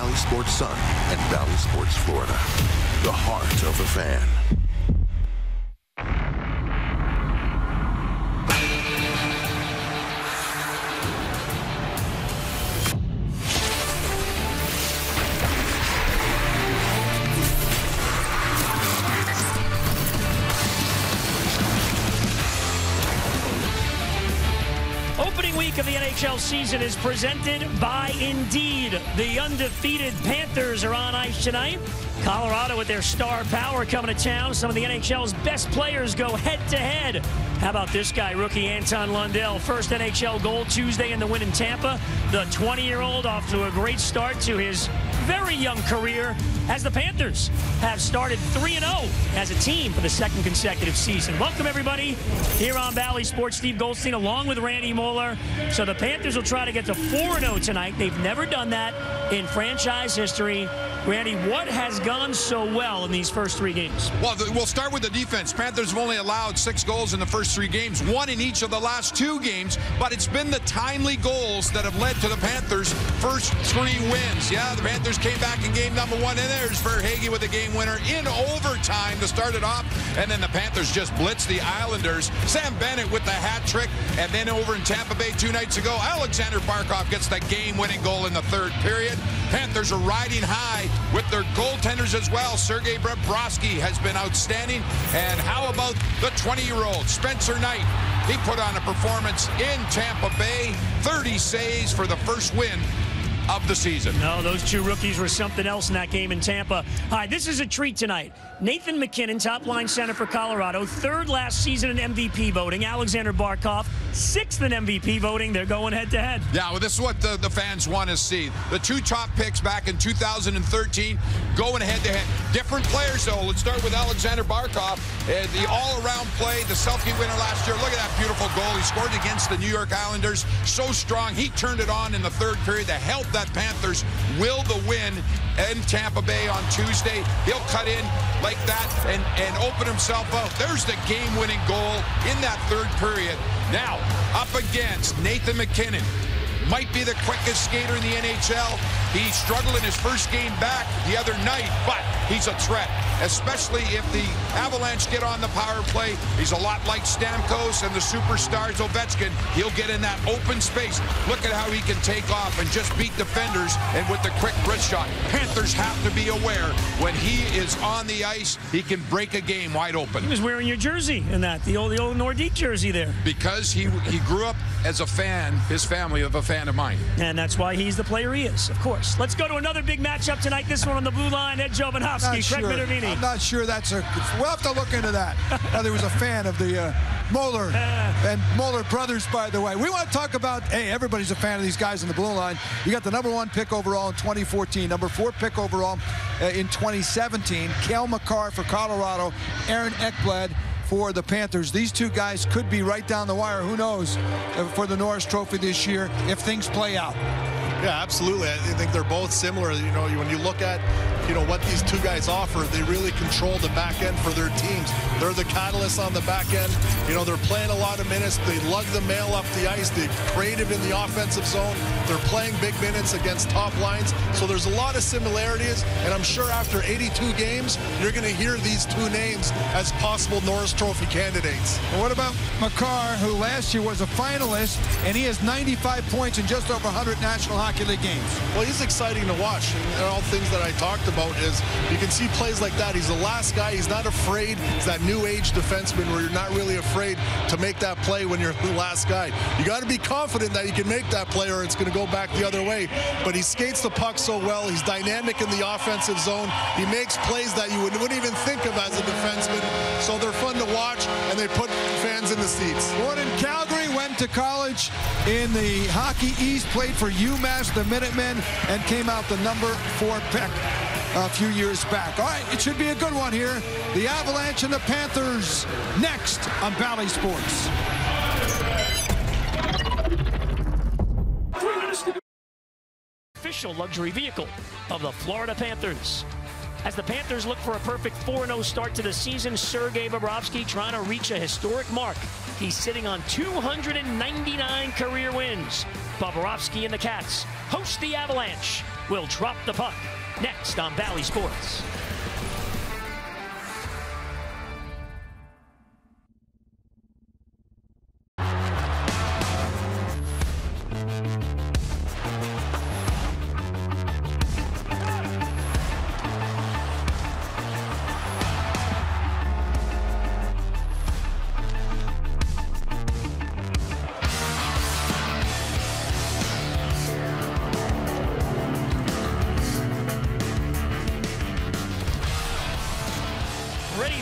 Valley Sports Sun and Valley Sports Florida. The heart of a fan. Opening week of the NHL season is presented by Indeed. The undefeated Panthers are on ice tonight. Colorado with their star power coming to town. Some of the NHL's best players go head-to-head. How about this guy, rookie Anton Lundell? First NHL goal Tuesday in the win in Tampa. The 20-year-old off to a great start to his very young career as the Panthers have started 3-0 as a team for the second consecutive season. Welcome, everybody, here on Valley Sports. Steve Goldstein along with Randy Moeller. So the Panthers will try to get to 4-0 tonight. They've never done that in franchise history. Randy, what has gone so well in these first three games? Well, we'll start with the defense. Panthers have only allowed 6 goals in the first 3 games, 1 in each of the last 2 games, but it's been the timely goals that have led to the Panthers' first 3 wins. Yeah, the Panthers came back in game number 1, and there's Verhaeghe with the game winner in overtime to start it off, and then the Panthers just blitzed the Islanders. Sam Bennett with the hat trick, and then over in Tampa Bay 2 nights ago, Alexander Barkov gets the game-winning goal in the 3rd period. Panthers are riding high with their goaltenders as well. Sergei Bobrovsky has been outstanding. And how about the 20-year-old Spencer Knight? He put on a performance in Tampa Bay. 30 saves for the first win of the season. No, those 2 rookies were something else in that game in Tampa. All right, this is a treat tonight. Nathan MacKinnon, top-line center for Colorado, 3rd last season in MVP voting. Alexander Barkov, 6th in MVP voting. They're going head-to-head. Yeah, well, this is what the fans want to see. The 2 top picks back in 2013 going head-to-head. Different players, though. Let's start with Alexander Barkov. The all-around play, the Selke winner last year. Look at that beautiful goal. He scored against the New York Islanders. So strong. He turned it on in the 3rd period to help that Panthers will the win in Tampa Bay on Tuesday. He'll cut in like that and open himself up. There's the game-winning goal in that 3rd period. Now, up against Nathan MacKinnon. Might be the quickest skater in the NHL. He struggled in his first game back the other night, but he's a threat, especially if the Avalanche get on the power play. He's a lot like Stamkos and the superstars Ovechkin. He'll get in that open space. Look at how he can take off and just beat defenders, and with the quick wrist shot. Panthers have to be aware when he is on the ice, he can break a game wide open. He was wearing your jersey in that, the old Nordique jersey there. Because he grew up as a fan, his family of a fan of mine. And that's why he's the player he is, of course. Let's go to another big matchup tonight. This one on the blue line, Ed Jovanovski, Craig Minervini. I'm not sure that's a... We'll have to look into that. Now, there was a fan of the Moeller and Moeller brothers, by the way. We want to talk about, hey, everybody's a fan of these guys in the blue line. You got the #1 pick overall in 2014, #4 pick overall in 2017. Cale Makar for Colorado, Aaron Ekblad for the Panthers. These 2 guys could be right down the wire. Who knows for the Norris Trophy this year if things play out. Yeah, absolutely. I think they're both similar. You know, when you look at, what these 2 guys offer, they really control the back end for their teams. They're the catalysts on the back end. They're playing a lot of minutes. They lug the mail up the ice. They're creative in the offensive zone. They're playing big minutes against top lines. So there's a lot of similarities, and I'm sure after 82 games, you're going to hear these 2 names as possible Norris Trophy candidates. Well, what about Makar, who last year was a finalist, and he has 95 points in just over 100 National Hockey League games? Well, he's exciting to watch, and all things that I talked about is you can see plays like that. He's the last guy. He's not afraid. He's that new age defenseman where you're not really afraid to make that play when you're the last guy. You got to be confident that you can make that play or it's going to go back the other way. But he skates the puck so well. He's dynamic in the offensive zone. He makes plays that you wouldn't even think of as a defenseman. So they're fun to watch, and they put fans in the seats. Born in Calgary, went to college in the Hockey East, played for UMass, the Minutemen, and came out the #4 pick a few years back. All right, it should be a good one here. The Avalanche and the Panthers next on Valley Sports. Official luxury vehicle of the Florida Panthers. As the Panthers look for a perfect 4-0 start to the season, Sergei Bobrovsky trying to reach a historic mark. He's sitting on 299 career wins. Bobrovsky and the Cats host the Avalanche. will drop the puck next on Bally Sports.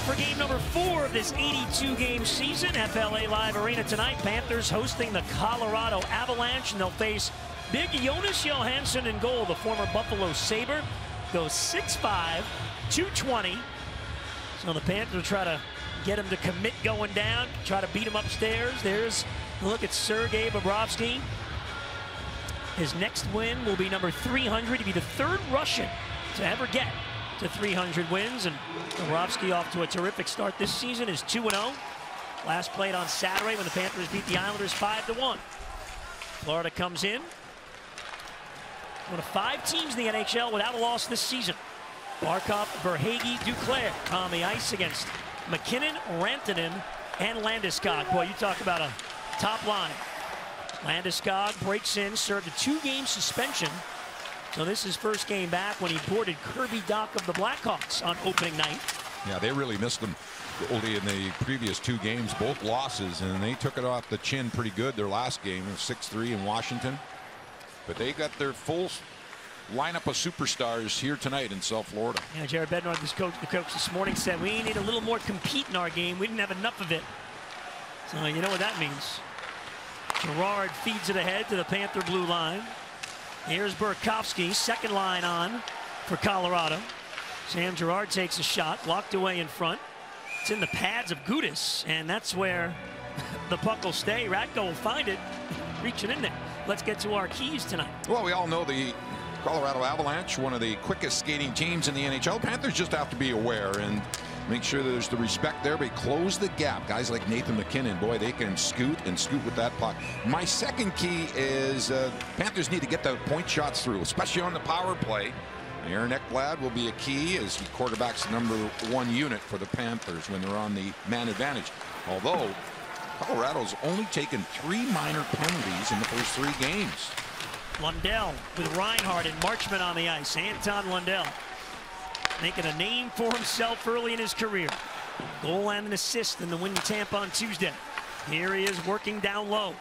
For game number 4 of this 82-game season, FLA Live Arena tonight. Panthers hosting the Colorado Avalanche, and they'll face big Jonas Johansson in goal. The former Buffalo Sabre goes 6'5", 220. So the Panthers try to get him to commit going down, try to beat him upstairs. There's a look at Sergei Bobrovsky. His next win will be number 300. He'll be the 3rd Russian to ever get to 300 wins, and Bobrovsky off to a terrific start this season is 2-0. Last played on Saturday when the Panthers beat the Islanders 5-1. Florida comes in. One of 5 teams in the NHL without a loss this season. Barkov, Verhaeghe, Duclair on the ice against McKinnon, Rantanen, and Landeskog. Boy, you talk about a top line. Landeskog breaks in, served a 2-game suspension. So this is first game back when he boarded Kirby Dach of the Blackhawks on opening night. Yeah, they really missed him only in the previous 2 games, both losses, and they took it off the chin pretty good. Their last game was 6-3 in Washington. But they got their full lineup of superstars here tonight in South Florida. Yeah, Jared Bednar, the coach this morning, said we need a little more compete in our game. We didn't have enough of it. So you know what that means. Girard feeds it ahead to the Panther blue line. Here's Burakovsky, second line on for Colorado. Sam Girard takes a shot, blocked away in front. It's in the pads of Gudas, and that's where the puck will stay. Ratko will find it, reaching in there. Let's get to our keys tonight. Well, we all know the Colorado Avalanche, one of the quickest skating teams in the NHL. Panthers just have to be aware and make sure that there's the respect there, but close the gap. Guys like Nathan McKinnon, boy, they can scoot with that puck. My second key is Panthers need to get the point shots through, especially on the power play. Aaron Ekblad will be a key as he quarterbacks the number 1 unit for the Panthers when they're on the man advantage. Although Colorado's only taken 3 minor penalties in the first 3 games. Lundell with Reinhardt and Marchment on the ice. Anton Lundell making a name for himself early in his career. Goal and an assist in the win in Tampa on Tuesday. Here he is working down low.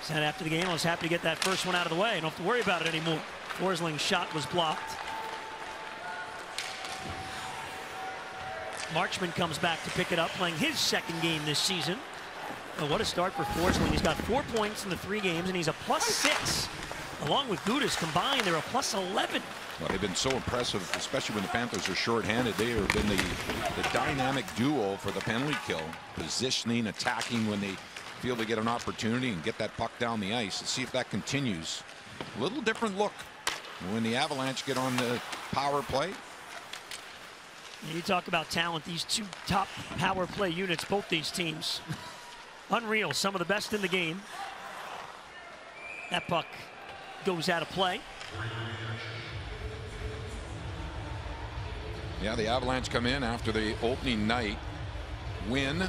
Said after the game, I was happy to get that first one out of the way. I don't have to worry about it anymore. Forsling's shot was blocked. Marchment comes back to pick it up, playing his 2nd game this season. Oh, what a start for Forsling. He's got 4 points in the 3 games, and he's a +6. Along with Gudas combined, they're a +11. Well, they've been so impressive, especially when the Panthers are shorthanded. They have been the dynamic duo for the penalty kill, positioning, attacking when they feel they get an opportunity and get that puck down the ice. Let's see if that continues. A little different look when the Avalanche get on the power play. You talk about talent, these 2 top power play units, both these teams. Unreal, some of the best in the game. That puck goes out of play. Yeah, the Avalanche come in after the opening night win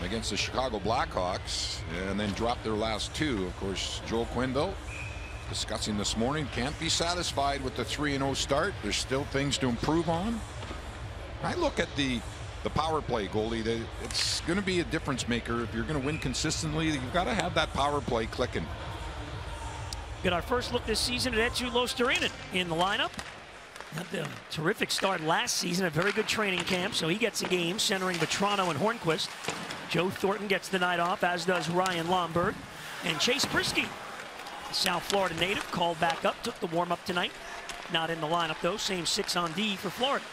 against the Chicago Blackhawks and then drop their last 2. Of course, Joel Quenneville discussing this morning, can't be satisfied with the 3-0 start. There's still things to improve on. I look at the power play, goalie. It's going to be a difference maker. If you're going to win consistently, you've got to have that power play clicking. Get our first look this season at Eetu Luostarinen in the lineup. Had a terrific start last season, a very good training camp, so he gets a game centering Vetrano and Hornquist. Joe Thornton gets the night off, as does Ryan Lomberg. And Chase Brisky, the South Florida native, called back up, took the warm-up tonight. Not in the lineup, though. Same 6 on D for Florida.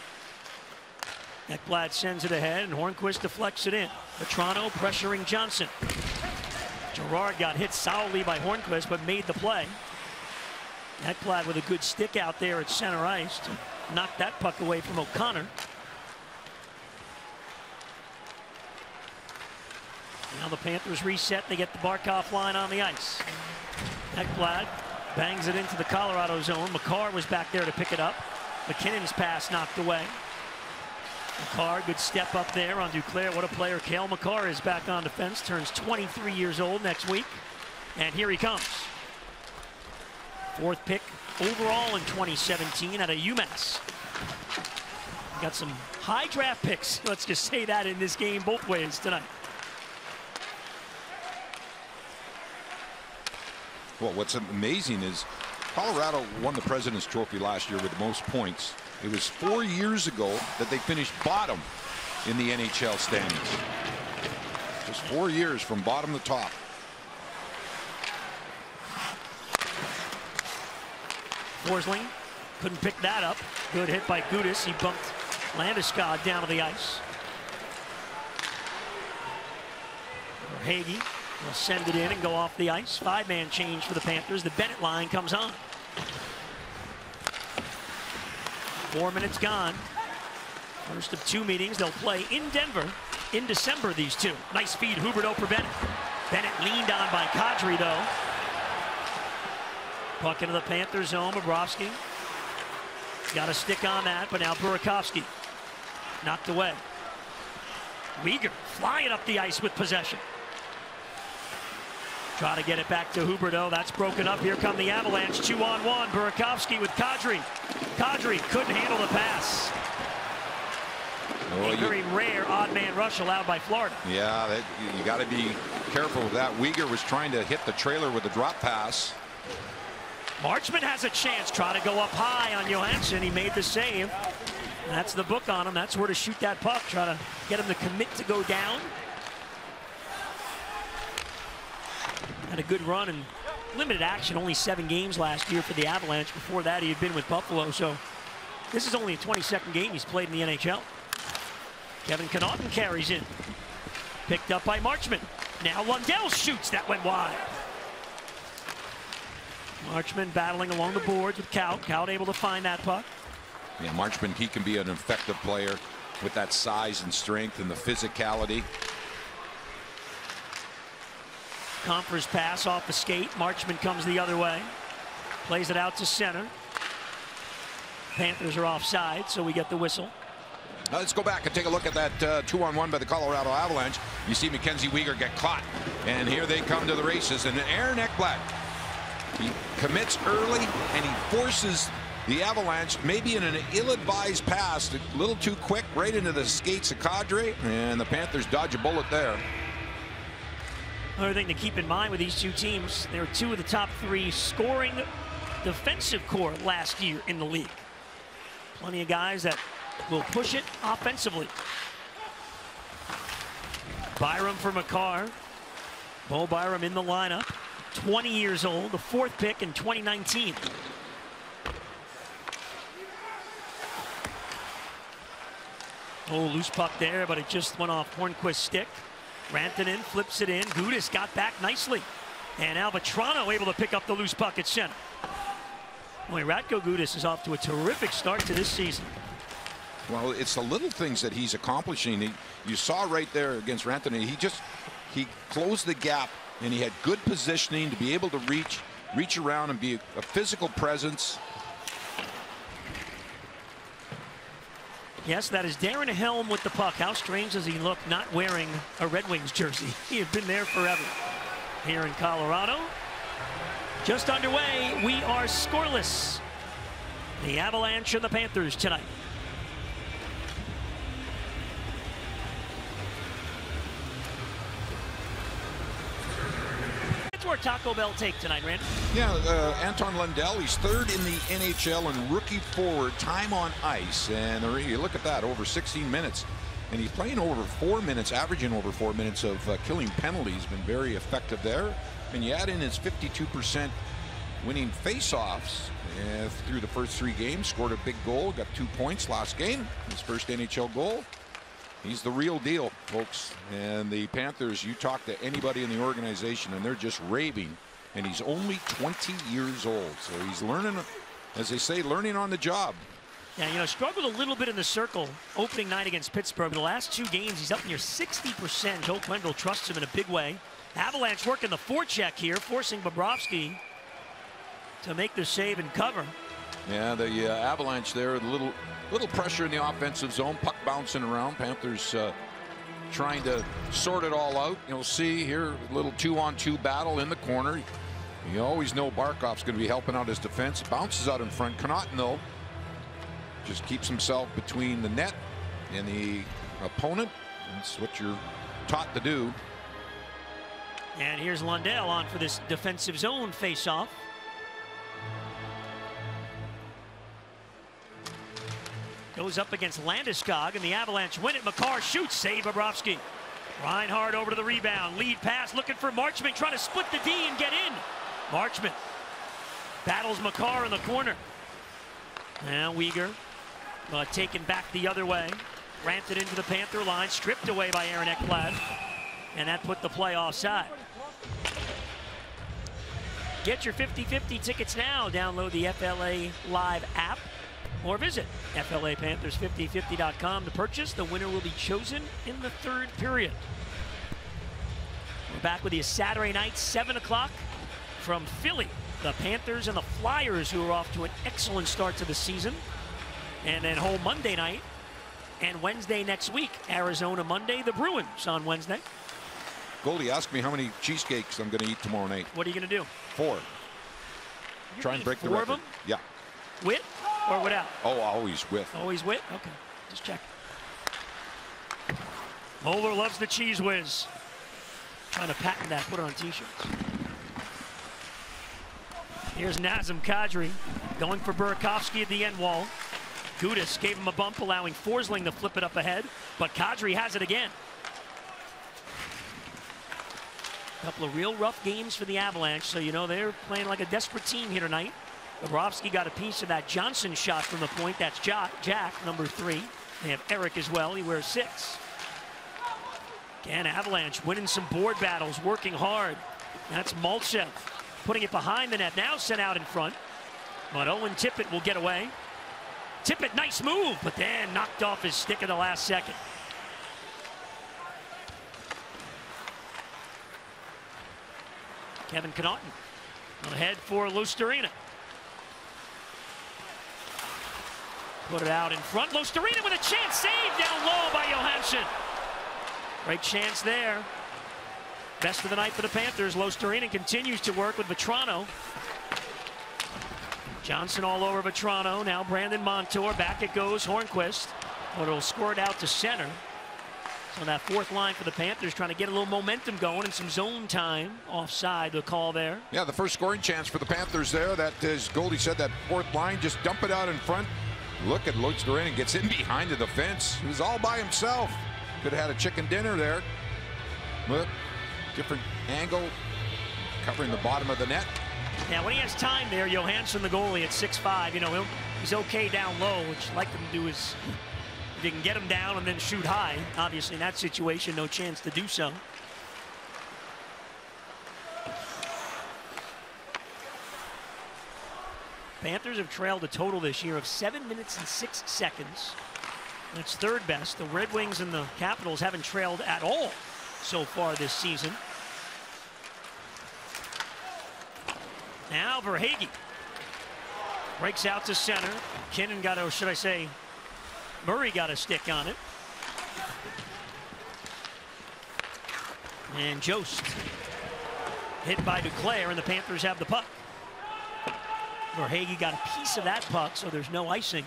Ekblad sends it ahead, and Hornquist deflects it in. Vetrano pressuring Johnson. Girard got hit solidly by Hornquist, but made the play. Ekblad with a good stick out there at center ice to knock that puck away from O'Connor. Now the Panthers reset. They get the Barkov line on the ice. Ekblad Bangs it into the Colorado zone. McCarr was back there to pick it up. McKinnon's pass knocked away. McCarr, good step up there on Duclair. What a player Cale McCarr is back on defense. Turns 23 years old next week. And here he comes. 4th pick overall in 2017 out of UMass. Got some high draft picks, let's just say that, in this game both ways tonight. Well, what's amazing is Colorado won the President's Trophy last year with the most points. It was 4 years ago that they finished bottom in the NHL standings. Just 4 years from bottom to top. Forsling couldn't pick that up. Good hit by Gudas. He bumped Landeskog down to the ice. Hagee will send it in and go off the ice. 5-man change for the Panthers. The Bennett line comes on. 4 minutes gone. First of 2 meetings. They'll play in Denver in December, these two. Nice feed, Huberdeau for Bennett. Bennett leaned on by Kadri, though. Puck into the Panthers zone. Bobrovsky got a stick on that, but now Burakovsky knocked away. Weegar flying up the ice with possession. Try to get it back to Huberdeau. That's broken up. Here come the Avalanche. 2-on-1. Burakovsky with Kadri. Kadri couldn't handle the pass. A very rare odd man rush allowed by Florida. Yeah, you got to be careful with that. Weegar was trying to hit the trailer with a drop pass. Marchment has a chance. Try to go up high on Johansson. He made the save. That's the book on him. That's where to shoot that puck. Try to get him to commit to go down. Had a good run and limited action. Only 7 games last year for the Avalanche. Before that, he had been with Buffalo. So this is only a 22nd game he's played in the NHL. Kevin Connaughton carries in. Picked up by Marchment. Now Lundell shoots. That went wide. Marchment battling along the boards with Kaut. Kaut able to find that puck. Yeah, Marchment, he can be an effective player with that size and strength and the physicality. Compher's pass off the skate. Marchment comes the other way. Plays it out to center. Panthers are offside, so we get the whistle. Now let's go back and take a look at that 2-on-1 by the Colorado Avalanche. You see Mackenzie Weegar get caught, and here they come to the races. And Aaron Ekblad, he commits early, and he forces the Avalanche, maybe in an ill-advised pass, a little too quick, right into the skates of Kadri, and the Panthers dodge a bullet there. Another thing to keep in mind with these two teams, they were 2 of the top 3 scoring defensive core last year in the league. Plenty of guys that will push it offensively. Byram for McCarr. Bo Byram in the lineup. 20 years old, the 4th pick in 2019. Oh, loose puck there, but it just went off Hornquist's stick. Rantanen flips it in. Gudas got back nicely. And now Vetrano able to pick up the loose puck at center. Boy, Ratko Gudas is off to a terrific start to this season. Well, it's the little things that he's accomplishing. You saw right there against Rantanen, he closed the gap, and he had good positioning to be able to reach around and be a physical presence. Yes, that is Darren Helm with the puck. How strange does he look not wearing a Red Wings jersey? He had been there forever. Here in Colorado, just underway, we are scoreless. The Avalanche and the Panthers tonight. Where Taco Bell take tonight, Randy? Yeah, Anton Lundell, he's 3rd in the NHL in rookie forward time on ice, and you look at that, over 16 minutes, and he's playing over 4 minutes, averaging over 4 minutes of killing penalties. Been very effective there, and you add in his 52% winning face-offs through the first 3 games. Scored a big goal, got 2 points last game, his first NHL goal. He's the real deal, folks. And the Panthers, you talk to anybody in the organization and they're just raving. And he's only 20 years old. So he's learning, as they say, learning on the job. Yeah, you know, struggled a little bit in the circle opening night against Pittsburgh. The last 2 games, he's up near 60%. Joe Quenneville trusts him in a big way. Avalanche working the forecheck here, forcing Bobrovsky to make the save and cover. Yeah, the Avalanche there, a little pressure in the offensive zone, puck bouncing around. Panthers trying to sort it all out. You'll see here a little 2-on-2 battle in the corner. You always know Barkov's going to be helping out his defense. Bounces out in front. Connauton, though, just keeps himself between the net and the opponent. That's what you're taught to do. And here's Lundell on for this defensive zone face-off. Goes up against Landeskog, and the Avalanche win it. Makar shoots, save Bobrovsky. Reinhart over to the rebound, lead pass, looking for Marchment, trying to split the D and get in. Marchment battles Makar in the corner. Now Weegar taken back the other way. Ranted into the Panther line, stripped away by Aaron Ekblad. And that put the play offside. Get your 50-50 tickets now. Download the FLA Live app or visit FLAPanthers5050.com to purchase. The winner will be chosen in the third period. We're back with you Saturday night, 7 o'clock from Philly. The Panthers and the Flyers, who are off to an excellent start to the season. And then home Monday night and Wednesday next week. Arizona Monday, the Bruins on Wednesday. Goldie asked me how many cheesecakes I'm going to eat tomorrow night. What are you going to do? 4. Try and break the record. 4 of them? Yeah. With or without? Oh, always with. Always with? Okay, just check. Moeller loves the Cheese Whiz. Trying to patent that, put it on t-shirts. Here's Nazem Kadri going for Burakovsky at the end wall. Gudas gave him a bump, allowing Forsling to flip it up ahead, but Kadri has it again. A couple of real rough games for the Avalanche, so you know they're playing like a desperate team here tonight. Bobrovsky got a piece of that Johnson shot from the point. That's Jack, number 3. They have Eric as well. He wears 6. Again, Avalanche winning some board battles, working hard. That's Maltsev putting it behind the net. Now sent out in front. But Owen Tippett will get away. Tippett, nice move, but then knocked off his stick at the last second. Kevin Connauton ahead for Luostarina. Put it out in front. Luostarina with a chance, saved down low by Johansson. Great chance there. Best of the night for the Panthers. Luostarina continues to work with Vetrano. Johnson all over Vetrano. Now Brandon Montour. Back it goes. Hornquist. But it'll score it out to center. So that fourth line for the Panthers trying to get a little momentum going and some zone time. Offside, the call there. Yeah, the first scoring chance for the Panthers there. That, as Goldie said, that fourth line, just dump it out in front. Look at Luostarina, gets in behind the defense. He was all by himself. Could have had a chicken dinner there. But different angle, covering the bottom of the net. Yeah, when he has time there, Johansson, the goalie, at 6'5", you know, he's okay down low, which I'd like him to do is, if you can get him down and then shoot high. Obviously, in that situation, no chance to do so. Panthers have trailed a total this year of 7 minutes and 6 seconds. That's third best. The Red Wings and the Capitals haven't trailed at all so far this season. Now Verhaeghe breaks out to center. Kinnan got, or should I say, Murray got a stick on it. And Jost hit by Duclair, and the Panthers have the puck. Verhaeghe got a piece of that puck, so there's no icing.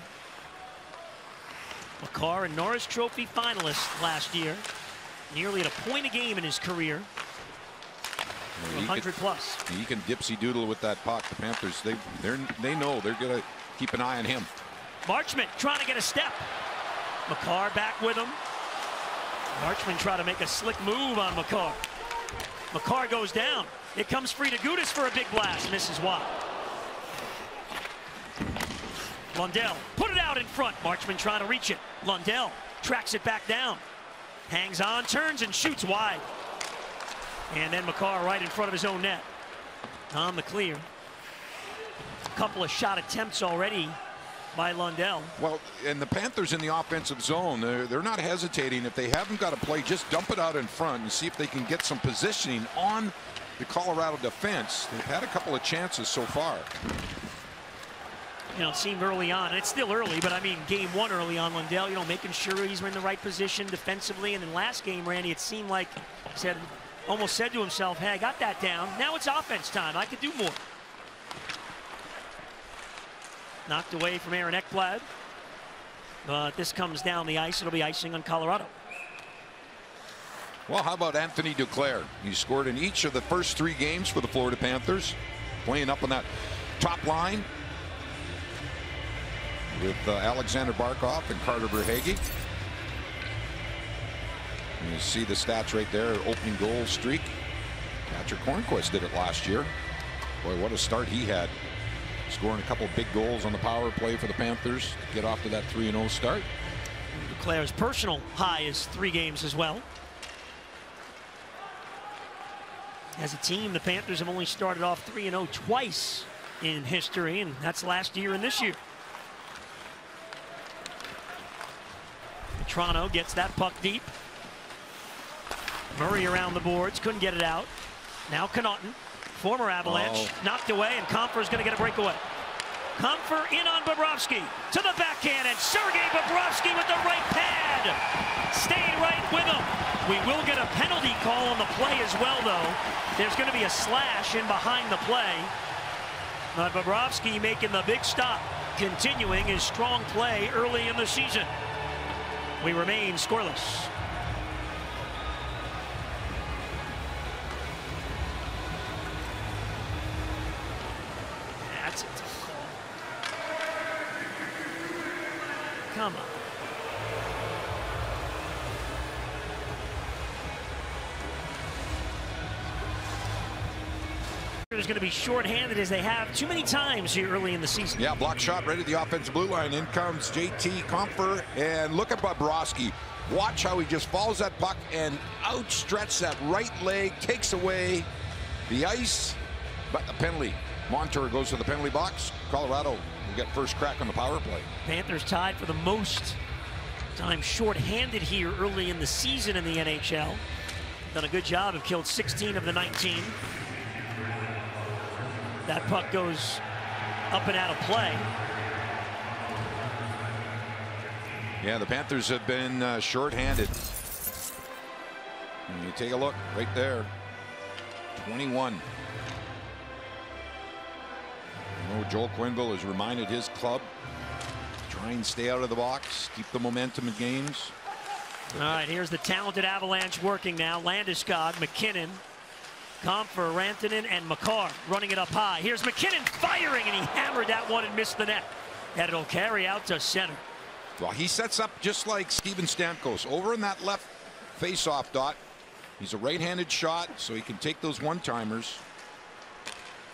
Makar, a Norris Trophy finalist last year, nearly at a point a game in his career. 100 plus. He can dipsy doodle with that puck. The Panthers, they know they're gonna keep an eye on him. Marchment trying to get a step. Makar back with him. Marchment trying to make a slick move on Makar. Makar goes down. It comes free to Gudas for a big blast. Misses wide. Lundell put it out in front. Marchment trying to reach it. Lundell tracks it back down. Hangs on, turns, and shoots wide. And then Makar right in front of his own net. On the clear. A couple of shot attempts already by Lundell. Well, and the Panthers in the offensive zone, they're not hesitating. If they haven't got a play, just dump it out in front and see if they can get some positioning on the Colorado defense. They've had a couple of chances so far. You know, it seemed early on, and it's still early, but I mean, game one early on, Lundell, you know, making sure he's in the right position defensively. And then last game, Randy, it seemed like he almost said to himself, hey, I got that down. Now it's offense time. I could do more. Knocked away from Aaron Ekblad. But this comes down the ice. It'll be icing on Colorado. Well, how about Anthony Duclair? He scored in each of the first 3 games for the Florida Panthers, playing up on that top line with Alexander Barkov and Carter Verhaeghe. And you see the stats right there, opening goal streak. Patrick Hornquist did it last year. Boy, what a start he had. Scoring a couple of big goals on the power play for the Panthers to get off to that 3-0 start. Duclair's personal high is 3 games as well. As a team, the Panthers have only started off 3-0 twice in history, and that's last year and this year. Toronto gets that puck deep. Murray around the boards, couldn't get it out. Now Connaughton, former Avalanche, knocked away, and Compher's going to get a breakaway. Compher in on Bobrovsky, to the backhand, and Sergei Bobrovsky with the right pad. Staying right with him. We will get a penalty call on the play as well, though. There's going to be a slash in behind the play. But Bobrovsky making the big stop, continuing his strong play early in the season. We remain scoreless. That's a tough call. Come on. Is going to be shorthanded as they have too many times here early in the season. Yeah, block shot right at the offensive blue line. In comes JT Compher, and look at Bobrovsky. Watch how he just follows that puck and outstretches that right leg, takes away the ice, but a penalty. Montour goes to the penalty box. Colorado will get first crack on the power play. Panthers tied for the most time shorthanded here early in the season in the NHL. Done a good job, have killed 16 of the 19. That puck goes up and out of play. Yeah, the Panthers have been shorthanded. And you take a look right there. 21. You know, Joel Quenneville has reminded his club to try and stay out of the box, keep the momentum in games. All right, here's the talented Avalanche working now. Landeskog, McKinnon, Compher, Rantanen, and Makar running it up high. Here's McKinnon firing, and he hammered that one and missed the net. And it'll carry out to center. Well, he sets up just like Steven Stamkos over in that left face-off dot. He's a right-handed shot, so he can take those one-timers.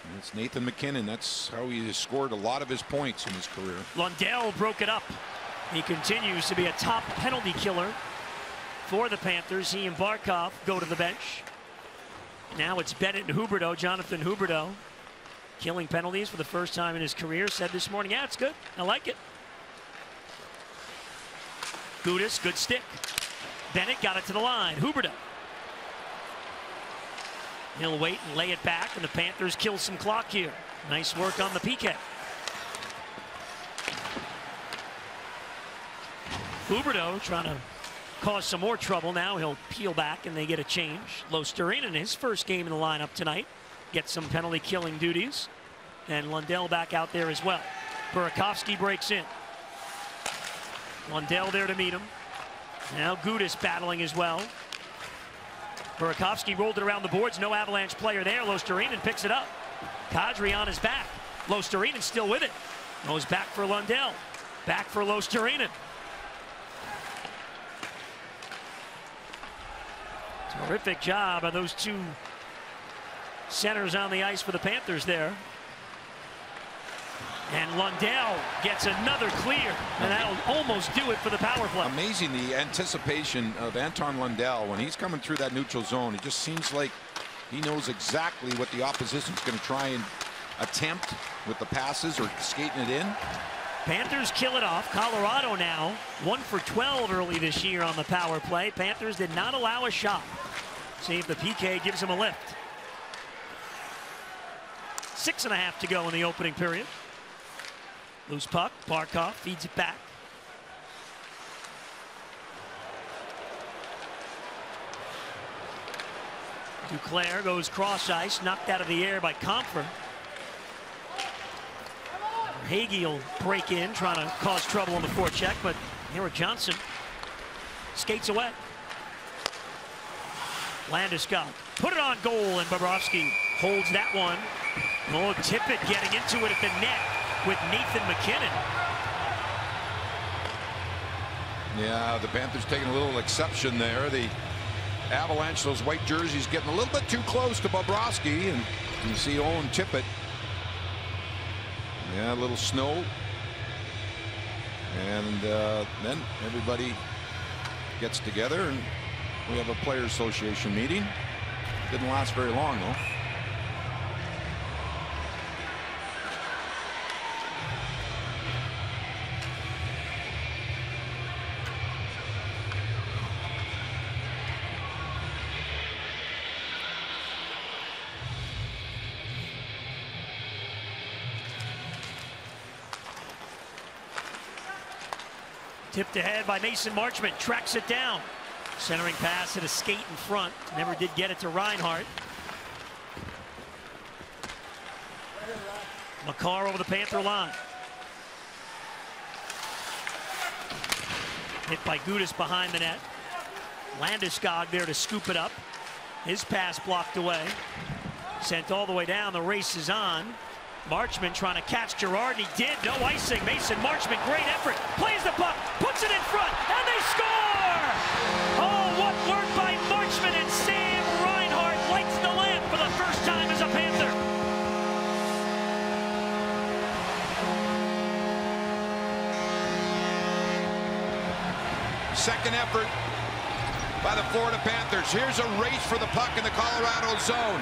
And it's Nathan McKinnon. That's how he has scored a lot of his points in his career. Lundell broke it up. He continues to be a top penalty killer for the Panthers. He and Barkov go to the bench. Now it's Bennett and Huberdeau, Jonathan Huberdeau, killing penalties for the first time in his career. Said this morning, yeah, it's good. I like it. Gudas, good stick. Bennett got it to the line. Huberdeau. He'll wait and lay it back, and the Panthers kill some clock here. Nice work on the PK. Huberdeau trying to cause some more trouble. Now he'll peel back and they get a change. Luostarinen, his first game in the lineup tonight, gets some penalty killing duties. And Lundell back out there as well. Burakovsky breaks in. Lundell there to meet him. Now Gudas battling as well. Burakovsky rolled it around the boards. No Avalanche player there. Luostarinen picks it up. Kadri on his back. Luostarinen still with it. Goes back for Lundell. Back for Luostarinen. Terrific job of those two centers on the ice for the Panthers there. And Lundell gets another clear, and that'll almost do it for the power play. Amazing the anticipation of Anton Lundell when he's coming through that neutral zone. It just seems like he knows exactly what the opposition's going to try and attempt with the passes or skating it in. Panthers kill it off. Colorado now 1 for 12 early this year on the power play. Panthers did not allow a shot. See if the PK gives them a lift. 6.5 to go in the opening period. Loose puck. Barkov feeds it back. Duclair goes cross ice, knocked out of the air by Compher. Hagee will break in, trying to cause trouble on the forecheck, but Eric Johnson skates away. Landeskog put it on goal, and Bobrovsky holds that one. Oh, Tippett getting into it at the net with Nathan MacKinnon. Yeah, the Panthers taking a little exception there. The Avalanche, those white jerseys, getting a little bit too close to Bobrovsky, and you see Owen Tippett. Yeah, a little snow, and then everybody gets together, and we have a Players Association meeting. Didn't last very long, though. Tipped ahead by Mason Marchment, tracks it down. Centering pass at a skate in front. Never did get it to Reinhart. Makar over the Panther line. Hit by Gudas behind the net. Landeskog there to scoop it up. His pass blocked away. Sent all the way down. The race is on. Marchment trying to catch Girard, and he did. No icing. Mason Marchment, great effort. Plays the puck, puts it in front, and they score! Oh, what work by Marchment, and Sam Reinhart lights the lamp for the first time as a Panther. Second effort by the Florida Panthers. Here's a race for the puck in the Colorado zone.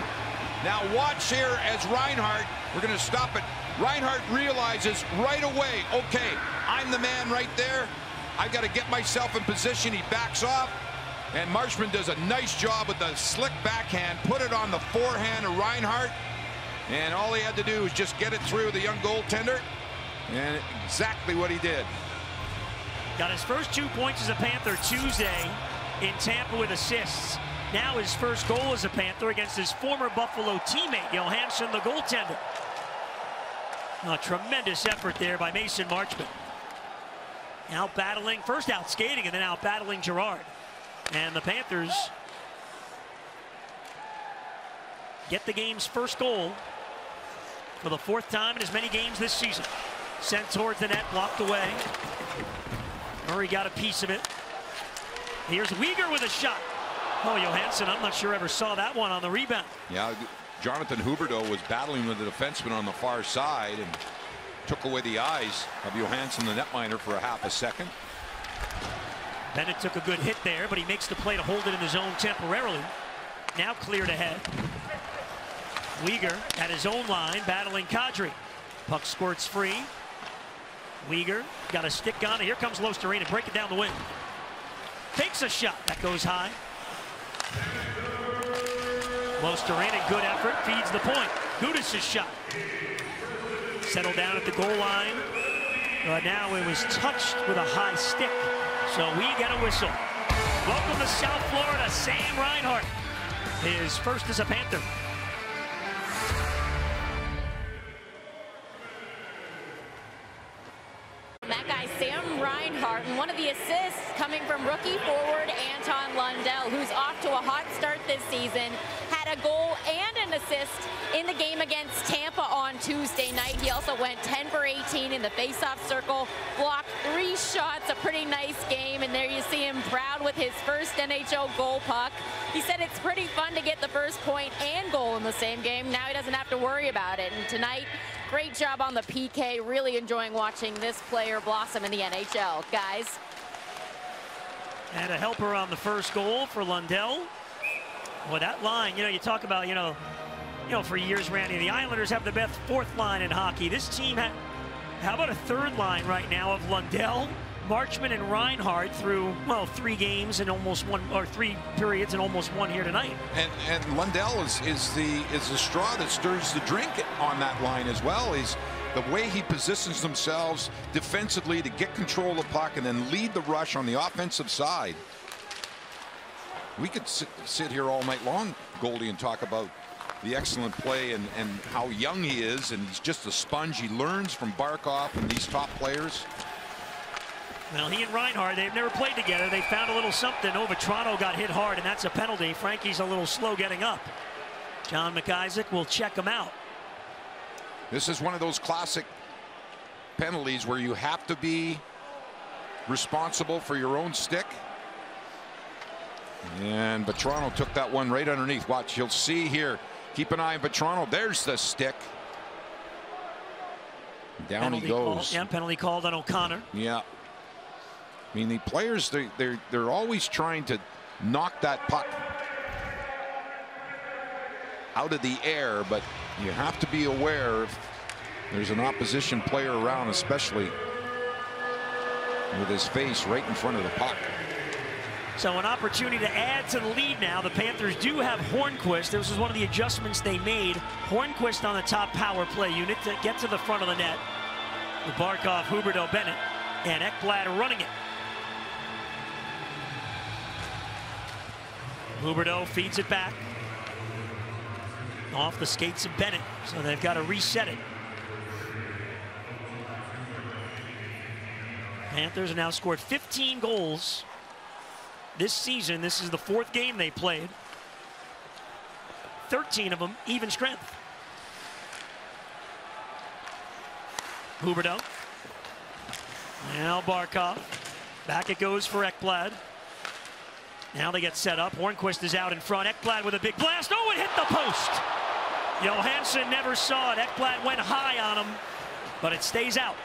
Now watch here as Reinhart, we're going to stop it. Reinhart realizes right away, okay, I'm the man right there. I've got to get myself in position. He backs off, and Marchment does a nice job with the slick backhand, put it on the forehand of Reinhart, and all he had to do was just get it through the young goaltender, and exactly what he did. Got his first 2 points as a Panther Tuesday in Tampa with assists. Now his first goal as a Panther against his former Buffalo teammate, Johansson, the goaltender. A tremendous effort there by Mason Marchment. Out battling, first out skating, and then out battling Girard. And the Panthers get the game's first goal for the 4th time in as many games this season. Sent towards the net, blocked away. Murray got a piece of it. Here's Weegar with a shot. Oh, Johansson, I'm not sure ever saw that one on the rebound. Yeah, Jonathan Huberdeau was battling with the defenseman on the far side and took away the eyes of Johansson, the netminder, for a half a second. Bennett took a good hit there, but he makes the play to hold it in the zone temporarily. Now cleared ahead. Weegar at his own line, battling Kadri. Puck squirts free. Weegar got a stick on it. Here comes Luostarinen, break it down the wing. Takes a shot, that goes high. Luostarinen, good effort, feeds the point. Gudas' shot. Settled down at the goal line. But now it was touched with a high stick. So we get a whistle. Welcome to South Florida, Sam Reinhart. His first as a Panther. That guy, Sam Reinhart, and one of the assists coming from rookie forward Anton Lundell, who's off to a hot start this season, had a goal and an assist in the game against Tampa on Tuesday night. He also went 10 for 18 in the faceoff circle, blocked 3 shots, a pretty nice game, and there you see him proud with his first NHL goal puck. He said it's pretty fun to get the first point and goal in the same game. Now he doesn't have to worry about it, and tonight, great job on the PK. Really enjoying watching this player blossom in the NHL, guys. And a helper on the first goal for Lundell. Well, that line, you talk about, for years, Randy, the Islanders have the best 4th line in hockey. This team How about a third line right now of Lundell, Marchment, and Reinhart through, well, 3 games and almost 1, or 3 periods and almost 1 here tonight. And Lundell is the straw that stirs the drink on that line as well. He's the way he positions themselves defensively to get control of the puck and then lead the rush on the offensive side. We could sit here all night long, Goldie, and talk about the excellent play and how young he is, and he's just a sponge. He learns from Barkov and these top players. Well, he and Reinhart, they've never played together. They found a little something. Toronto got hit hard, and that's a penalty. Frankie's a little slow getting up. John McIsaac will check him out. This is one of those classic penalties where you have to be responsible for your own stick. And Toronto took that one right underneath. Watch, you'll see here. Keep an eye on Toronto. There's the stick. Down Penalty he goes. Called, yeah, penalty called on O'Connor. Yeah. I mean, the players, they're always trying to knock that puck out of the air, but you have to be aware if there's an opposition player around, especially with his face right in front of the puck. So an opportunity to add to the lead now. The Panthers do have Hornquist. This was one of the adjustments they made. Hornquist on the top power play unit to get to the front of the net. With Barkov, Huberdeau, Bennett, and Ekblad running it. Huberdeau feeds it back. Off the skates of Bennett, so they've got to reset it. Panthers have now scored 15 goals this season. This is the 4th game they played. 13 of them even strength. Huberdeau. Now Barkov. Back it goes for Ekblad. Now they get set up. Hornquist is out in front. Ekblad with a big blast. Oh, it hit the post. Johansson never saw it. Ekblad went high on him, but it stays out.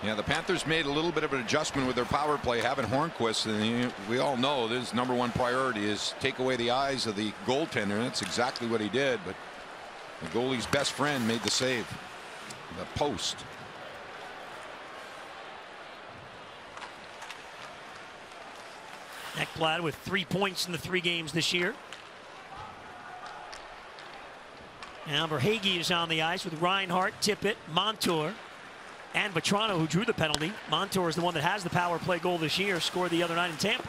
Yeah, the Panthers made a little bit of an adjustment with their power play, having Hornquist, and we all know his #1 priority is take away the eyes of the goaltender, and that's exactly what he did. But the goalie's best friend made the save, the post. Ekblad with 3 points in the 3 games this year. Now Verhaeghe is on the ice with Reinhart, Tippett, Montour, and Vatrano, who drew the penalty. Montour is the one that has the power play goal this year, scored the other night in Tampa.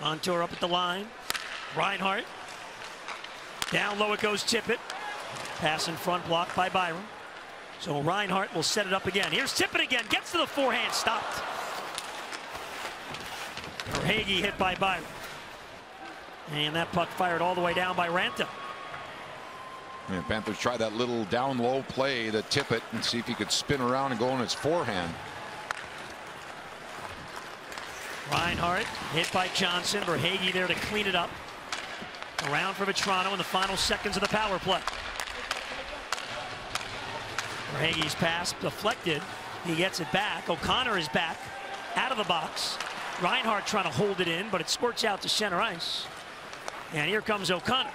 Montour up at the line. Reinhart. Down low it goes Tippett. Pass in front, blocked by Byram. So Reinhart will set it up again. Here's Tippett again. Gets to the forehand. Stopped. Verhaeghe hit by Byram. And that puck fired all the way down by Ranta. Yeah, Panthers try that little down low play to Tippett and see if he could spin around and go on his forehand. Reinhart hit by Johnson. Verhaeghe there to clean it up. Around for Vatrano in the final seconds of the power play. Verhaeghe's pass deflected. He gets it back. O'Connor is back out of the box. Reinhart trying to hold it in, but it squirts out to center ice. And here comes O'Connor.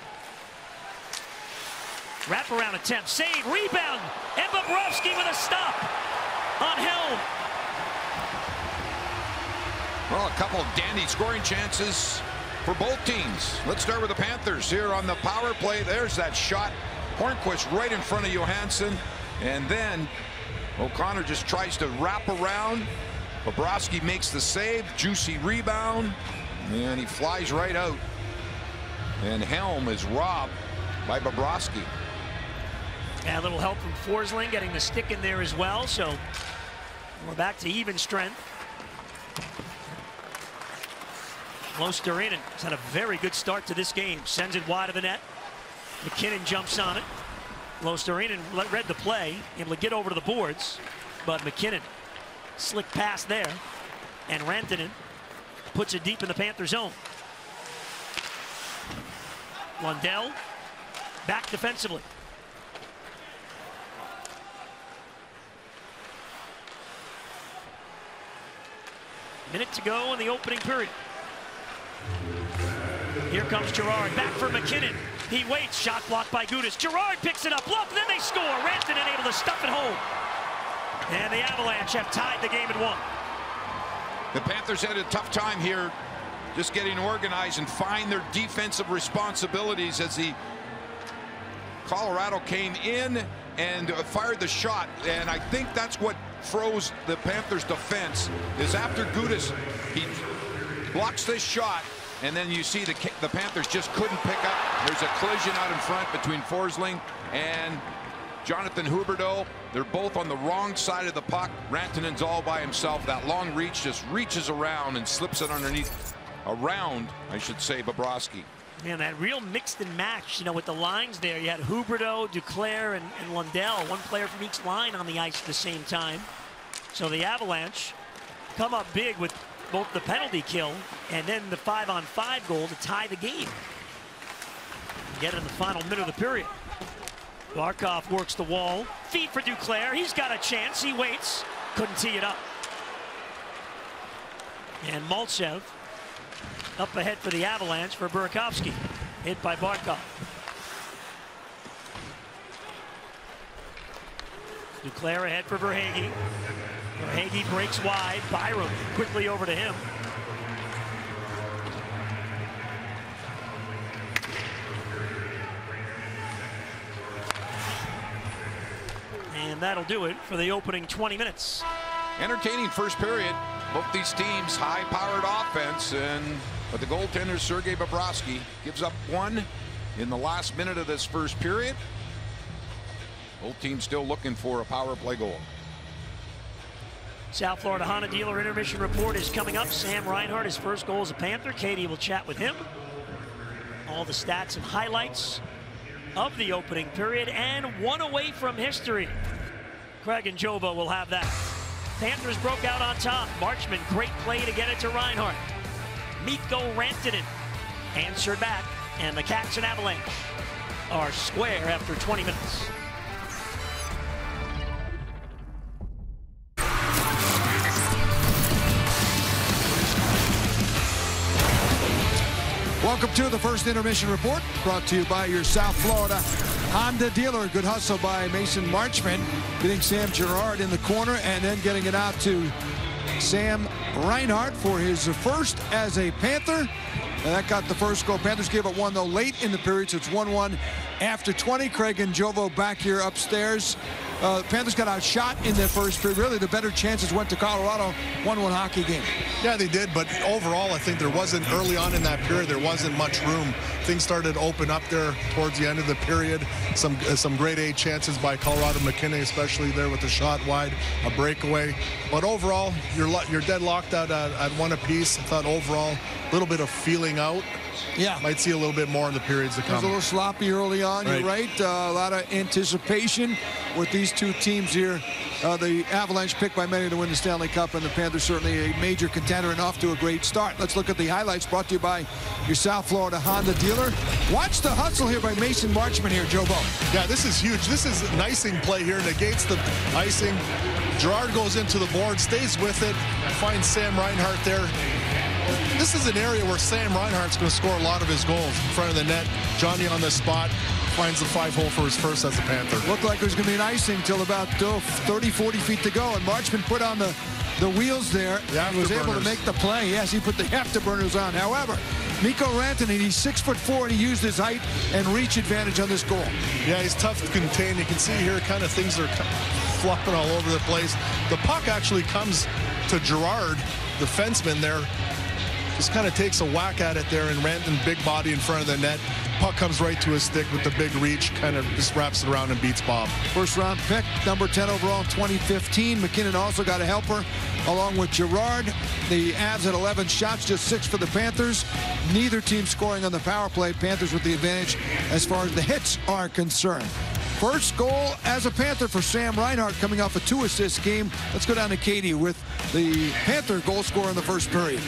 Wraparound attempt, save, rebound, and Bobrovsky with a stop on Helm. Well, a couple of dandy scoring chances for both teams. Let's start with the Panthers here on the power play. There's that shot. Hornquist right in front of Johansson. And then O'Connor just tries to wrap around. Bobrovsky makes the save. Juicy rebound. And he flies right out. And Helm is robbed by Bobrovsky. And a little help from Forsling getting the stick in there as well. So we're back to even strength. Losterinen has had a very good start to this game. Sends it wide of the net. McKinnon jumps on it. Losterinen read the play, able to get over to the boards, but McKinnon slick pass there, and Rantanen puts it deep in the Panther zone. Lundell back defensively. Minute to go in the opening period. Here comes Girard, back for McKinnon. He waits, shot blocked by Gudas. Girard picks it up, look, then they score. Rantanen able to stuff it home. And the Avalanche have tied the game at 1. The Panthers had a tough time here just getting organized and find their defensive responsibilities as the Colorado came in and fired the shot. And I think that's what froze the Panthers defense, is after Gudas, he blocks this shot, and then you see the Panthers just couldn't pick up. There's a collision out in front between Forsling and Jonathan Huberdeau. They're both on the wrong side of the puck. Rantanen's all by himself. That long reach just reaches around and slips it underneath, around, I should say, Bobrovsky. Man, that real mixed and match, you know, with the lines there. You had Huberdeau, Duclair, and Lundell, one player from each line on the ice at the same time. So the Avalanche come up big with both the penalty kill and then the 5-on-5 goal to tie the game. Get it in the final minute of the period. Barkov works the wall. Feed for Duclair. He's got a chance. He waits. Couldn't tee it up. And Maltsev up ahead for the Avalanche for Burakovsky. Hit by Barkov. Duclair ahead for Verhaeghe. Verhaeghe breaks wide. Byram quickly over to him. And that'll do it for the opening 20 minutes. Entertaining first period. Both these teams high-powered offense, but the goaltender Sergei Bobrovsky gives up 1 in the last minute of this first period. Both teams still looking for a power play goal. South Florida Honda Dealer intermission report is coming up. Sam Reinhart, his first goal as a Panther. Katie will chat with him. All the stats and highlights of the opening period, and one away from history. Craig and Jova will have that. Panthers broke out on top. Marchman, great play to get it to Reinhart. Mikko Rantanen answered back, and the Cats and Avalanche are square after 20 minutes. Welcome to the first intermission report, brought to you by your South Florida Honda dealer. Good hustle by Mason Marchman, getting Sam Girard in the corner and then getting it out to Sam Reinhart for his first as a Panther. And that got the first goal. Panthers gave up 1, though, late in the period, so it's 1-1 after 20. Craig and Jovo back here upstairs. Panthers got outshot in their first period. Really, the better chances went to Colorado. 1-1 hockey game. Yeah, they did, but overall, I think there wasn't, early on in that period, there wasn't much room. Things started to open up there towards the end of the period. Some grade A chances by Colorado. McKinnon, especially there with the shot wide, a breakaway. But overall, you're dead locked out at 1 apiece. I thought overall, a little bit of feeling out. Yeah. Might see a little bit more in the periods to come. It was a little sloppy early on, right. You're right. A lot of anticipation with these two teams here. The Avalanche picked by many to win the Stanley Cup, and the Panthers certainly a major contender and off to a great start. Let's look at the highlights brought to you by your South Florida Honda dealer. Watch the hustle here by Mason Marchman here, Joe Bo. Yeah, this is huge. This is an icing play here, negates the icing. Girard goes into the board, stays with it, finds Sam Reinhart there. This is an area where Sam Reinhart's going to score a lot of his goals in front of the net. Johnny on the spot finds the 5-hole for his first as a Panther. Looked like it was going to be an icing till about 30, 40 feet to go, and Marchman put on the wheels there and was able to make the play. Yes, he put the afterburners on. However, Mikko Rantanen, he's 6'4", and he used his height and reach advantage on this goal. Yeah, he's tough to contain. You can see here kind of things are flopping all over the place. The puck actually comes to Girard, the fenceman there. Just kind of takes a whack at it there, and Rantanen, big body in front of the net. Puck comes right to his stick with the big reach, kind of just wraps it around and beats Bob. First round pick, number 10 overall in 2015. McKinnon also got a helper along with Girard. The Avs had 11 shots, just 6 for the Panthers. Neither team scoring on the power play. Panthers with the advantage as far as the hits are concerned. First goal as a Panther for Sam Reinhart, coming off a 2-assist game. Let's go down to Katie with the Panther goal scorer in the first period.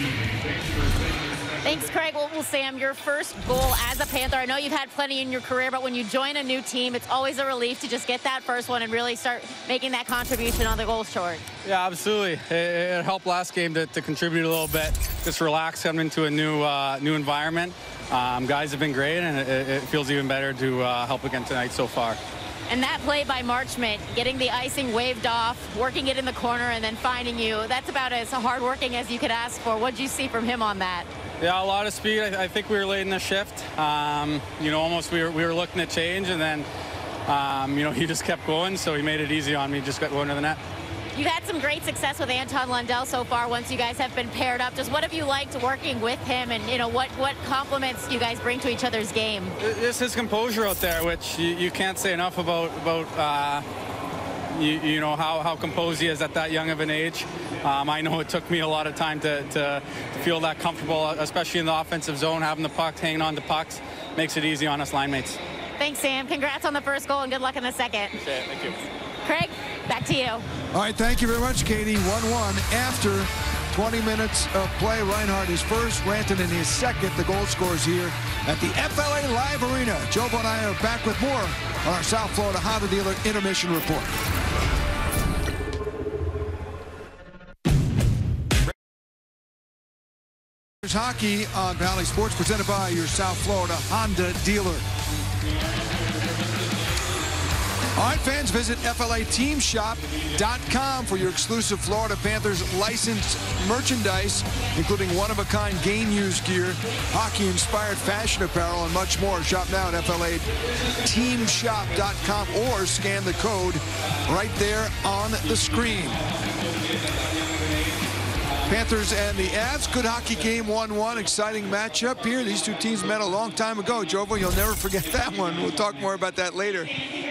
Thanks, Craig. Well, Sam, your first goal as a Panther, I know you've had plenty in your career, but when you join a new team, it's always a relief to just get that first one and really start making that contribution on the goal scoring. Yeah, absolutely. It helped last game to contribute a little bit, just relax, coming into a new environment. Guys have been great, and it feels even better to help again tonight so far. And that play by Marchment, getting the icing waved off, working it in the corner, and then finding you, that's about as hard-working as you could ask for. What did you see from him on that? Yeah, a lot of speed. I think we were late in the shift. Almost we were looking to change, and then, he just kept going, so he made it easy on me, just got going to the net. You've had some great success with Anton Lundell so far once you guys have been paired up. Just what have you liked working with him, and what compliments you guys bring to each other's game? It's his composure out there, which you can't say enough about how composed he is at that young of an age. I know it took me a lot of time to feel that comfortable, especially in the offensive zone, having the puck, hanging on to pucks, makes it easy on us line mates. Thanks, Sam. Congrats on the first goal, and good luck in the second. Thank you. Craig, back to you. All right, thank you very much, Katie. 1-1 after 20 minutes of play. Reinhart is first, Rantanen is second. The goal scorers here at the FLA Live Arena. Jobo and I are back with more on our South Florida Honda Dealer Intermission Report. There's hockey on Valley Sports, presented by your South Florida Honda dealer. All right, fans, visit FLAteamshop.com for your exclusive Florida Panthers licensed merchandise, including one-of-a-kind game-used gear, hockey-inspired fashion apparel, and much more. Shop now at FLAteamshop.com or scan the code right there on the screen. Panthers and the Avs, good hockey game, 1-1. Exciting matchup here. These two teams met a long time ago. Jovo, you'll never forget that one. We'll talk more about that later.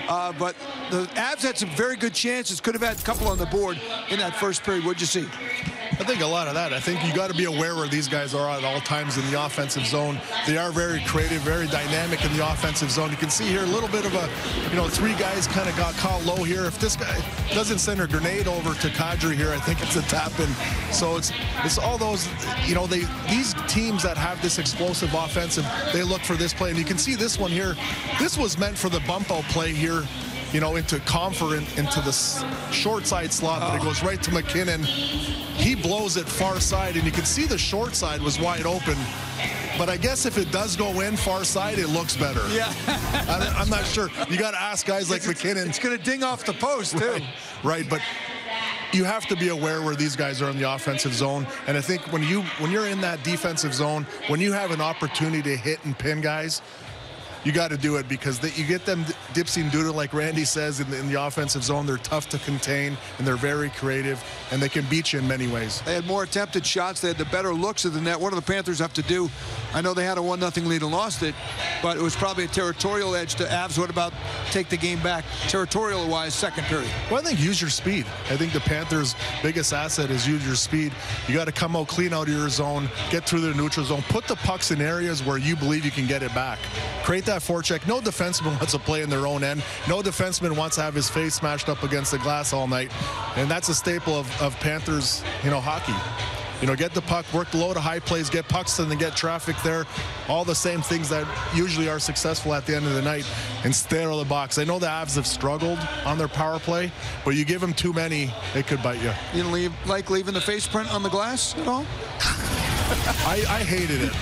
But the Avs had some very good chances. Could have had a couple on the board in that first period. What'd you see? I think a lot of that. I think you got to be aware where these guys are at all times in the offensive zone. They are very creative, very dynamic in the offensive zone. You can see here a little bit of a, three guys kind of got caught low here. If this guy doesn't send a grenade over to Kadri here, I think it's a tap-in. So it's all those, these teams that have this explosive offensive, they look for this play. And you can see this one here. This was meant for the bump-out play here, into Comfer, into the short side slot, but it goes right to McKinnon. He blows it far side, and you can see the short side was wide open. But I guess if it does go in far side, it looks better. Yeah. I'm not sure. You got to ask guys like McKinnon. It's going to ding off the post, too. Right, but you have to be aware where these guys are in the offensive zone. And I think when you're in that defensive zone, when you have an opportunity to hit and pin guys, you got to do it, because you get them dipsy and doodle, like Randy says, in the offensive zone. They're tough to contain, and they're very creative, and they can beat you in many ways. They had more attempted shots. They had the better looks of the net. What do the Panthers have to do? I know they had a 1-0 lead and lost it, but it was probably a territorial edge to Avs. What about take the game back territorial-wise second period? Well, I think use your speed. I think the Panthers' biggest asset is use your speed. You got to come out clean out of your zone, get through their neutral zone, put the pucks in areas where you believe you can get it back. Create that forecheck. No defenseman wants to play in their own end. No defenseman wants to have his face smashed up against the glass all night. And that's a staple of Panthers, hockey. Get the puck, work the low to high plays, get pucks and then get traffic there. All the same things that usually are successful at the end of the night, and stay out of the box. I know the Avs have struggled on their power play, but you give them too many, it could bite you. You don't like leaving the face print on the glass at all? I hated it.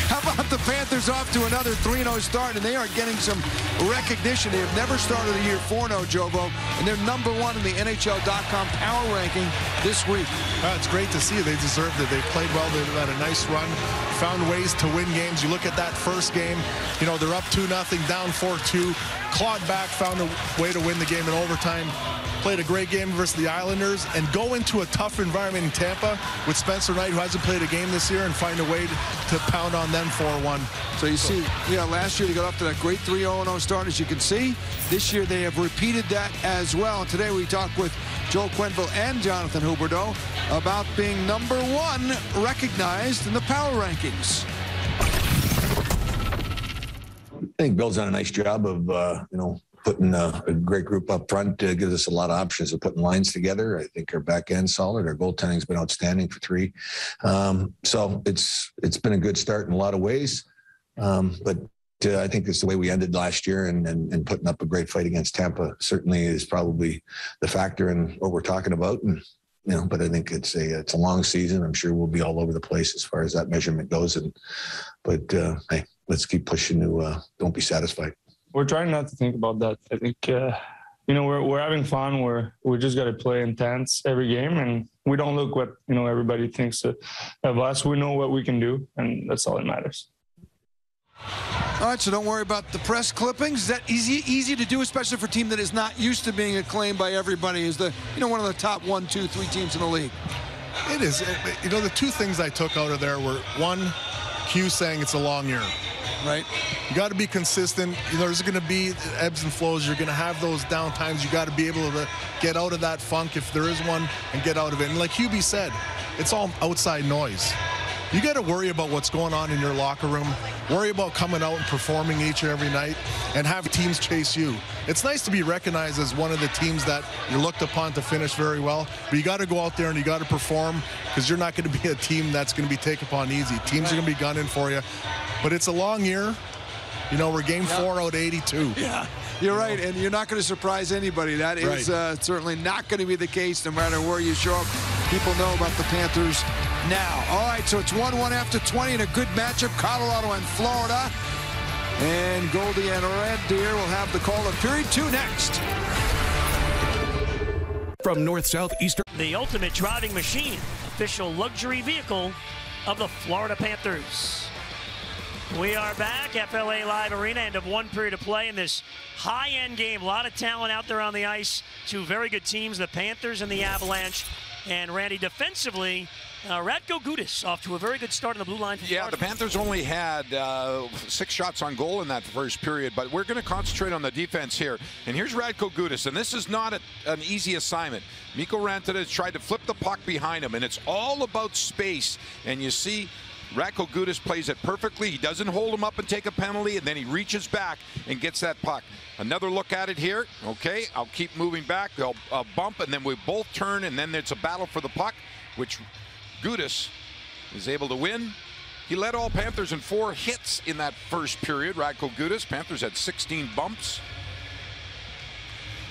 How about the Panthers off to another 3-0 start, and they are getting some recognition. They have never started a year 4-0, Jovo, and they're number one in the NHL.com power ranking this week. It's great to see. They deserved it. They played well. They've had a nice run, found ways to win games. You look at that first game, they're up 2-0, down 4-2, clawed back, found a way to win the game in overtime. Played a great game versus the Islanders, and go into a tough environment in Tampa with Spencer Knight, who hasn't played a game this year, and find a way to pound on them 4-1. So you see, last year they got off to that great 3-0 start, as you can see. This year they have repeated that as well. Today we talk with Joel Quenneville and Jonathan Huberdeau about being number one recognized in the power rankings. I think Bill's done a nice job of, putting a great group up front. Gives us a lot of options of putting lines together. I think our back end solid. Our goaltending's been outstanding for 3. So it's been a good start in a lot of ways. But I think it's the way we ended last year, and putting up a great fight against Tampa certainly is probably the factor in what we're talking about. And but I think it's a long season. I'm sure we'll be all over the place as far as that measurement goes. But hey, let's keep pushing to don't be satisfied. We're trying not to think about that. I think, we're having fun. We just got to play intense every game, and we don't look what, everybody thinks of us. We know what we can do, and that's all that matters. All right, so don't worry about the press clippings. Is that easy to do, especially for a team that is not used to being acclaimed by everybody as one of the top 1, 2, 3 teams in the league? It is. The two things I took out of there were, one, Q saying it's a long year. Right? You got to be consistent. There's going to be ebbs and flows. You're going to have those down times. You got to be able to get out of that funk if there is one and get out of it. And like Hubie said, it's all outside noise. You got to worry about what's going on in your locker room, worry about coming out and performing each and every night, and have teams chase you. It's nice to be recognized as one of the teams that you're looked upon to finish very well, but you got to go out there and you got to perform, because you're not going to be a team that's going to be taken upon easy. Teams are going to be gunning for you, but it's a long year. We're game 4 out of 82. Yeah, you're right, and you're not going to surprise anybody. That is certainly not going to be the case no matter where you show up. People know about the Panthers now. All right, so it's 1-1 after 20 in a good matchup, Colorado and Florida. And Goldie and Red Deer will have the call of period 2 next. From north, south, eastern. The ultimate driving machine, official luxury vehicle of the Florida Panthers. We are back, FLA Live Arena, end of 1 period of play in this high-end game. A lot of talent out there on the ice. 2 very good teams, the Panthers and the Avalanche. And Randy, defensively, Radko Gudas off to a very good start on the blue line. The Panthers only had 6 shots on goal in that first period, but we're going to concentrate on the defense here. And here's Radko Gudas, and this is not an easy assignment. Mikko Rantanen has tried to flip the puck behind him, and it's all about space. And you see Radko Gudas plays it perfectly. He doesn't hold him up and take a penalty, and then he reaches back and gets that puck. Another look at it here. Okay, I'll keep moving back. I'll bump, and then we both turn, and then it's a battle for the puck, which Gudas is able to win. He led all Panthers in 4 hits in that first period, Radko Gudas. Panthers had 16 bumps.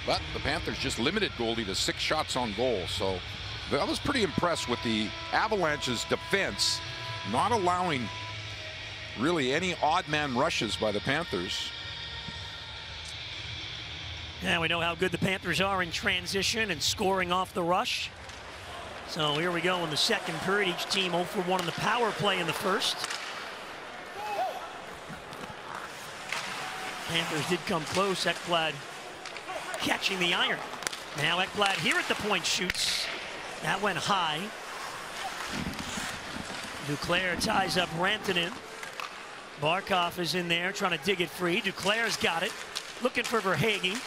But the Panthers just limited Goldie to 6 shots on goal. So I was pretty impressed with the Avalanche's defense, not allowing really any odd man rushes by the Panthers. Yeah, we know how good the Panthers are in transition and scoring off the rush. So here we go in the second period. Each team 0 for 1 on the power play in the first. Panthers did come close. Ekblad catching the iron. Now Ekblad here at the point shoots. That went high. Duclair ties up Rantanen. Barkov is in there trying to dig it free. Duclair's got it. Looking for Verhaeghe.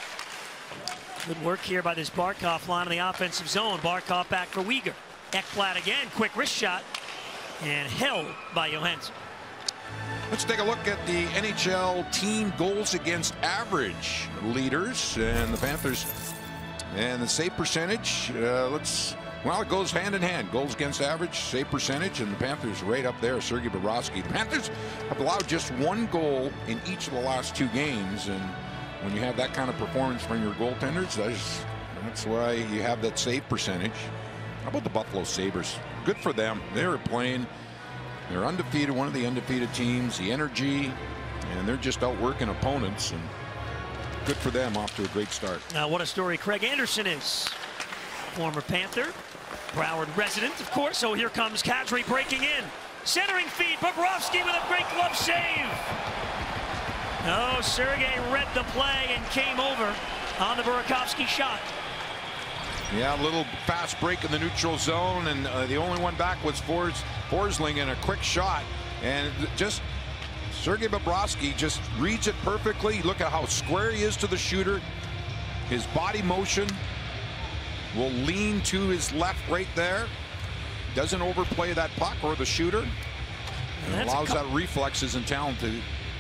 Good work here by this Barkov line in the offensive zone. Barkov back for Weegar. Ekblad again, quick wrist shot, and held by Johansson. Let's take a look at the NHL team goals against average leaders, and the Panthers and the save percentage. It goes hand in hand. Goals against average, save percentage, and the Panthers right up there. Sergei Bobrovsky. The Panthers have allowed just 1 goal in each of the last 2 games, and when you have that kind of performance from your goaltenders, that's why you have that save percentage. How about the Buffalo Sabres? Good for them. They're playing. They're undefeated, one of the undefeated teams. The energy, and they're just outworking opponents. And good for them, off to a great start. Now, what a story Craig Anderson is. Former Panther, Broward resident, of course. So here comes Kadri breaking in. Centering feed, Bobrovsky with a great glove save. No, Sergei read the play and came over on the Burakovsky shot. Yeah, a little fast break in the neutral zone, and the only one back was Forsling in a quick shot. And just Sergei Bobrovsky just reads it perfectly. Look at how square he is to the shooter. His body motion will lean to his left right there. Doesn't overplay that puck or the shooter. And allows that reflexes and talent to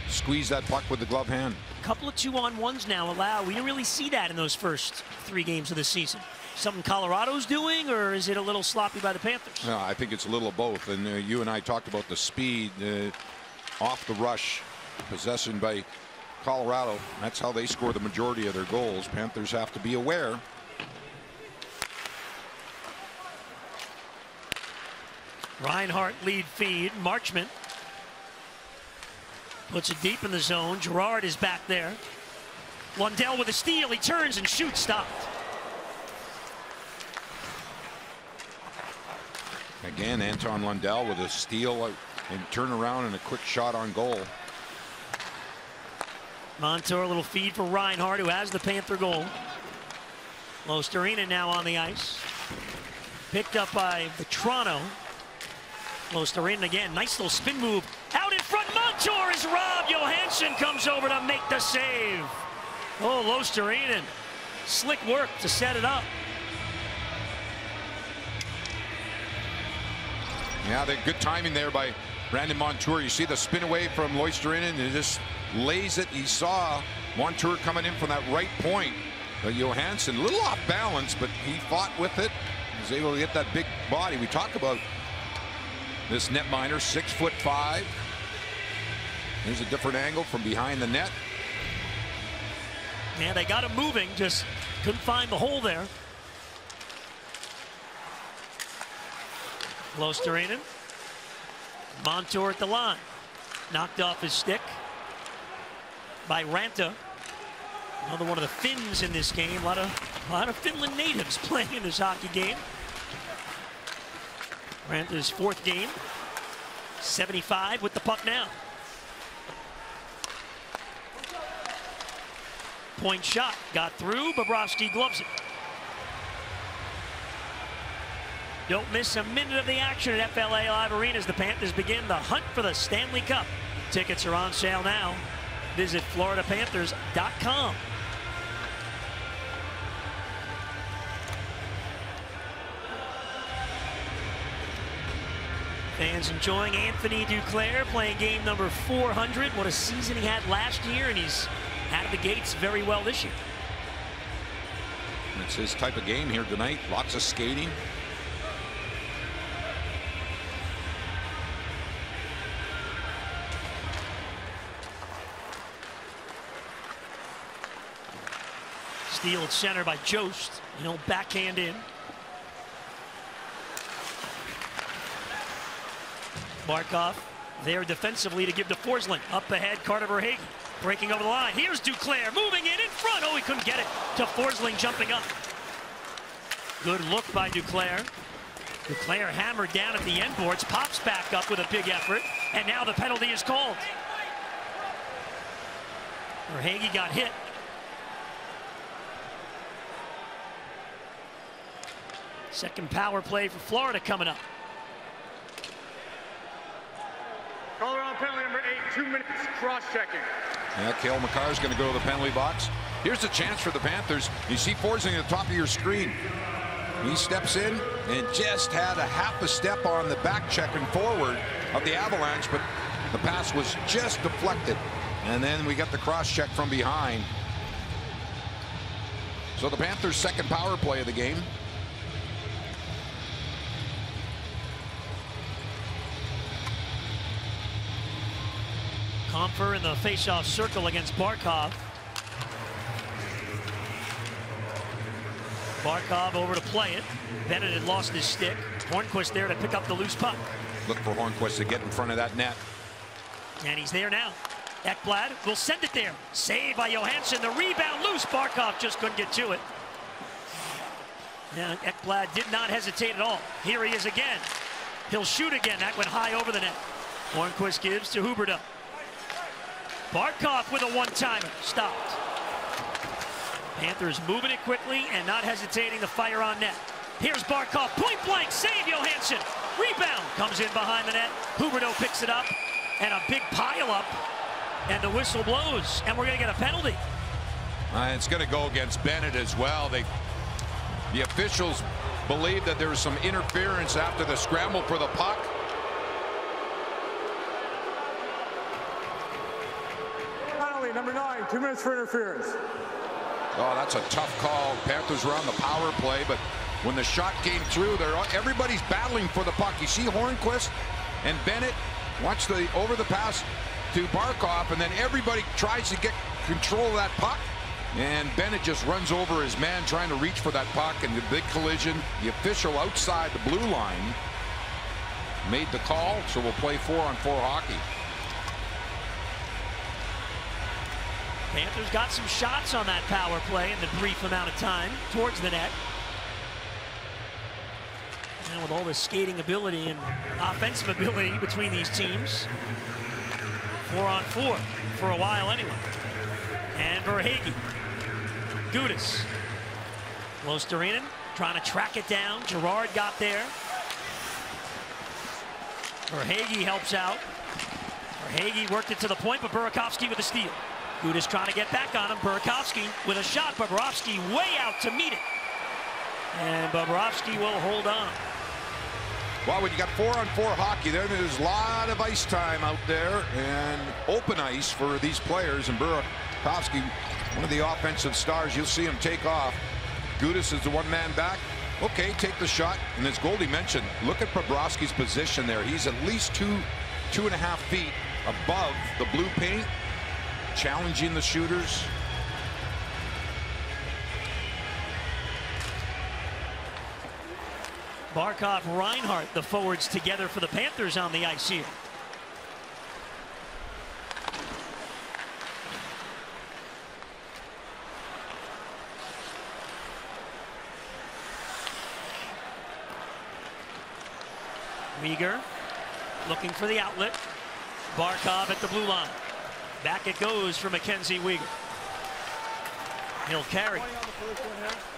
squeeze that puck with the glove hand. A couple of 2-on-1s now allowed. We didn't really see that in those first 3 games of the season. Something Colorado's doing, or is it a little sloppy by the Panthers? No, I think it's a little of both. And you and I talked about the speed off the rush, possession by Colorado. That's how they score the majority of their goals. Panthers have to be aware. Reinhart lead feed. Marchment puts it deep in the zone. Gerard is back there. Lundell with a steal. He turns and shoots. Stopped. Again, Anton Lundell with a steal and turnaround and a quick shot on goal. Montour, a little feed for Reinhart, who has the Panther goal. Lostarinen now on the ice. Picked up by Vetrano. Lostarinen again. Nice little spin move. Out in front. Montour is robbed. Johansson comes over to make the save. Oh, Lostarinen. Slick work to set it up. Yeah, the good timing there by Brandon Montour. You see the spin away from Lostarinen and it just lays it. He saw Montour coming in from that right point. But Johansson, a little off balance, but he fought with it. He was able to get that big body. We talk about this netminder, 6'5". Here's a different angle from behind the net. Yeah, they got him moving, just couldn't find the hole there. Lostarinen. Montour at the line. Knocked off his stick by Ranta. Another one of the Finns in this game. A lot of Finland natives playing in this hockey game. Ranta's fourth game. 75 with the puck now. Point shot. Got through. Bobrovsky gloves it. Don't miss a minute of the action at FLA Live Arena as the Panthers begin the hunt for the Stanley Cup. Tickets are on sale now. Visit FloridaPanthers.com. Fans enjoying Anthony Duclair playing game number 400. What a season he had last year, and he's out of the gates very well this year. It's his type of game here tonight. Lots of skating. Steal at center by Jost. Backhand in. Barkov there defensively to give to Forsling. Up ahead, Carter Verhaeghe breaking over the line. Here's Duclair moving in front. Oh, he couldn't get it to Forsling jumping up. Good look by Duclair. Duclair hammered down at the end boards, pops back up with a big effort, and now the penalty is called. Verhaeghe got hit. Second power play for Florida coming up. Colorado penalty number 8, 2 minutes, cross-checking. Yeah, Cale Makar is going to go to the penalty box. Here's a chance for the Panthers. You see Forsling at the top of your screen. He steps in and just had a half a step on the back checking forward of the Avalanche, but the pass was just deflected. And then we got the cross-check from behind. So the Panthers' second power play of the game. Compher in the face-off circle against Barkov. Barkov over to play it. Bennett had lost his stick. Hornquist there to pick up the loose puck. Look for Hornquist to get in front of that net. And he's there now. Ekblad will send it there. Save by Johansson. The rebound loose. Barkov just couldn't get to it. And Ekblad did not hesitate at all. Here he is again. He'll shoot again. That went high over the net. Hornquist gives to Huberdeau. Barkov with a one-timer. Stopped. Panthers moving it quickly and not hesitating to fire on net. Here's Barkov. Point blank. Save Johansson. Rebound. Comes in behind the net. Huberdeau picks it up. And a big pile up. And the whistle blows. And we're going to get a penalty. It's going to go against Bennett as well. The officials believe that there was some interference after the scramble for the puck. Penalty number 9, 2 minutes for interference. Oh, that's a tough call. Panthers were on the power play, but when the shot came through, everybody's battling for the puck. You see Hornquist and Bennett watch the over the pass to Barkov, and then everybody tries to get control of that puck. And Bennett just runs over his man trying to reach for that puck, and the big collision. The official outside the blue line. made the call, so we'll play 4-on-4 hockey. Panthers got some shots on that power play in the brief amount of time towards the net. And with all the skating ability and offensive ability between these teams, 4-on-4 for a while anyway. And Verhaeghe. Gudas. Luostarinen trying to track it down. Girard got there. Verhaeghe helps out. Verhaeghe worked it to the point, but Burakovsky with a steal. Gudas trying to get back on him. Burakovsky with a shot. Bobrovsky way out to meet it. And Bobrovsky will hold on. Well, when you got 4-on-4 hockey, there's a lot of ice time out there and open ice for these players. And Burakovsky, one of the offensive stars, you'll see him take off. Gudas is the one-man back. Okay, take the shot. And as Goldie mentioned, look at Bobrovsky's position there. He's at least 2.5 feet above the blue paint, challenging the shooters. Barkov, Reinhart, the forwards together for the Panthers on the ice here. Weegar looking for the outlet. Barkov at the blue line. Back it goes for Mackenzie Weegar. He'll carry.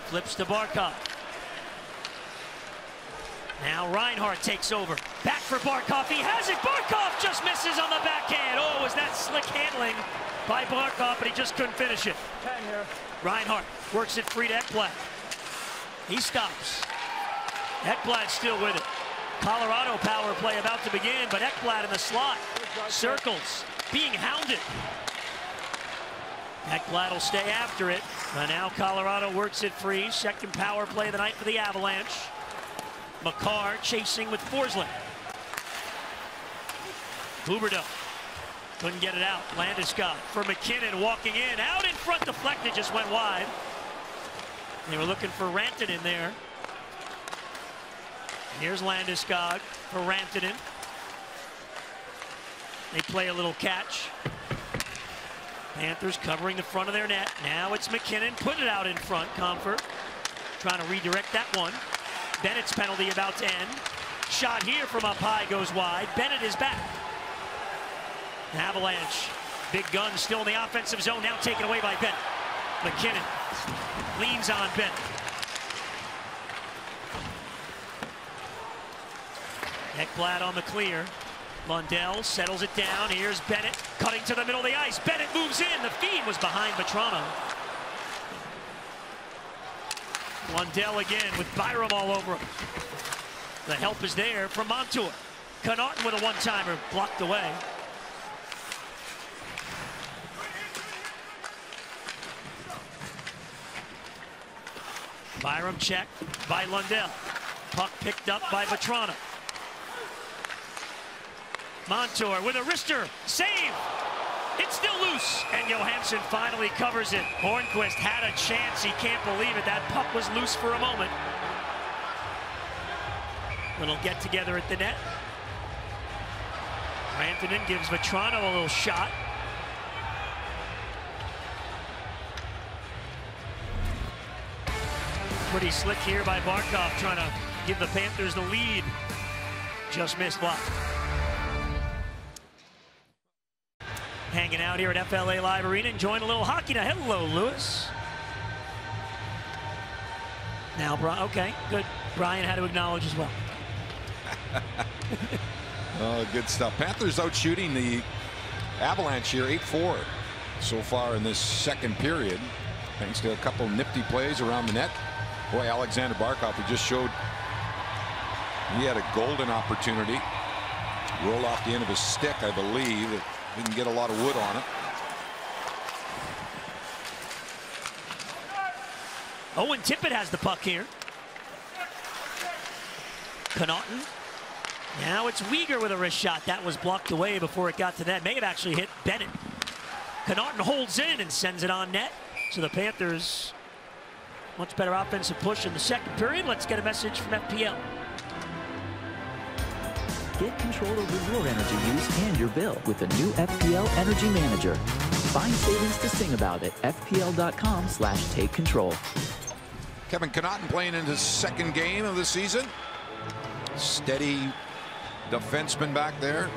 Flips to Barkov. Now Reinhart takes over. Back for Barkov. He has it. Barkov just misses on the backhand. Oh, was that slick handling by Barkov, but he just couldn't finish it. Reinhart works it free to Ekblad. He stops. Ekblad still with it. Colorado power play about to begin, but Ekblad in the slot. Circles. Being hounded. Ekblad will stay after it. And now Colorado works it free. Second power play of the night for the Avalanche. Makar chasing with Forsling. Huberdeau couldn't get it out. Landeskog for McKinnon walking in. Out in front, deflected, just went wide. They were looking for Rantanen there. Here's Landeskog for Rantanen. They play a little catch. Panthers covering the front of their net. Now it's McKinnon. Put it out in front. Comfort trying to redirect that one. Bennett's penalty about to end. Shot here from up high goes wide. Bennett is back. Avalanche. Big gun still in the offensive zone. Now taken away by Bennett. McKinnon leans on Bennett. Ekblad on the clear. Lundell settles it down. Here's Bennett cutting to the middle of the ice. Bennett moves in. The feed was behind Vetrano. Lundell again with Byram all over him. The help is there from Montour. Connaughton with a one-timer blocked away. Byram checked by Lundell. Puck picked up by Vetrano. Montour with a wrister. Save! It's still loose, and Johansson finally covers it. Hornquist had a chance. He can't believe it. That puck was loose for a moment. Little get together at the net. Rantanen gives Vetrano a little shot. Pretty slick here by Barkov, trying to give the Panthers the lead. Just missed block. Hanging out here at FLA Live Arena, enjoying a little hockey now. Hello, Lewis. Now, okay, good. Brian had to acknowledge as well. Oh, good stuff. Panthers out shooting the Avalanche here, 8-4 so far in this second period, thanks to a couple nifty plays around the net. Boy, Alexander Barkov, he just showed he had a golden opportunity. Roll off the end of his stick, I believe. It didn't get a lot of wood on it. Owen Tippett has the puck here. Connaughton. Now it's Weegar with a wrist shot. That was blocked away before it got to net. May have actually hit Bennett. Connaughton holds in and sends it on net. So the Panthers, much better offensive push in the second period. Let's get a message from FPL. Get control over your energy use and your bill with the new FPL Energy Manager. Find savings to sing about at fpl.com/takecontrol. Kevin Connaughton playing in his second game of the season. Steady defenseman back there.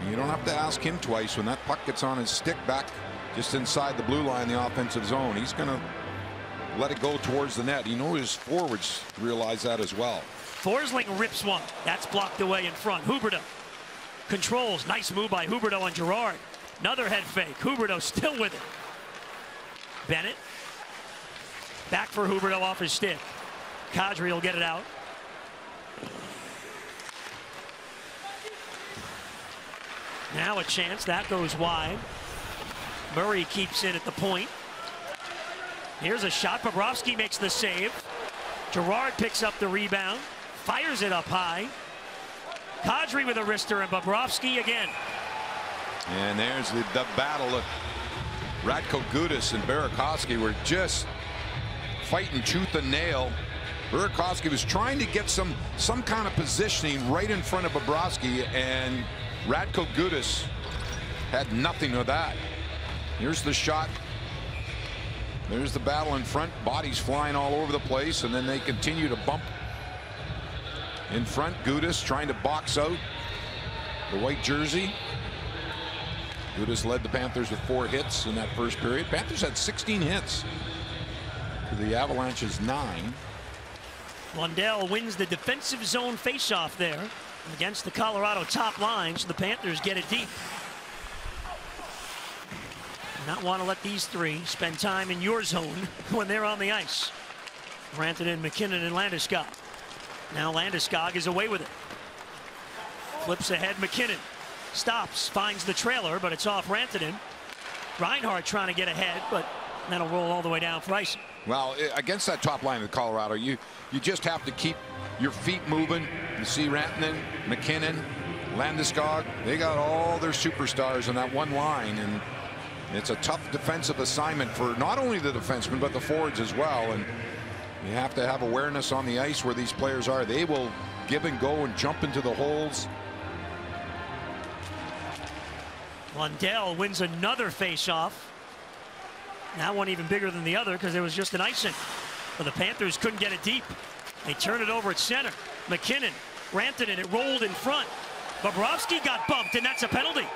You don't have to ask him twice when that puck gets on his stick back just inside the blue line, the offensive zone. He's going to let it go towards the net. You know his forwards realize that as well. Forsling rips one. That's blocked away in front. Huberdeau controls. Nice move by Huberdeau on Girard. Another head fake. Huberdeau still with it. Bennett. Back for Huberdeau off his stick. Kadri will get it out. Now a chance. That goes wide. Murray keeps it at the point. Here's a shot. Bobrovsky makes the save. Girard picks up the rebound. Fires it up high. Kadri with a wrister and Bobrovsky again. And there's the battle of Radko Gudas and Burakovsky were just fighting tooth and nail. Burakovsky was trying to get some kind of positioning right in front of Bobrovsky, and Radko Gudas had nothing of that. Here's the shot. There's the battle in front. Bodies flying all over the place, and then they continue to bump in front. Gudas trying to box out the white jersey. Gudas led the Panthers with 4 hits in that first period. Panthers had 16 hits to the Avalanche's 9. Lundell wins the defensive zone faceoff there against the Colorado top line, so the Panthers get it deep. Not want to let these three spend time in your zone when they're on the ice. Rantanen, McKinnon, and Landeskog. Now Landeskog is away with it. Flips ahead, McKinnon. Stops, finds the trailer, but it's off Rantanen. Reinhart trying to get ahead, but that'll roll all the way down for icing. Well, against that top line of Colorado, you just have to keep your feet moving. You see Rantanen, McKinnon, Landeskog. They got all their superstars in that one line, and it's a tough defensive assignment for not only the defensemen but the forwards as well. And you have to have awareness on the ice where these players are. They will give and go and jump into the holes. Lundell wins another face-off. That one even bigger than the other because there was just an icing. But the Panthers couldn't get it deep. They turn it over at center. McKinnon, Rantanen, it rolled in front. Bobrovsky got bumped, and that's a penalty.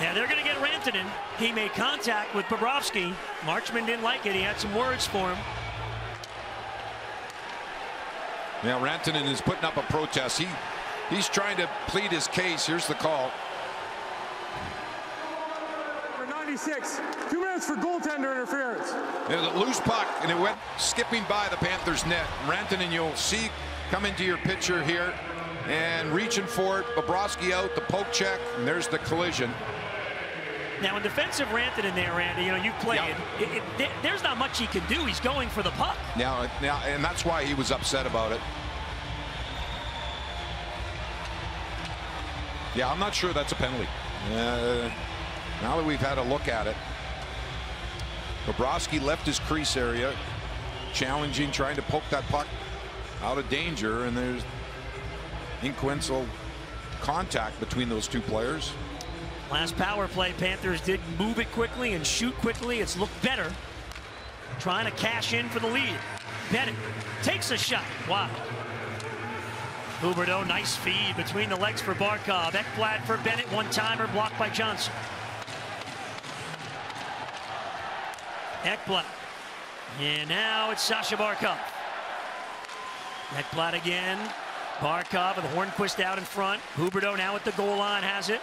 Yeah, they're going to get Rantanen. He made contact with Bobrovsky. Marchman didn't like it. He had some words for him. Now Rantanen is putting up a protest. He's trying to plead his case. Here's the call. For 96, 2 minutes for goaltender interference. There's a loose puck, and it went skipping by the Panthers net. Rantanen, you'll see, come into your picture here, and reaching for it. Bobrovsky out, the poke check, and there's the collision. Now, in defensive Rantanen there, Randy, you know, you've played. Yep. There's not much he can do. He's going for the puck. Now, and that's why he was upset about it. Yeah, I'm not sure that's a penalty. Now that we've had a look at it, Bobrovsky left his crease area, challenging, trying to poke that puck out of danger, and there's incoincidental contact between those two players. Last power play, Panthers did move it quickly and shoot quickly. It's looked better. Trying to cash in for the lead. Bennett takes a shot. Wow. Huberdeau, nice feed between the legs for Barkov. Ekblad for Bennett, one-timer blocked by Johnson. Ekblad. And now it's Sasha Barkov. Ekblad again. Barkov with Hornquist out in front. Huberdeau now at the goal line has it.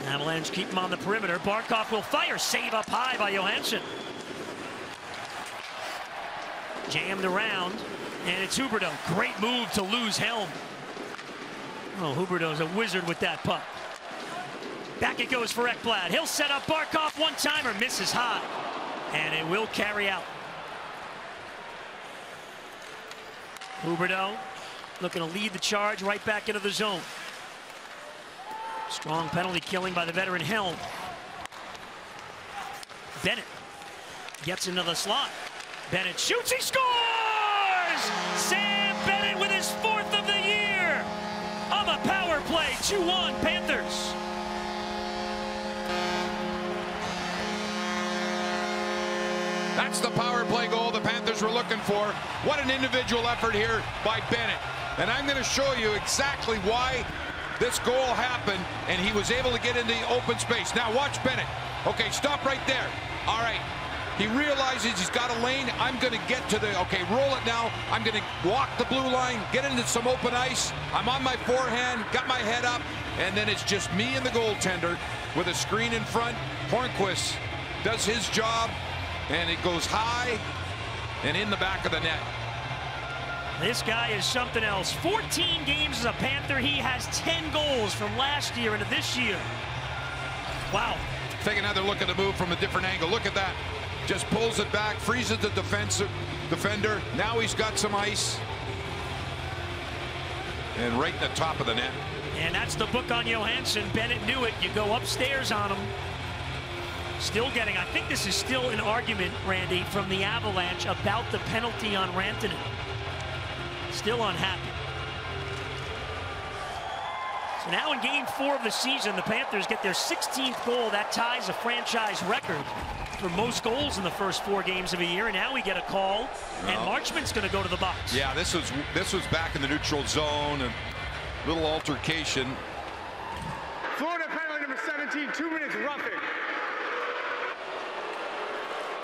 Avalanche keep him on the perimeter. Barkov will fire. Save up high by Johansson. Jammed around. And it's Huberdeau. Great move to lose Helm. Oh, Huberdeau's a wizard with that puck. Back it goes for Ekblad. He'll set up Barkov. One-timer. Misses high. And it will carry out. Huberdeau looking to lead the charge right back into the zone. Strong penalty killing by the veteran Helm. Bennett gets into the slot. Bennett shoots, he scores! Sam Bennett with his 4th of the year. A the power play. 2-1 Panthers. That's the power play goal the Panthers were looking for. What an individual effort here by Bennett. And I'm going to show you exactly why this goal happened, and he was able to get into the open space. Now watch Bennett. Okay, stop right there. All right. He realizes he's got a lane. I'm going to get to the, okay, roll it now. I'm going to walk the blue line, get into some open ice. I'm on my forehand, got my head up, and then it's just me and the goaltender with a screen in front. Hornquist does his job, and it goes high and in the back of the net. This guy is something else. 14 games as a Panther. He has 10 goals from last year into this year. Wow. Take another look at the move from a different angle. Look at that. Just pulls it back, freezes the defender. Now he's got some ice. And right in the top of the net. And that's the book on Johansson. Bennett knew it. You go upstairs on him. Still getting, I think this is still an argument, Randy, from the Avalanche about the penalty on Rantanen. Still unhappy. So now in game 4 of the season, the Panthers get their 16th goal. That ties a franchise record for most goals in the first 4 games of a year. And now we get a call, and Marchment's going to go to the box. Yeah, this was back in the neutral zone, and little altercation. Florida penalty number 17, 2 minutes roughing.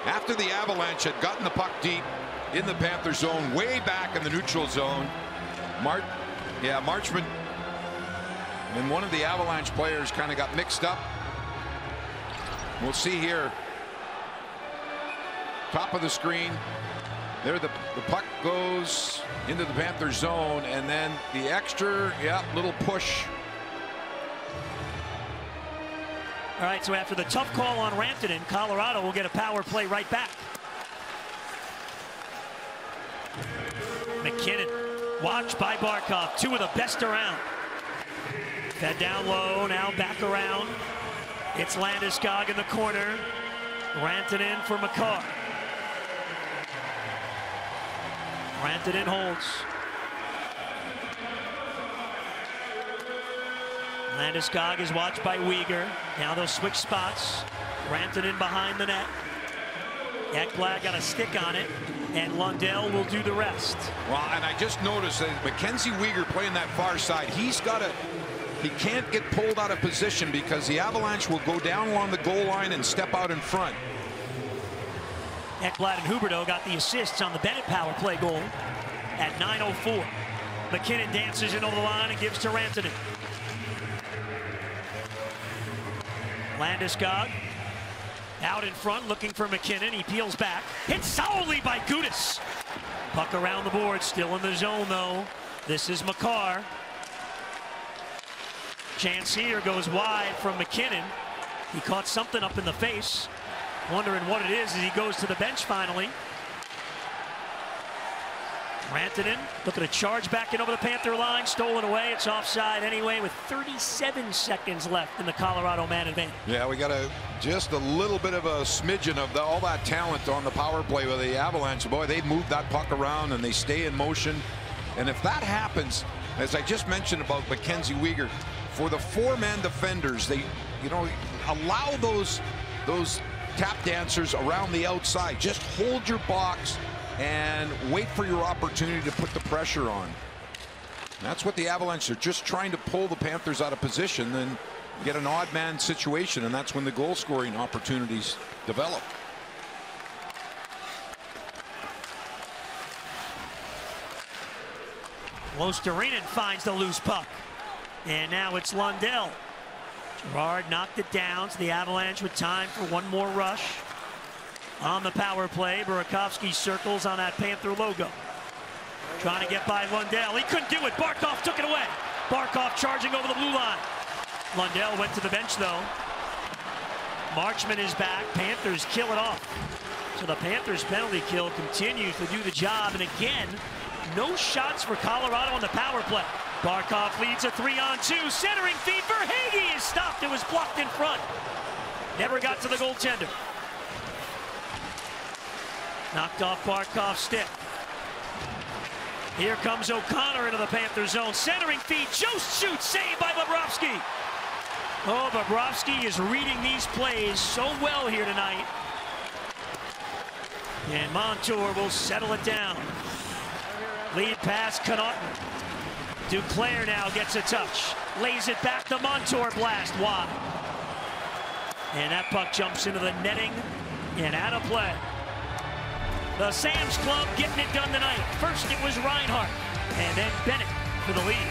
After the Avalanche had gotten the puck deep in the Panther zone, way back in the neutral zone, Marchment and one of the Avalanche players kind of got mixed up. We'll see here. Top of the screen. There the puck goes into the Panther zone, and then the extra, little push. All right, so after the tough call on Rantanen, Colorado will get a power play right back. McKinnon, watched by Barkov, 2 of the best around. Fed down low, now back around. It's Landeskog in the corner. Rantanen for Makar. Rantanen holds. Landeskog is watched by Weegar. Now they'll switch spots. Rantanen behind the net. Ekblad got a stick on it, and Lundell will do the rest. Well, and I just noticed that Mackenzie Weegar playing that far side. He can't get pulled out of position because the Avalanche will go down along the goal line and step out in front. Ekblad and Huberdeau got the assists on the Bennett power play goal at 9:04. McKinnon dances into the line and gives to Rantanen. Landeskog out in front looking for McKinnon. He peels back. Hit solidly by Gudas. Puck around the board, still in the zone though. This is Makar. Chance here goes wide from McKinnon. He caught something up in the face. Wondering what it is as he goes to the bench finally. Rantanen looking to charge back in over the Panther line. Stolen away. It's offside anyway with 37 seconds left in the Colorado man advantage. Yeah, we got just a little bit of a smidgen of all that talent on the power play with the Avalanche. Boy, they move that puck around and they stay in motion. And if that happens, as I just mentioned about Mackenzie Weegar, for the 4-man defenders, they, allow those tap dancers around the outside. Just hold your box and wait for your opportunity to put the pressure on. And that's what the Avalanche are just trying to pull the Panthers out of position and get an odd man situation, and that's when the goal scoring opportunities develop. Luostarinen finds the loose puck, and now it's Lundell. Gerard knocked it down to the Avalanche with time for one more rush. On the power play, Burakovsky circles on that Panther logo. Trying to get by Lundell. He couldn't do it. Barkov took it away. Barkov charging over the blue line. Lundell went to the bench, though. Marchment is back. Panthers kill it off. So the Panthers penalty kill continues to do the job. And again, no shots for Colorado on the power play. Barkov leads a 3-on-2. Centering feed for Hagee is stopped. It was blocked in front. Never got to the goaltender. Knocked off Barkov's stick. Here comes O'Connor into the Panther zone. Centering feed, Jost shoots, saved by Bobrovsky. Oh, Bobrovsky is reading these plays so well here tonight. And Montour will settle it down. Lead pass, Connaughton. Duclair now gets a touch. Lays it back to Montour, blast wide. And that puck jumps into the netting and out of play. The Sam's Club getting it done tonight. First it was Reinhart, and then Bennett for the lead.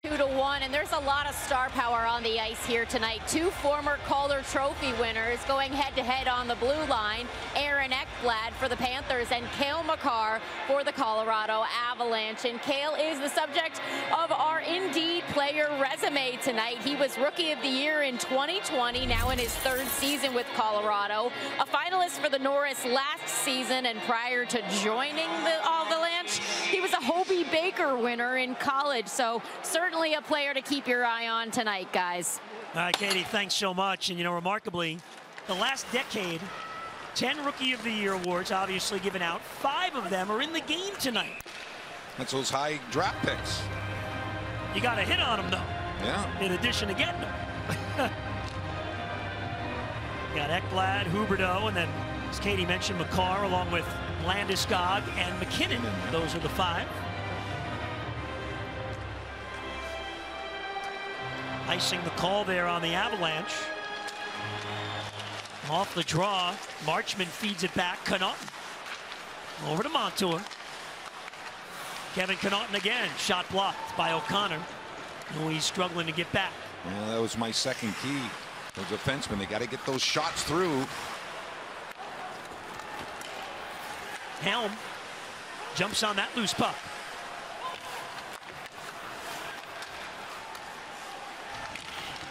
2-1, and there's a lot of star power on the ice here tonight. Two former Calder Trophy winners going head-to-head on the blue line. Aaron Ekblad for the Panthers and Cale Makar for the Colorado Avalanche. And Cale is the subject of our Indeed player resume tonight. He was Rookie of the Year in 2020, now in his third season with Colorado. A finalist for the Norris last season, and prior to joining the Avalanche, he was a Hobey Baker winner in college. So certainly a player to keep your eye on tonight, guys. All right, Katie, thanks so much. And, you know, remarkably, the last decade, 10 Rookie of the Year awards obviously given out. 5 of them are in the game tonight. That's those high draft picks. You got to hit on them, though. Yeah. In addition to getting them. Got Ekblad, Huberdeau, and then, as Katie mentioned, Makar, along with Landeskog and McKinnon. Those are the 5. Icing the call there on the Avalanche. Off the draw, Marchman feeds it back. Connaughton over to Montour. Kevin Connaughton again, shot blocked by O'Connor. Oh, he's struggling to get back. Well, that was my second key. Those defensemen, they got to get those shots through. Helm jumps on that loose puck.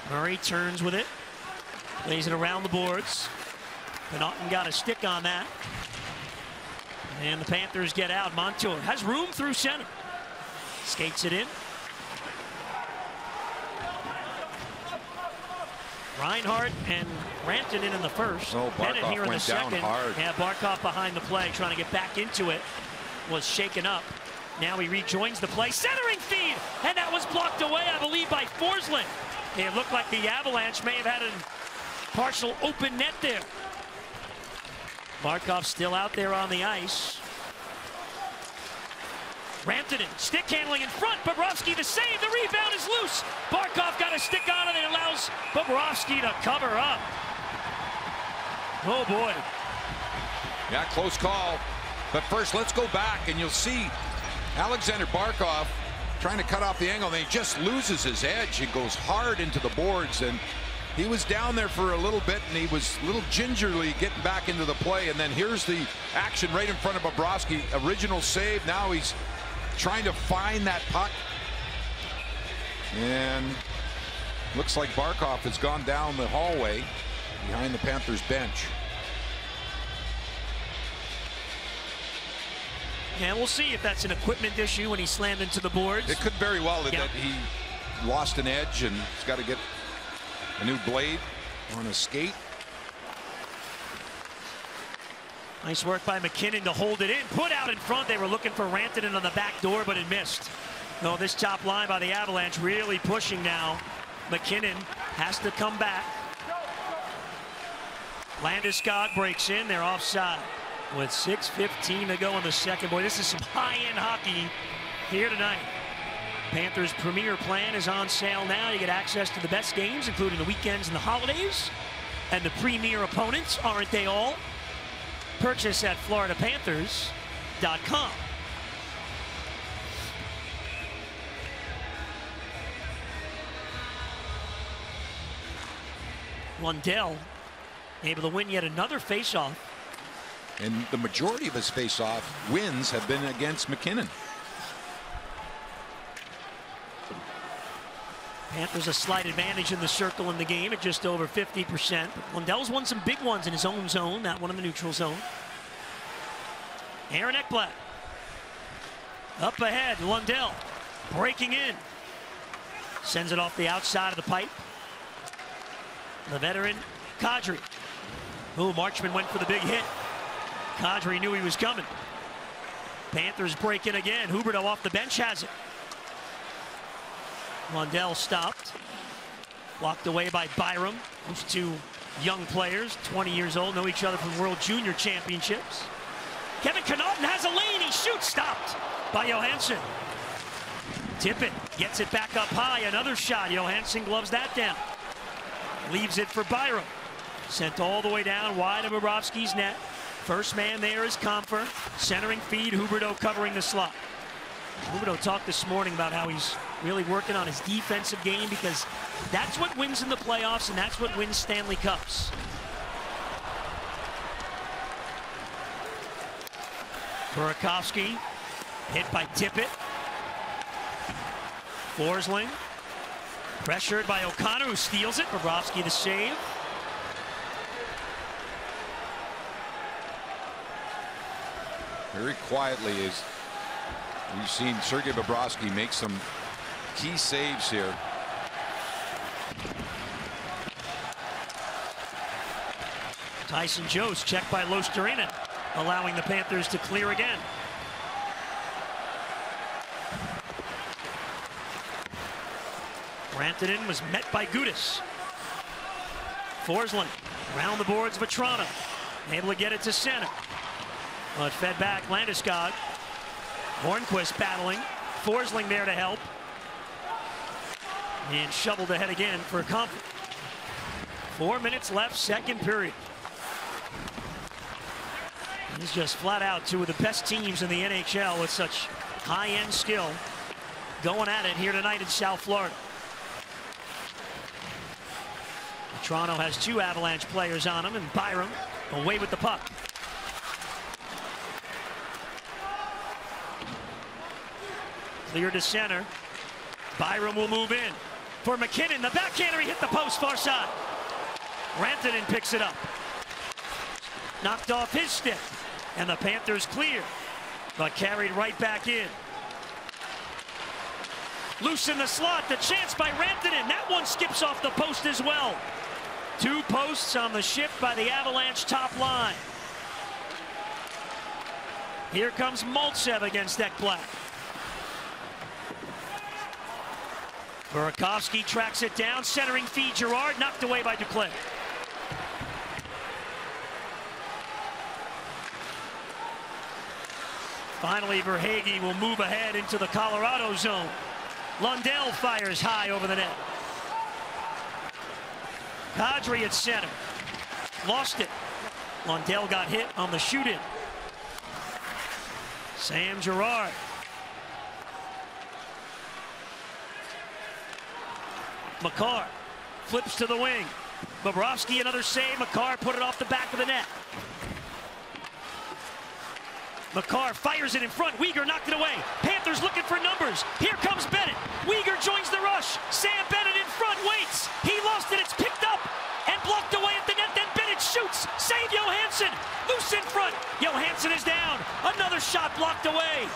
Murray turns with it, lays it around the boards. Connaughton got a stick on that. And the Panthers get out. Montour has room through center. Skates it in. Reinhart and Rantanen in the first. Oh, Bennett here in the second. Hard. Yeah, Barkov behind the play, trying to get back into it. Was shaken up. Now he rejoins the play. Centering feed! And that was blocked away, I believe, by Forsling. It looked like the Avalanche may have had a partial open net there. Barkov still out there on the ice. Rantanen, stick handling in front. Bobrovsky the save. The rebound is loose. Barkov got a stick on it and allows Bobrovsky to cover up. Oh, boy. Yeah, close call. But first, let's go back, and you'll see Alexander Barkov trying to cut off the angle, and he just loses his edge. He goes hard into the boards, and he was down there for a little bit, and he was a little gingerly getting back into the play. And then here's the action right in front of Bobrovsky. Original save. Now he's trying to find that puck. And looks like Barkov has gone down the hallway behind the Panthers bench. Yeah, we'll see if that's an equipment issue when he slammed into the boards. It could very well that he lost an edge and he's got to get a new blade on his skate. Nice work by McKinnon to hold it in. Put out in front. They were looking for Rantanen on the back door, but it missed. No, this top line by the Avalanche really pushing now. McKinnon has to come back. Landeskog breaks in. They're offside with 6:15 to go in the second. Boy, this is some high-end hockey here tonight. Panthers' premier plan is on sale now. You get access to the best games, including the weekends and the holidays. And the premier opponents, aren't they all? Purchase at FloridaPanthers.com. Lundell able to win yet another faceoff. And the majority of his face-off wins have been against McKinnon. Panthers a slight advantage in the circle in the game at just over 50%. But Lundell's won some big ones in his own zone, that one in the neutral zone. Aaron Ekblad. Up ahead, Lundell breaking in. Sends it off the outside of the pipe. The veteran, Kadri. Oh, Marchman went for the big hit. Kadri knew he was coming. Panthers break in again. Huberdeau off the bench has it. Lundell stopped. Blocked away by Byram. Those two young players, 20 years old, know each other from World Junior Championships. Kevin Connaughton has a lane. He shoots. Stopped by Johansson. Tippett gets it back up high. Another shot. Johansson gloves that down. Leaves it for Byram. Sent all the way down wide of Bobrovsky's net. First man there is Compher. Centering feed. Huberdeau covering the slot. Huberdeau talked this morning about how he's really working on his defensive game because that's what wins in the playoffs and that's what wins Stanley Cups. Burakovsky hit by Tippett. Forsling pressured by O'Connor, who steals it. Bobrovsky the save. Very quietly, as we've seen Sergei Bobrovsky make some key saves here. Tyson Jost checked by Luostarinen, allowing the Panthers to clear again. Rantanen was met by Gudas. Forsling around the boards. Vatrano able to get it to center. Well, it fed back. Landeskog. Hornquist battling. Forsling there to help. And shoveled ahead again for Compher. 4 minutes left, second period. He's just flat out two of the best teams in the NHL with such high-end skill going at it here tonight in South Florida. Toronto has two Avalanche players on him, and Byram away with the puck. Clear to center. Byram will move in. For McKinnon, the backhander, he hit the post far side. Rantanen picks it up. Knocked off his stick. And the Panthers clear, but carried right back in. Loose in the slot, the chance by Rantanen. That one skips off the post as well. Two posts on the shift by the Avalanche top line. Here comes Maltsev against Ekblad. Burakovsky tracks it down, centering feed Girard, knocked away by Duclair. Finally, Verhaeghe will move ahead into the Colorado zone. Lundell fires high over the net. Kadri at center. Lost it. Lundell got hit on the shoot-in. Sam Girard. Makar flips to the wing. Bobrovsky another save. Makar put it off the back of the net. Makar fires it in front. Weegar knocked it away. Panthers looking for numbers. Here comes Bennett. Weegar joins the rush. Sam Bennett in front waits. He lost it. It's picked up and blocked away at the net. Then Bennett shoots. Save Johansson. Loose in front. Johansson is down. Another shot blocked away.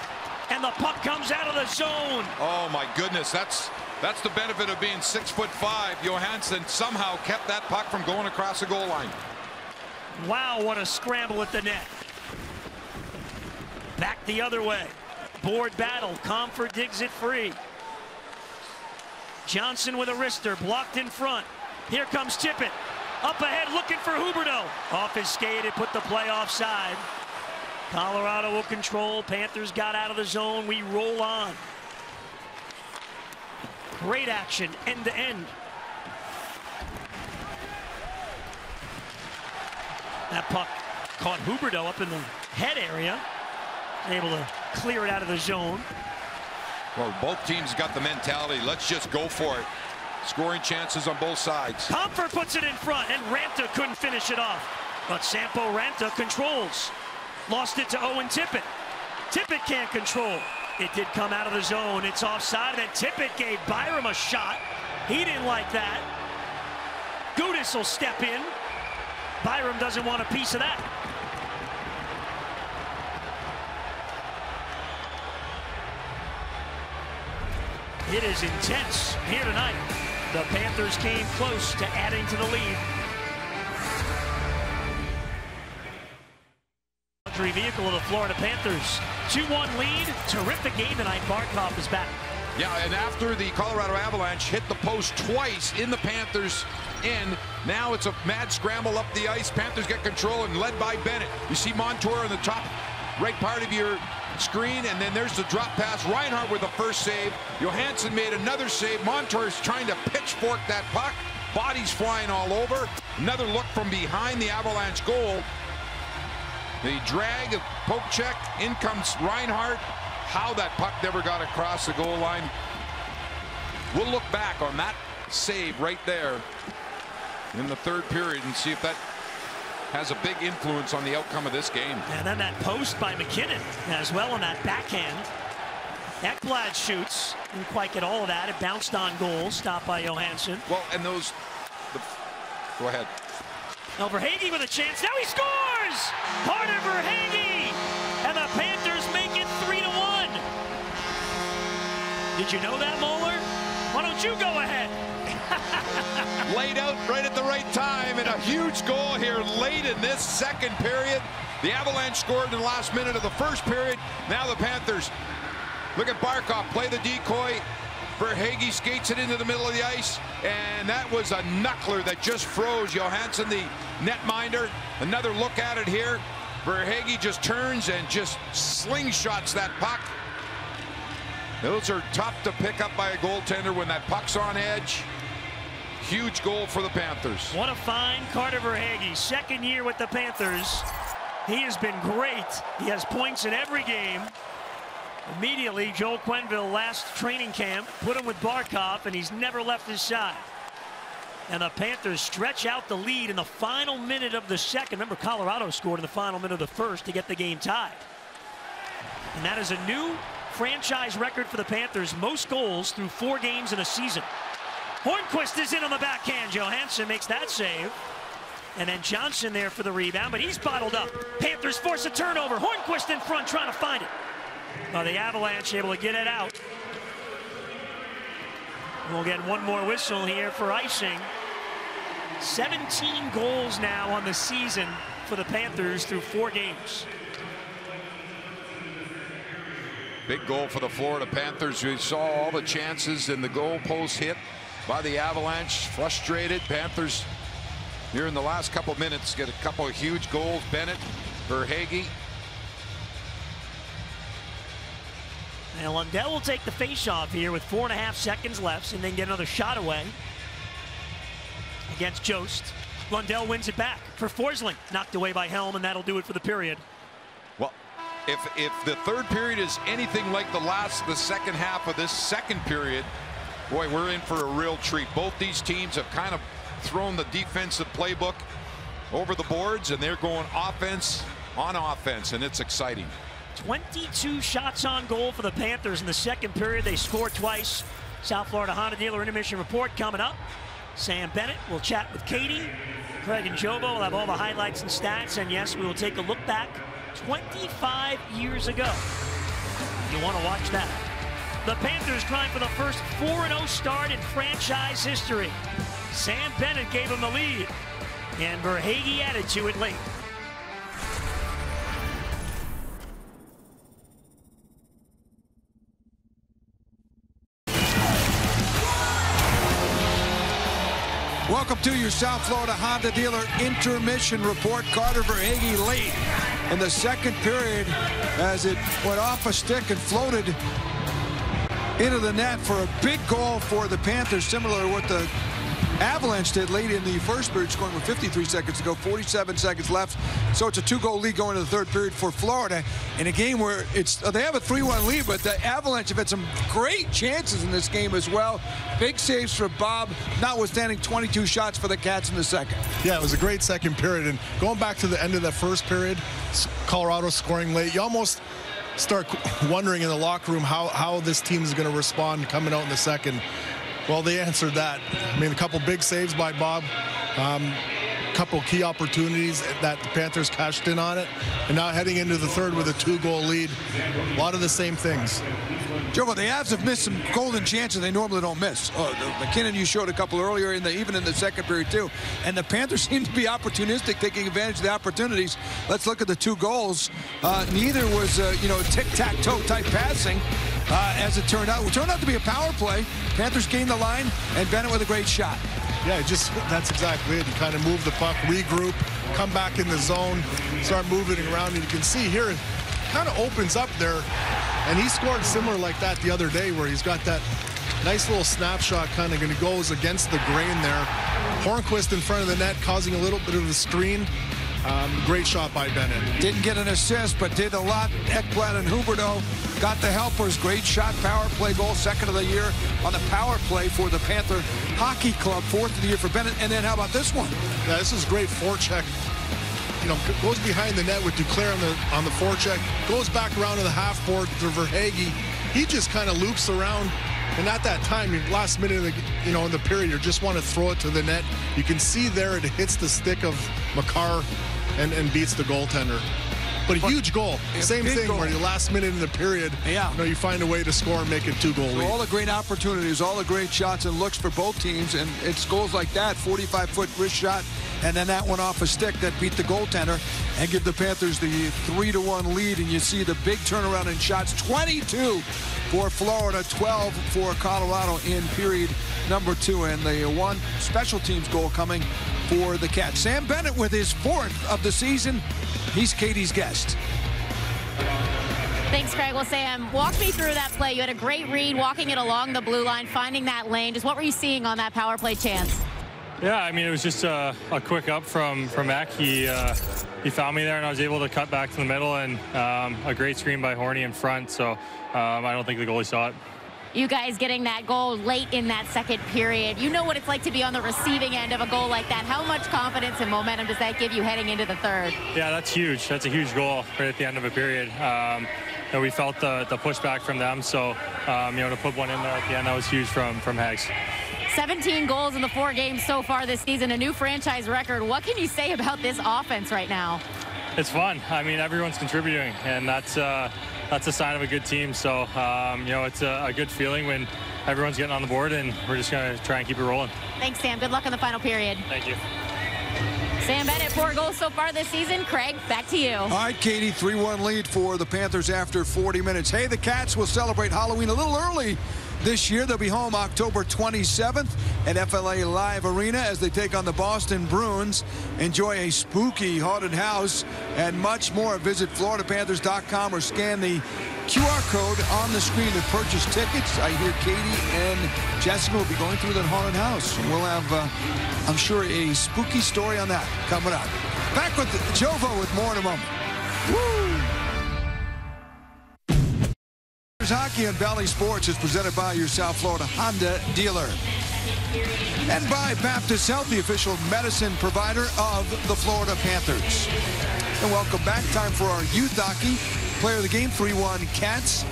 And the puck comes out of the zone. Oh my goodness, that's the benefit of being 6'5". Johansson somehow kept that puck from going across the goal line. Wow, what a scramble at the net. Back the other way. Board battle. Compher digs it free. Johnson with a wrister. Blocked in front. Here comes Tippett. Up ahead looking for Huberdeau. Off his skate. It put the play offside. Colorado will control. Panthers got out of the zone. We roll on. Great action end to end. That puck caught Huberdeau up in the head area. Able to clear it out of the zone. Well, both teams got the mentality. Let's just go for it. Scoring chances on both sides. Compher puts it in front, and Ranta couldn't finish it off. But Sampo Ranta controls. Lost it to Owen Tippett. Tippett can't control. It did come out of the zone. It's offside, and Tippett gave Byram a shot. He didn't like that. Gudas will step in. Byram doesn't want a piece of that. It is intense here tonight. The Panthers came close to adding to the lead. luxury vehicle of the Florida Panthers. 2-1 lead. Terrific game tonight. Barkov is back. Yeah, and after the Colorado Avalanche hit the post twice in the Panthers' end, now it's a mad scramble up the ice. Panthers get control and led by Bennett. You see Montour on the top right part of your screen, and then there's the drop pass. Reinhart with the first save. Johansson made another save. Montour is trying to pitchfork that puck. Bodies flying all over. Another look from behind the Avalanche goal. The drag of poke check. In comes Reinhart. How that puck never got across the goal line. We'll look back on that save right there in the third period and see if that has a big influence on the outcome of this game. And then that post by McKinnon as well on that backhand. Ekblad shoots. Didn't quite get all of that. It bounced on goal. Stopped by Johansson. Well, and those... Go ahead. Now Verhaeghe with a chance. Now he scores! Carter Verhaeghe! And the Panthers make it 3-1. Did you know that, Moeller? Why don't you go ahead? Laid out right at the right time, and a huge goal here late in this second period. The Avalanche scored in the last minute of the first period. Now the Panthers. Look at Barkov play the decoy. Verhaeghe skates it into the middle of the ice, and that was a knuckler that just froze Johansson, the netminder. Another look at it here. Verhaeghe just turns and just slingshots that puck. Those are tough to pick up by a goaltender when that puck's on edge. Huge goal for the Panthers. What a find, Carter Verhaeghe. Second year with the Panthers. He has been great. He has points in every game. Immediately, Joel Quenneville, last training camp, put him with Barkov, and he's never left his side. And the Panthers stretch out the lead in the final minute of the second. Remember, Colorado scored in the final minute of the first to get the game tied. And that is a new franchise record for the Panthers. Most goals through 4 games in a season. Hornquist is in on the backhand. Johansson makes that save. And then Johnson there for the rebound, but he's bottled up. Panthers force a turnover. Hornquist in front trying to find it. The Avalanche able to get it out. We'll get one more whistle here for icing. 17 goals now on the season for the Panthers through 4 games. Big goal for the Florida Panthers. We saw all the chances and the goal post hit by the Avalanche. Frustrated. Panthers here in the last couple minutes get a couple of huge goals. Bennett, Verhaeghe. And Lundell will take the faceoff here with 4.5 seconds left and then get another shot away against Jost. Lundell wins it back for Forsling. Knocked away by Helm, and that'll do it for the period. Well, if the third period is anything like the second half of this second period, boy, we're in for a real treat. Both these teams have kind of thrown the defensive playbook over the boards, and they're going offense on offense, and it's exciting. 22 shots on goal for the Panthers in the second period. They scored twice. South Florida Honda Dealer Intermission Report coming up. Sam Bennett will chat with Katie. Craig and Jobo will have all the highlights and stats. And yes, we will take a look back 25 years ago. You want to watch that. The Panthers trying for the first 4-0 start in franchise history. Sam Bennett gave them the lead, and Verhaeghe added to it late. Welcome to your South Florida Honda Dealer Intermission Report. Carter Verhaeghe late in the second period as it went off a stick and floated into the net for a big goal for the Panthers, similar to what the Avalanche did late in the first period, scoring with 53 seconds to go, 47 seconds left. So it's a 2-goal lead going into the third period for Florida in a game where they have a 3-1 lead, but the Avalanche have had some great chances in this game as well. Big saves for Bob, notwithstanding 22 shots for the Cats in the second. Yeah, it was a great second period. And going back to the end of that first period, Colorado scoring late, you almost start wondering in the locker room how this team is going to respond coming out in the second. Well, they answered that. I mean, a couple big saves by Bob. couple key opportunities that the Panthers cashed in on it. And now heading into the third with a 2-goal lead. A lot of the same things. Joe, the Avs have missed some golden chances they normally don't miss. McKinnon, you showed a couple earlier, even in the second period, too. And the Panthers seem to be opportunistic, taking advantage of the opportunities. Let's look at the 2 goals. Neither was, tic-tac-toe type passing, as it turned out. It turned out to be a power play. Panthers gained the line, and Bennett with a great shot. Yeah, that's exactly it. You kind of move the puck, regroup, come back in the zone, start moving around. And you can see here, it kind of opens up there. And he scored similar like that the other day, where he's got that nice little snapshot kind of going to goes against the grain there. Hornquist in front of the net, causing a little bit of a screen. Great shot by Bennett. Didn't get an assist, but did a lot. Ekblad and Huberdeau got the helpers. Great shot, power play goal, second of the year on the power play for the Panther Hockey Club, fourth of the year for Bennett. And then how about this one? Yeah, this is great forecheck. Goes behind the net with Duclair on the forecheck, goes back around to the half board to Verhaeghe. He just kind of loops around, and at that time, last minute of the, in the period, you just want to throw it to the net. You can see there it hits the stick of Makar and beats the goaltender. But a huge goal. Same thing goal. Where you last minute in the period, you find a way to score and make it 2-goal lead. All the great opportunities, all the great shots and looks for both teams, and it's goals like that, 45-foot wrist shot, and then that one off a stick that beat the goaltender and give the Panthers the 3-1 lead. And you see the big turnaround in shots, 22 for Florida, 12 for Colorado in period number 2, and the one special teams goal coming for the Cats. Sam Bennett with his 4th of the season. He's Katie's guest. Thanks, Craig. Well, Sam, walk me through that play. You had a great read, walking it along the blue line, finding that lane. Just what were you seeing on that power play chance? Yeah, I mean, it was just a quick up from Eck. He found me there, and I was able to cut back to the middle, and a great screen by Horny in front. So I don't think the goalie saw it. You guys getting that goal late in that second period. You know what it's like to be on the receiving end of a goal like that. How much confidence and momentum does that give you heading into the third? Yeah, that's huge. That's a huge goal right at the end of a period. We felt the pushback from them, so to put one in there at the end, that was huge from Hags. 17 goals in the 4 games so far this season, a new franchise record. What can you say about this offense right now? It's fun. I mean, everyone's contributing, and that's a sign of a good team. So, it's a good feeling when everyone's getting on the board, and we're just going to try and keep it rolling. Thanks, Sam. Good luck in the final period. Thank you. Sam Bennett, 4 goals so far this season. Craig, back to you. All right, Katie, 3-1 lead for the Panthers after 40 minutes. Hey, the Cats will celebrate Halloween a little early this year. They'll be home October 27th at FLA Live Arena as they take on the Boston Bruins. Enjoy a spooky haunted house and much more. Visit FloridaPanthers.com or scan the QR code on the screen to purchase tickets. I hear Katie and Jessica will be going through that haunted house. And we'll have, I'm sure, a spooky story on that coming up. Back with Jovo with more in a moment. Woo! Hockey and Valley Sports is presented by your South Florida Honda dealer. And by Baptist Health, the official medicine provider of the Florida Panthers. And welcome back. Time for our youth hockey. Player of the game, 3-1 Cats.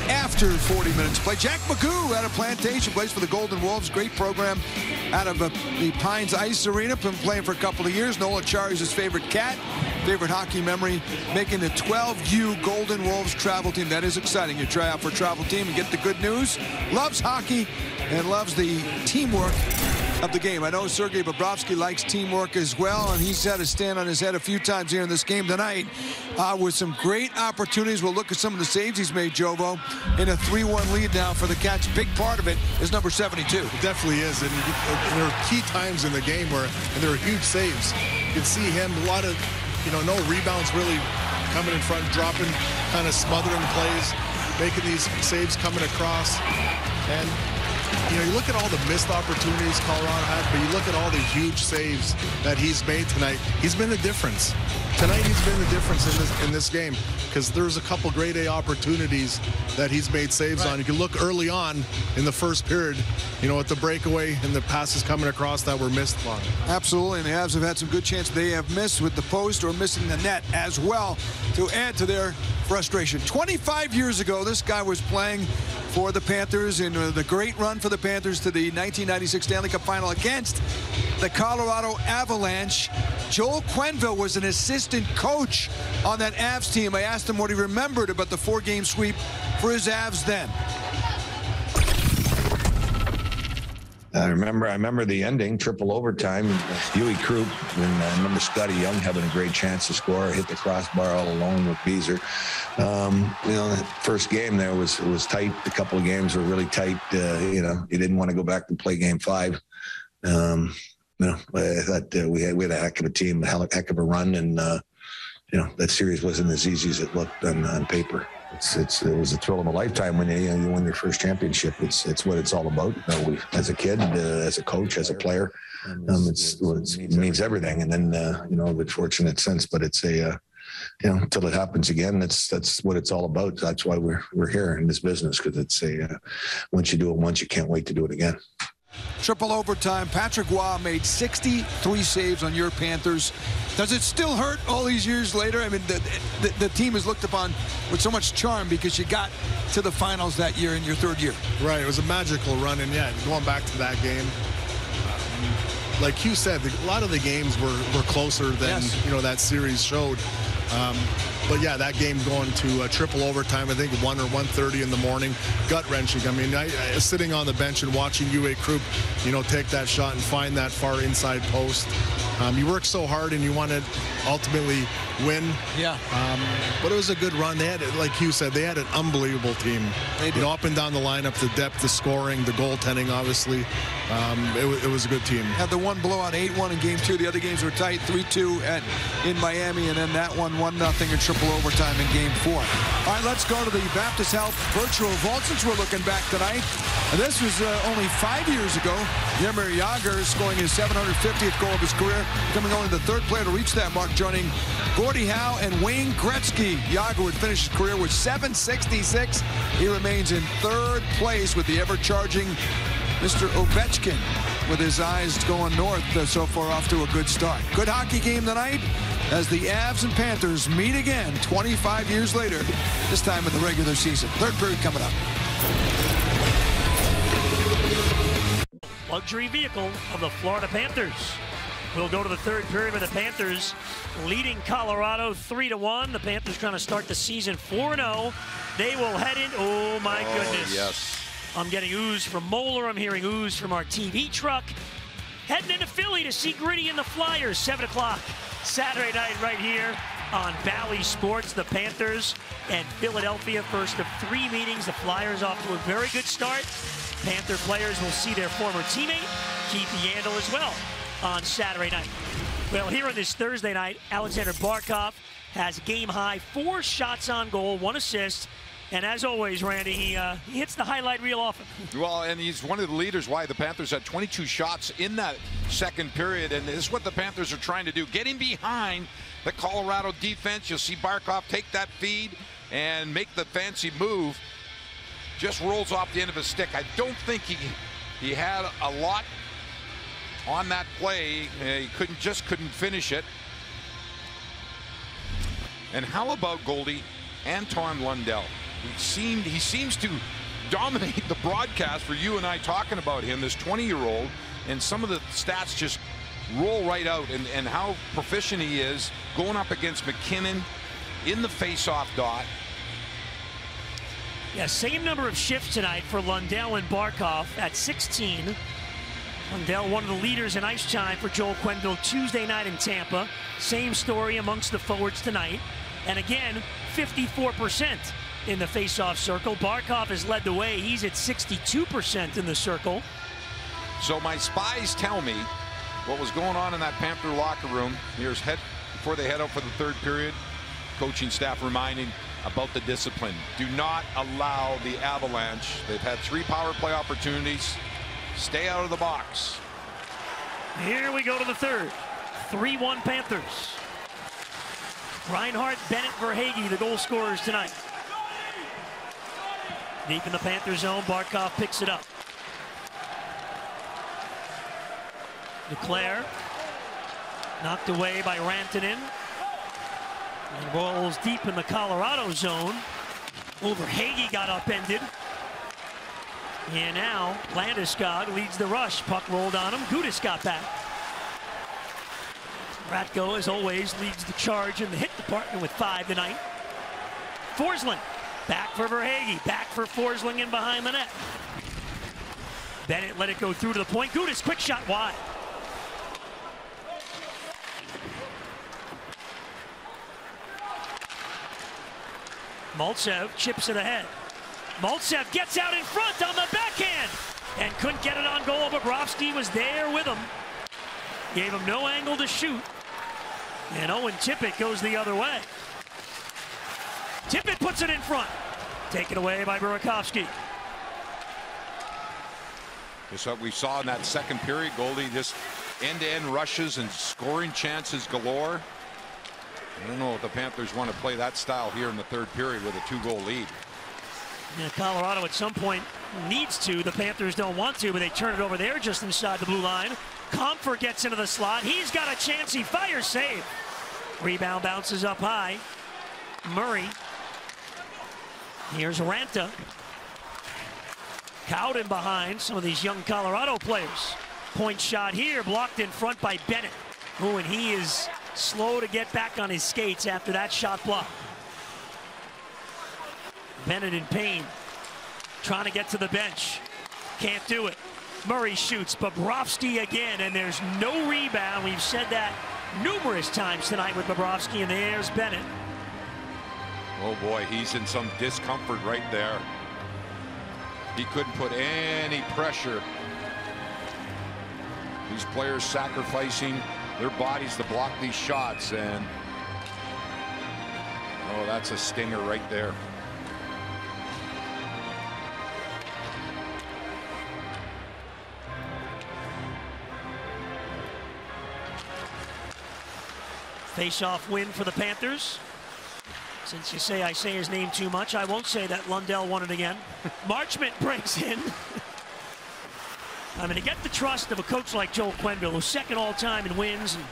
After 40 minutes play, Jack Magoo out of Plantation plays for the Golden Wolves. Great program out of the Pines Ice Arena. Been playing for a couple of years. Nola Chari's his favorite Cat. Favorite hockey memory, making the 12U Golden Wolves travel team. That is exciting. You try out for a travel team and get the good news. Loves hockey and loves the teamwork of the game. I know Sergei Bobrovsky likes teamwork as well, and he's had to stand on his head a few times here in this game tonight with some great opportunities. We'll look at some of the saves he's made, Jovo, in a 3-1 lead now for the Cats. Big part of it is number 72. It definitely is, and there are key times in the game where there are huge saves. You can see him, a lot of, no rebounds really coming in front, dropping, kind of smothering plays, making these saves coming across. And you look at all the missed opportunities Colorado had, but you look at all the huge saves that he's made tonight. He's been the difference. Tonight he's been the difference in this game, because there's a couple grade A opportunities that he's made saves on. You can look early on in the first period, at the breakaway and the passes coming across that were missed on. Absolutely, and the Avs have had some good chances they have missed with the post or missing the net as well to add to their frustration. 25 years ago, this guy was playing for the Panthers in the great run for the Panthers to the 1996 Stanley Cup Final against the Colorado Avalanche. Joel Quenneville was an assistant coach on that Avs team. I asked him what he remembered about the 4-game sweep for his Avs then. I remember the ending, triple overtime, Huey Krupp, and I remember Scotty Young having a great chance to score, hit the crossbar all alone with Beezer. The first game there was tight. A couple of games were really tight. You didn't want to go back and play game 5. I thought we had a heck of a team, a heck of a run, and that series wasn't as easy as it looked on paper. It was a thrill of a lifetime when you win your first championship. It's what it's all about. As a kid, as a coach, as a player, it means everything. And then we're fortunate since, but it's until it happens again, that's what it's all about. That's why we're here in this business, because it's once you do it once, you can't wait to do it again. Triple overtime. Patrick Roy made 63 saves on your Panthers. Does it still hurt all these years later? I mean, the team is looked upon with so much charm because you got to the finals that year in your 3rd year. Right. It was a magical run. And, yeah, going back to that game, like Hugh said, a lot of the games were closer than, that series showed. But, yeah, that game going to triple overtime, I think 1 or 1:30 in the morning, gut-wrenching. I mean, I sitting on the bench and watching Huey Krupp, take that shot and find that far inside post. You work so hard and you want to ultimately win. Yeah. But it was a good run. They had, like Hugh said, they had an unbelievable team. They did. Up and down the lineup, the depth, the scoring, the goaltending, obviously. It was a good team. Had the one blowout 8-1 in game 2. The other games were tight, 3-2 in Miami, and then that one 1-0 in triple overtime in game 4. All right, let's go to the Baptist Health Virtual Vault since we're looking back tonight. And this was only 5 years ago. Jaromir Jagr scoring his 750th goal of his career, becoming only the 3rd player to reach that mark, joining Gordie Howe and Wayne Gretzky. Jagr would finish his career with 766. He remains in 3rd place with the ever-charging Mr. Ovechkin, with his eyes going north so far, off to a good start. Good hockey game tonight as the Avs and Panthers meet again 25 years later, this time in the regular season. 3rd period coming up. Luxury vehicle of the Florida Panthers. We'll go to the 3rd period with the Panthers leading Colorado 3-1. The Panthers trying to start the season 4-0. They will head in. Oh, my goodness. Yes. I'm getting ooze from Moeller. I'm hearing ooze from our TV truck. Heading into Philly to see Gritty and the Flyers. 7 o'clock Saturday night right here on Bally Sports. The Panthers and Philadelphia, first of 3 meetings. The Flyers off to a very good start. Panther players will see their former teammate, Keith Yandle, as well on Saturday night. Well, here on this Thursday night, Alexander Barkov has game-high 4 shots on goal, 1 assist. And as always, Randy, he hits the highlight reel often. Well, and he's one of the leaders why the Panthers had 22 shots in that 2nd period. And this is what the Panthers are trying to do. Getting behind the Colorado defense. You'll see Barkov take that feed and make the fancy move. Just rolls off the end of his stick. I don't think he had a lot on that play. He couldn't finish it. And how about Goldie, Anton Lundell? He seems to dominate the broadcast for you and I talking about him, this 20-year-old, and some of the stats just roll right out, and how proficient he is going up against McKinnon in the face-off dot. Yeah, same number of shifts tonight for Lundell and Barkov at 16. Lundell, one of the leaders in ice time for Joel Quenneville Tuesday night in Tampa. Same story amongst the forwards tonight. And again, 54% in the face-off circle. Barkov has led the way. He's at 62% in the circle. So my spies tell me what was going on in that Panther locker room. Here's before they head out for the 3rd period, coaching staff reminding about the discipline. Do not allow the Avalanche. They've had 3 power play opportunities. Stay out of the box. Here we go to the 3rd. 3-1 Panthers. Reinhart, Bennett, Verhaeghe, the goal scorers tonight. Deep in the Panther zone, Barkov picks it up. Leclaire, knocked away by Rantanen. And rolls deep in the Colorado zone. Verhaeghe got upended. And now Landeskog leads the rush. Puck rolled on him. Gudas got back. Ratko, as always, leads the charge in the hit department with 5 tonight. Forsling, back for Verhaeghe, back for Forsling in behind the net. Bennett let it go through to the point. Gudas, quick shot wide. Maltsev chips it ahead. Maltsev gets out in front on the backhand and couldn't get it on goal. Bobrovsky was there with him. Gave him no angle to shoot. And Owen Tippett goes the other way. Tippett puts it in front. Taken away by Burakovsky. Just what we saw in that second period. Goldie just end-to-end rushes and scoring chances galore. I don't know if the Panthers want to play that style here in the third period with a 2-goal lead. Yeah, Colorado at some point needs to. The Panthers don't want to, but they turn it over there just inside the blue line. Comfort gets into the slot. He's got a chance. He fires, save. Rebound bounces up high. Murray. Here's Ranta. Cowden behind some of these young Colorado players. Point shot here, blocked in front by Bennett. Oh, and he is slow to get back on his skates after that shot block. Bennett in pain, trying to get to the bench. Can't do it. Murray shoots, Bobrovsky again, and there's no rebound. We've said that numerous times tonight with Bobrovsky, and there's Bennett. Oh boy, he's in some discomfort right there. He couldn't put any pressure. These players sacrificing their bodies to block these shots, and oh, that's a stinger right there. Face-off win for the Panthers. Since you say I say his name too much, I won't say that Lundell won it again. Marchment breaks in. I mean, to get the trust of a coach like Joel Quenneville, who's second all-time in wins, and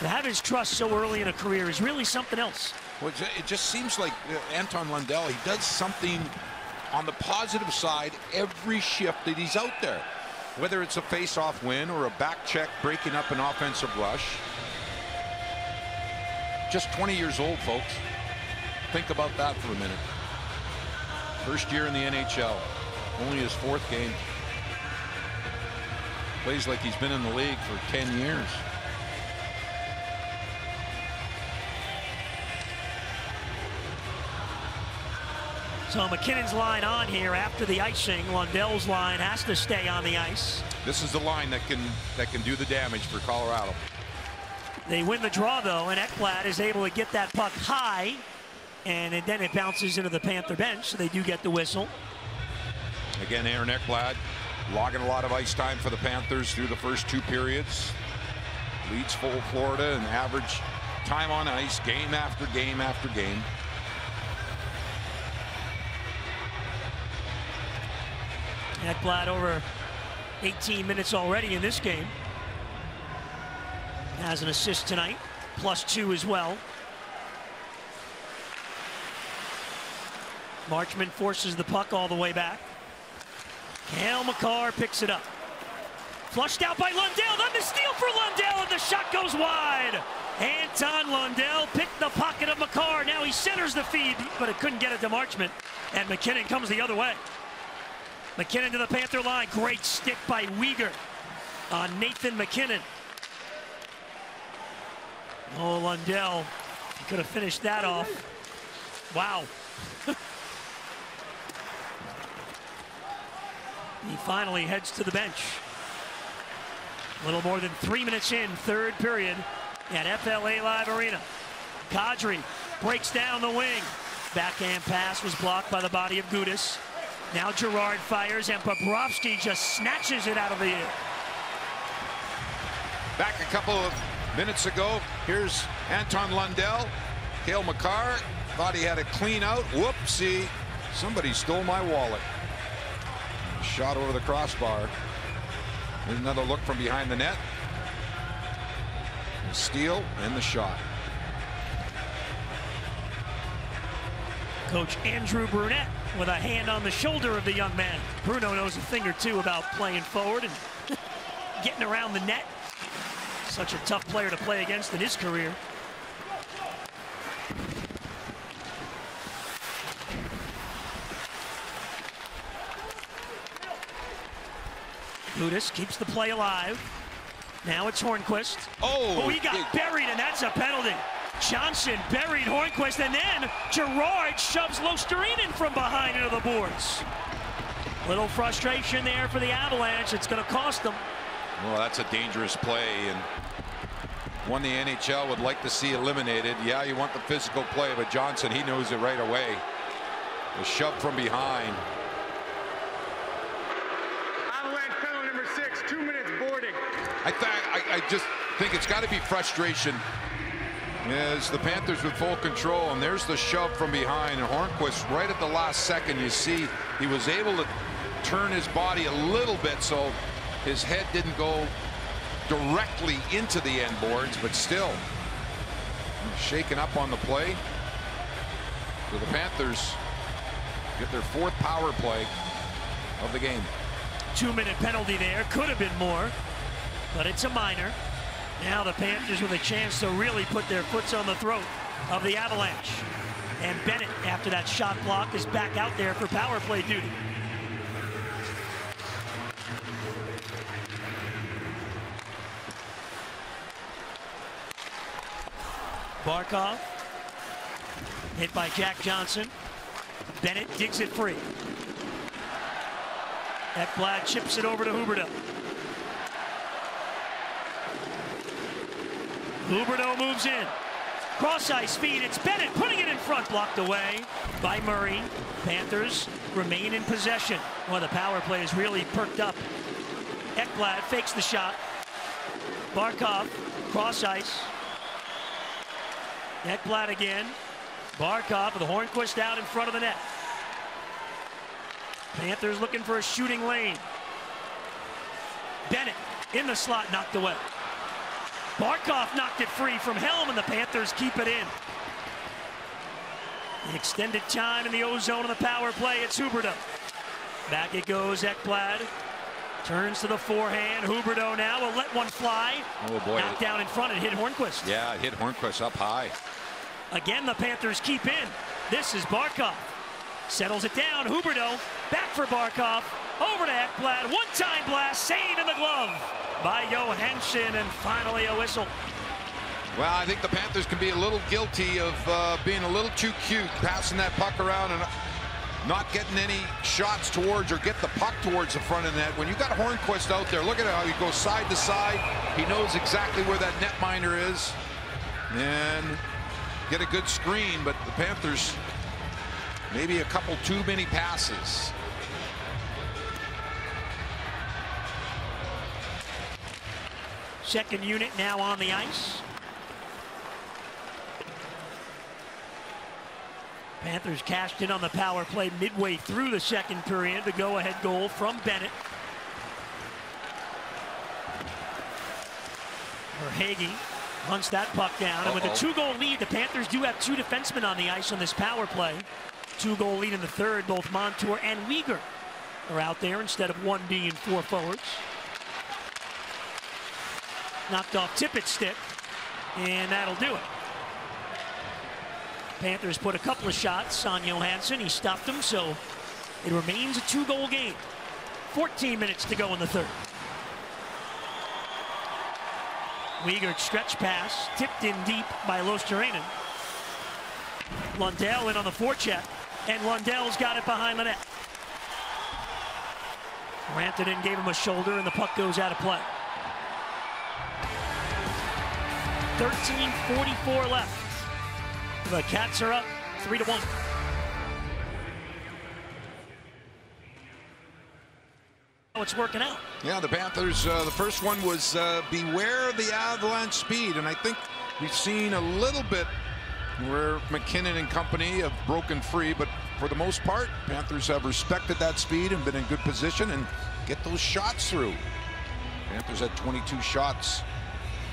to have his trust so early in a career is really something else. Well, it just seems like Anton Lundell, he does something on the positive side every shift that he's out there. Whether it's a face-off win or a back check breaking up an offensive rush. Just 20 years old, folks. Think about that for a minute. First year in the NHL. Only his 4th game. Plays like he's been in the league for 10 years. So McKinnon's line on here after the icing. Lundell's line has to stay on the ice. This is the line that can do the damage for Colorado. They win the draw, though, and Ekblad is able to get that puck high, and then it bounces into the Panther bench, so they do get the whistle. Again, Aaron Ekblad logging a lot of ice time for the Panthers through the first 2 periods. Leads full Florida in average time on ice, game after game after game. Ekblad over 18 minutes already in this game. Has an assist tonight, +2 as well. Marchment forces the puck all the way back. Cale Makar picks it up. Flushed out by Lundell, then the steal for Lundell, and the shot goes wide. Anton Lundell picked the pocket of Makar. Now he centers the feed, but it couldn't get it to Marchment. And McKinnon comes the other way. McKinnon to the Panther line. Great stick by Weegar on Nathan McKinnon. Oh, Lundell could have finished that off. Wow. He finally heads to the bench. A little more than 3 minutes in, third period at FLA Live Arena. Kadri breaks down the wing. Backhand pass was blocked by the body of Gudas. Now Girard fires, and Bobrovsky just snatches it out of the air. Back a couple of minutes ago, here's Anton Lundell. Cale Makar thought he had a clean out. Whoopsie. Somebody stole my wallet. Shot over the crossbar. There's another look from behind the net. The steal and the shot. Coach Andrew Brunette with a hand on the shoulder of the young man. Bruno knows a thing or two about playing forward and getting around the net. such a tough player to play against in his career. Gudas keeps the play alive. Now it's Hornquist. Oh, he got buried, and that's a penalty. Johnson buried Hornquist, and then Girard shoves Luostarinen from behind into the boards. Little frustration there for the Avalanche. It's going to cost them. Well, that's a dangerous play, and one the NHL would like to see eliminated. Yeah, you want the physical play, but Johnson, he knows it right away. The shove from behind. Avalanche penalty number 6, 2 minutes boarding. I just think it's got to be frustration. As the Panthers with full control, and there's the shove from behind, and Hornquist right at the last second, you see he was able to turn his body a little bit so his head didn't go directly into the end boards, but still shaken up on the play. So the Panthers get their 4th power play of the game. 2-minute penalty there, could have been more, but it's a minor. Now the Panthers with a chance to really put their foots on the throat of the Avalanche. And Bennett, after that shot block, is back out there for power play duty. Barkov, hit by Jack Johnson. Bennett digs it free. Ekblad chips it over to Huberdeau. Huberdeau moves in. Cross ice feed. It's Bennett putting it in front. Blocked away by Murray. Panthers remain in possession. Well, the power play is really perked up. Ekblad fakes the shot. Barkov, cross ice. Ekblad again. Barkov with Hornquist out in front of the net. Panthers looking for a shooting lane. Bennett in the slot, knocked away. Barkov knocked it free from Helm, and the Panthers keep it in. The extended time in the O-zone on the power play. It's Huberdeau. Back it goes, Ekblad. Turns to the forehand. Huberdeau now will let one fly. Oh boy. Knocked down in front and hit Hornquist. Yeah, it hit Hornquist up high. Again, the Panthers keep in. This is Barkov. Settles it down. Huberdeau back for Barkov. Over to Ekblad. One-time blast. Save in the glove by Johansson, and finally a whistle. Well, I think the Panthers can be a little guilty of being a little too cute, passing that puck around and not getting any shots towards or get the puck towards the front of the net. When you got Hornquist out there, look at how he goes side to side. He knows exactly where that netminder is. And get a good screen, but the Panthers maybe a couple too many passes. Second unit now on the ice. Panthers cashed in on the power play midway through the second period. The go-ahead goal from Bennett. Verhaeghe hunts that puck down. And with a 2-goal lead, the Panthers do have 2 defensemen on the ice on this power play. 2-goal lead in the third. Both Montour and Weegar are out there instead of one being 4 forwards. Knocked off Tippett's stick, and that'll do it. Panthers put a couple of shots on Johansson. He stopped them, so it remains a 2-goal game. 14 minutes to go in the third. Weegar stretch pass, tipped in deep by Luostarinen. Lundell in on the forecheck, and Lundell's got it behind the net. Rantanen gave him a shoulder, and the puck goes out of play. 13:44 left. The Cats are up 3-1. How it's working out. Yeah, the Panthers, the first one was beware the Avalanche speed, and I think we've seen a little bit where McKinnon and company have broken free, but for the most part, Panthers have respected that speed and been in good position and get those shots through. Panthers had 22 shots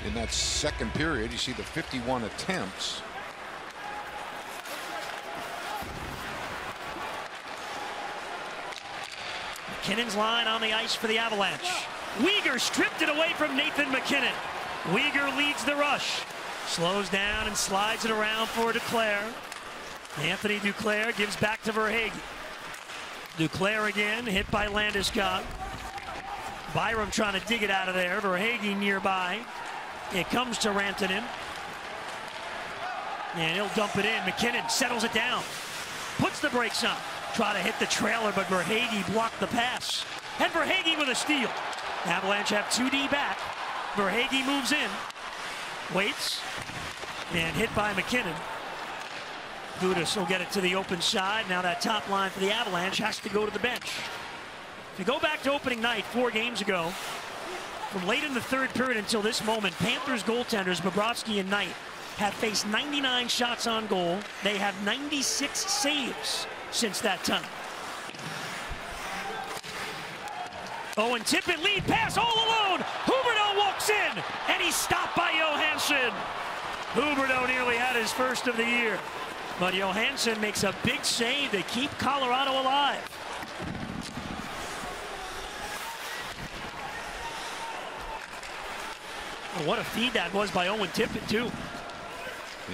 in that second period. You see the 51 attempts. McKinnon's line on the ice for the Avalanche. Weegar stripped it away from Nathan McKinnon. Uyghur leads the rush. Slows down and slides it around for Duclair. Anthony Duclair gives back to Verhaeghe. Duclair again, hit by Landeskog. Byram trying to dig it out of there. Verhaeghe nearby. It comes to Rantanen. And he'll dump it in. McKinnon settles it down. Puts the brakes on. Try to hit the trailer, but Verhaeghe blocked the pass. And Verhaeghe with a steal. Avalanche have 2D back. Verhaeghe moves in. Waits. And hit by McKinnon. Gudas will get it to the open side. Now that top line for the Avalanche has to go to the bench. If you go back to opening night 4 games ago, from late in the third period until this moment, Panthers goaltenders Bobrovsky and Knight have faced 99 shots on goal. They have 96 saves since that time. Owen Tippett lead pass all alone. Huberdeau walks in, and he's stopped by Johansson. Huberdeau nearly had his first of the year. But Johansson makes a big save to keep Colorado alive. Well, what a feed that was by Owen Tippett, too.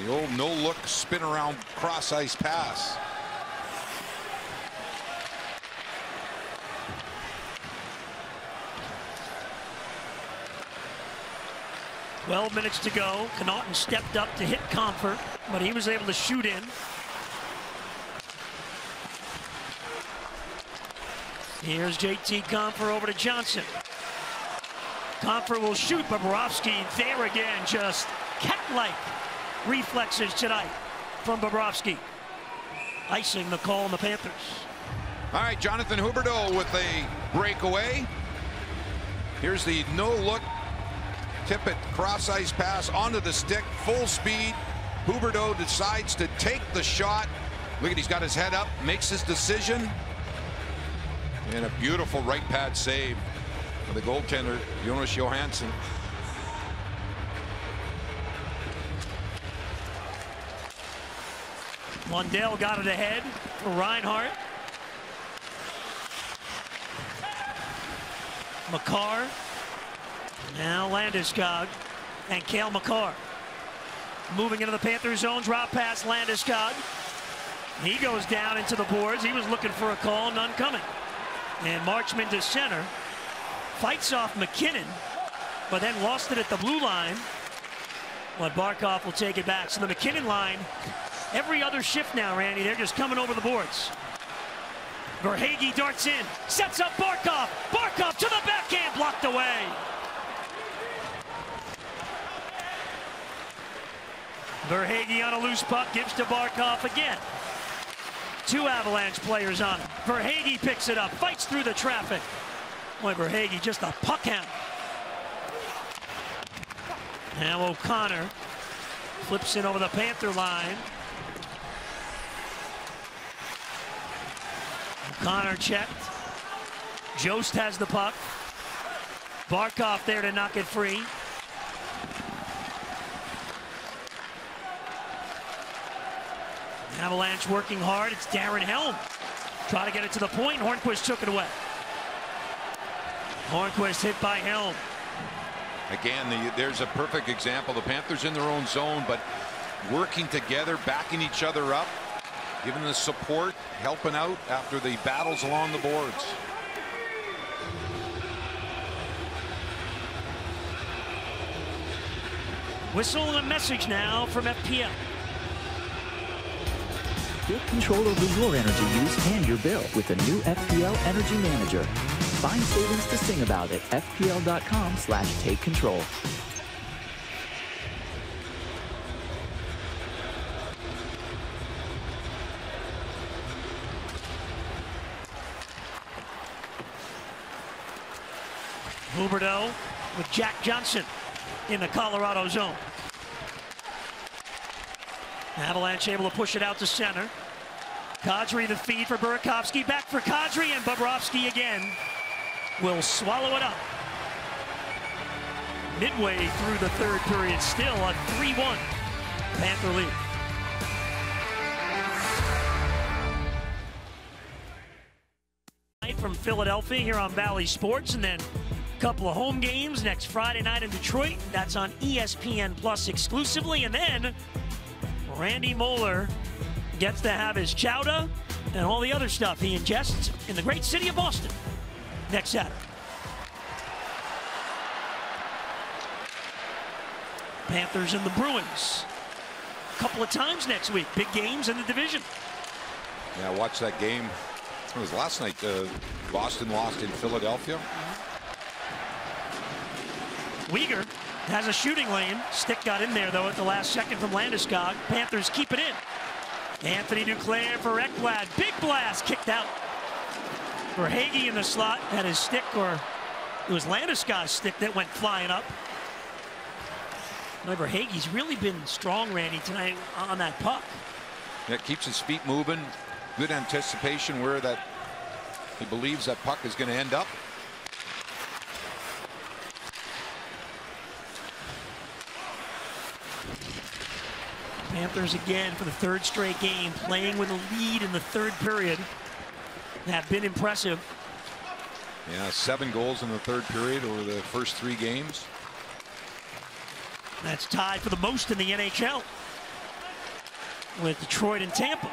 The old no-look spin-around cross-ice pass. "12 minutes to go. Connaughton stepped up to hit Compher, but he was able to shoot in. Here's JT Compher over to Johnson. Compher will shoot. Bobrovsky there again. Just cat-like reflexes tonight from Bobrovsky. Icing the call on the Panthers. All right, Jonathan Huberdeau with a breakaway. Here's the no-look Tippett cross-ice pass onto the stick, full speed. Huberdeau decides to take the shot. Look at, he's got his head up, makes his decision. And a beautiful right pad save for the goaltender, Jonas Johansson. Lundell got it ahead for Reinhart. Makar. Now Landeskog and Cale Makar. Moving into the Panther zone, drop pass Landeskog. He goes down into the boards. He was looking for a call, none coming. And Marchman to center. Fights off McKinnon, but then lost it at the blue line. But Barkov will take it back. So the McKinnon line, every other shift now, Randy, they're just coming over the boards. Verhaeghe darts in, sets up Barkov. Barkov to the backhand, blocked away. Verhaeghe on a loose puck, gives to Barkov again. 2 Avalanche players on it. Verhaeghe picks it up, fights through the traffic. Boy, Verhaeghe just a puck hound. Now O'Connor flips it over the Panther line. O'Connor checked. Jost has the puck. Barkov there to knock it free. Avalanche working hard. It's Darren Helm. Try to get it to the point. Hornquist took it away. Hornquist hit by Helm. Again, there's a perfect example. The Panthers in their own zone, but working together, backing each other up, giving the support, helping out after the battles along the boards. Whistle and a message now from FPL. Get control over your energy use and your bill with the new FPL Energy Manager. Find savings to sing about at fpl.com/takecontrol. Huberdeau with Jack Johnson in the Colorado zone. Avalanche able to push it out to center. Kadri the feed for Burakovsky, back for Kadri, and Bobrovsky again will swallow it up. Midway through the third period, still a 3-1 Panther lead. From Philadelphia here on Valley Sports, and then couple of home games next Friday night in Detroit. That's on ESPN Plus exclusively. And then Randy Moeller gets to have his chowder and all the other stuff he ingests in the great city of Boston next Saturday. Panthers and the Bruins a couple of times next week. Big games in the division. Yeah, I watched that game. It was last night. Boston lost in Philadelphia. Weegar has a shooting lane. Stick got in there, though, at the last second from Landeskog. Panthers keep it in. Anthony Duclair for Ekblad. Big blast kicked out. Verhaeghe in the slot had his stick, or it was Landeskog's stick that went flying up. Verhaeghe's really been strong, Randy, tonight on that puck. That keeps his feet moving. Good anticipation where that he believes that puck is going to end up. Panthers again for the third straight game playing with a lead in the third period. Have been impressive. Yeah, 7 goals in the third period over the first 3 games. That's tied for the most in the NHL with Detroit and Tampa.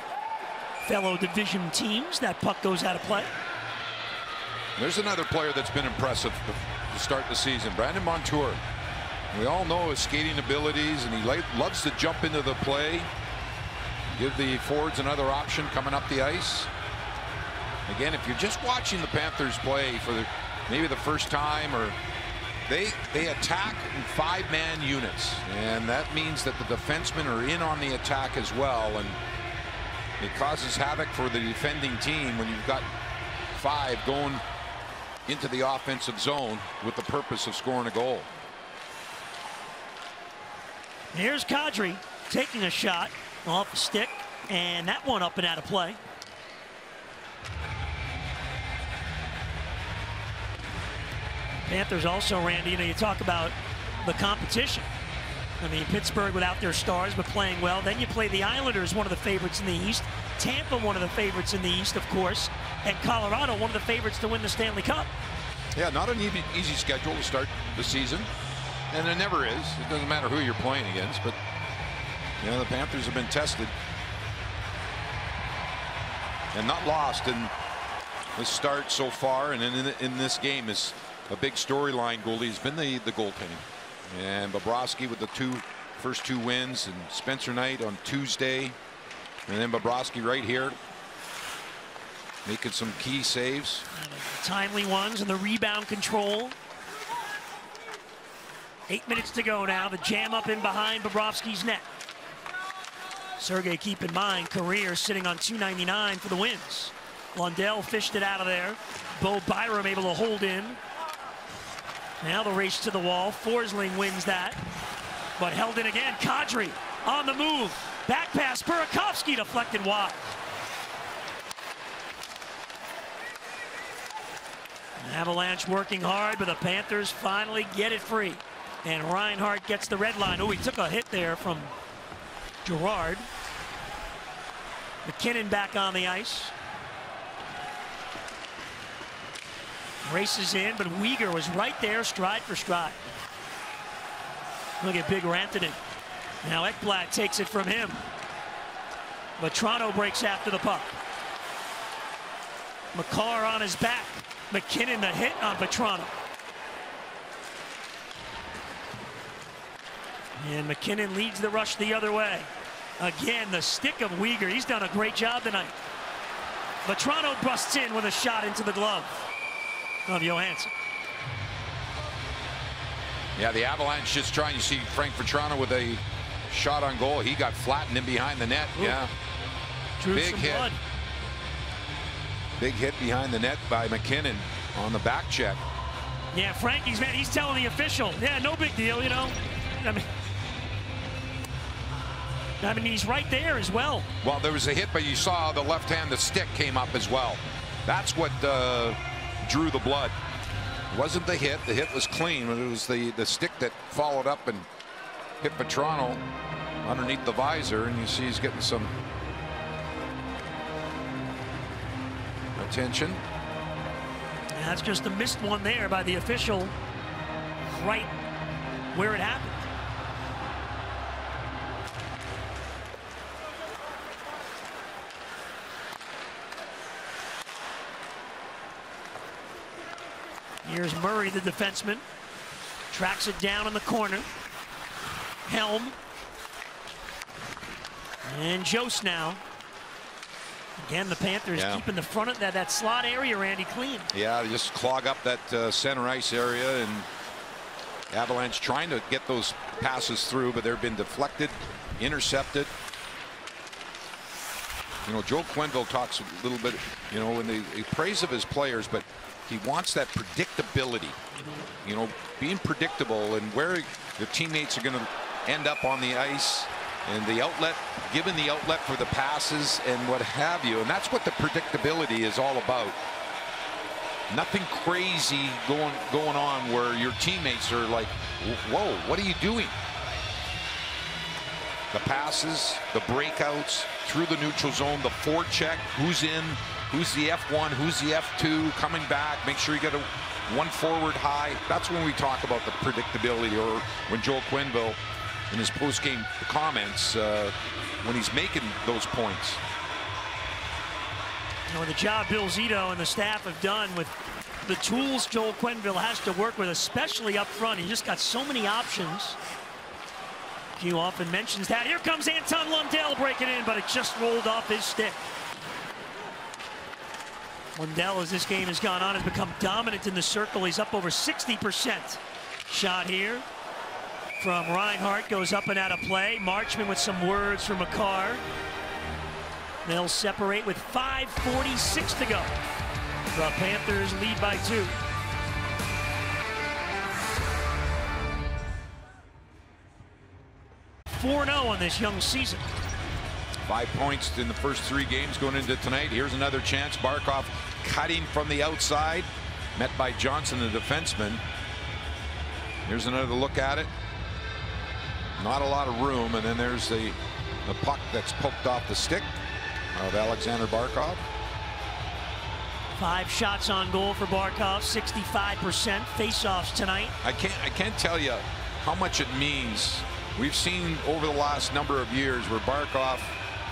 Fellow division teams. That puck goes out of play. There's another player that's been impressive to start the season, Brandon Montour. We all know his skating abilities, and he loves to jump into the play, give the forwards another option coming up the ice. Again, if you're just watching the Panthers play for maybe the first time, or they attack in 5-man units, and that means that the defensemen are in on the attack as well, and it causes havoc for the defending team when you've got 5 going into the offensive zone with the purpose of scoring a goal. Here's Kadri taking a shot off the stick, and that one up and out of play. Panthers also, Randy, you talk about the competition. I mean, Pittsburgh without their stars, but playing well. Then you play the Islanders, one of the favorites in the East. Tampa, one of the favorites in the East, of course. And Colorado, one of the favorites to win the Stanley Cup. Yeah, not an easy schedule to start the season. And it never is. It doesn't matter who you're playing against. But, the Panthers have been tested. And not lost in the start so far. And in this game is a big storyline goalie has been the goaltending. And Bobrovsky with the first two wins, and Spencer Knight on Tuesday, and then Bobrovsky right here making some key saves, timely ones, and the rebound control. 8 minutes to go now. The jam up in behind Bobrovsky's net. Sergei, keep in mind, career sitting on .299 for the wins. Lundell fished it out of there. Bo Byram able to hold in. Now the race to the wall. Forsling wins that, but held in again. Kadri on the move. Back pass. Burakovsky deflected wide. Avalanche working hard, but the Panthers finally get it free. And Reinhart gets the red line. Oh, he took a hit there from Gerard. McKinnon back on the ice. Races in, but Weegar was right there, stride for stride. Look at Big Rantanen. Now Ekblad takes it from him. Vetrano breaks after the puck. Makar on his back. McKinnon the hit on Vetrano. And McKinnon leads the rush the other way. Again, the stick of Weegar. He's done a great job tonight. Vetrano busts in with a shot into the glove of Johansson. Yeah, the Avalanche just trying to see Frank Vetrano with a shot on goal. He got flattened in behind the net. Ooh. Yeah. Big hit. Blood. Big hit behind the net by McKinnon on the back check. Yeah, Frankie's man, he's telling the official, yeah, no big deal, I mean, he's right there as well. Well, there was a hit, but you saw the left hand, the stick came up as well. That's what drew the blood. It wasn't the hit. The hit was clean, but it was the stick that followed up and hit Vetrano underneath the visor, and you see he's getting some attention. That's just a missed one there by the official right where it happened. Here's Murray, the defenseman. Tracks it down in the corner. Helm. And Jost now. Again, the Panthers keeping the front of that slot area, Randy, clean. Yeah, they just clog up that center ice area, and Avalanche trying to get those passes through, but they've been deflected, intercepted. You know, Joe Quenneville talks a little bit, you know, in the praise of his players, but he wants that predictability. You know, being predictable and where your teammates are going to end up on the ice, and the outlet, given the outlet for the passes and what have you. And that's what the predictability is all about. Nothing crazy going on where your teammates are like, whoa, what are you doing? The passes, the breakouts through the neutral zone, the forecheck, who's in, who's the F1, who's the F2, coming back, make sure you get one forward high. That's when we talk about the predictability, or when Joel Quenneville in his post-game comments when he's making those points. You know, the job Bill Zito and the staff have done with the tools Joel Quenneville has to work with, especially up front. He just got so many options. Q often mentions that. Here comes Anton Lundell breaking in, but it just rolled off his stick. Lundell, as this game has gone on, has become dominant in the circle. He's up over 60%. Shot here from Reinhart goes up and out of play. Marchman with some words from McCarr. They'll separate with 5:46 to go. The Panthers lead by 2. .4-0 on this young season. 5 points in the first 3 games going into tonight. Here's another chance. Barkov cutting from the outside, met by Johnson, the defenseman. Here's another look at it. Not a lot of room, and then there's the puck that's poked off the stick of Alexander Barkov. 5 shots on goal for Barkov, 65% face-offs tonight. I can't tell you how much it means. We've seen over the last number of years where Barkov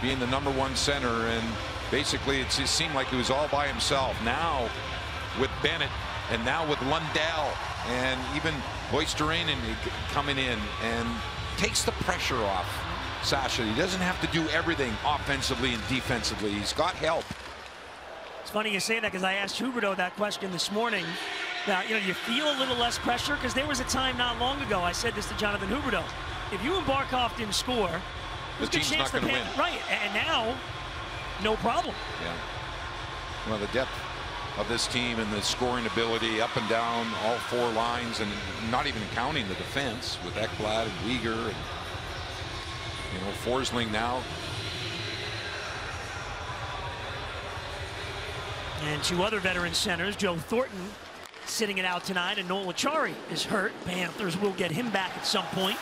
being the #1 center, and basically it just seemed like he was all by himself. Now with Bennett, and now with Lundell, and even Voisterainen coming in, and takes the pressure off Sasha. He doesn't have to do everything offensively and defensively. He's got help. It's funny you say that, because I asked Huberdeau that question this morning. Now, you know, you feel a little less pressure, because there was a time not long ago I said this to Jonathan Huberdeau. If you and Barkov didn't score, the team's not going to win. Right, and now, no problem. Yeah. Well, the depth of this team and the scoring ability up and down all 4 lines, and not even counting the defense with Ekblad and Weegar, and, you know, Forsling now. And 2 other veteran centers, Joe Thornton sitting it out tonight, and Noel Acciari is hurt. Panthers will get him back at some point.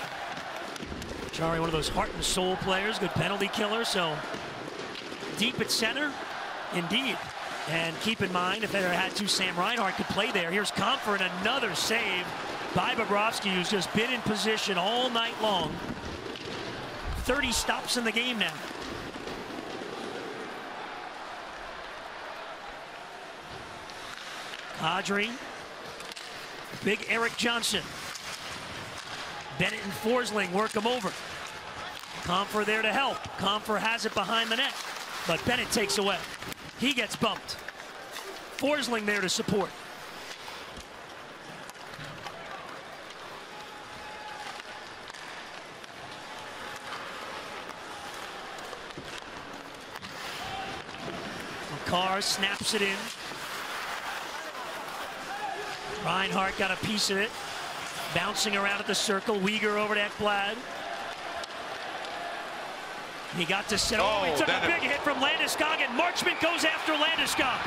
Acciari, one of those heart and soul players, good penalty killer, so deep at center, indeed. And keep in mind, if they had to, Sam Reinhart could play there. Here's Comfort, another save by Bobrovsky, who's just been in position all night long. 30 stops in the game now. Kadri, big Eric Johnson. Bennett and Forsling work him over. Comfer there to help. Comfer has it behind the net, but Bennett takes away. He gets bumped. Forsling there to support. McCarr snaps it in. Reinhart got a piece of it. Bouncing around at the circle. Weegar over to Ekblad. He got to set. Oh, he took a big hit from Landeskog, and Marchment goes after Landeskog.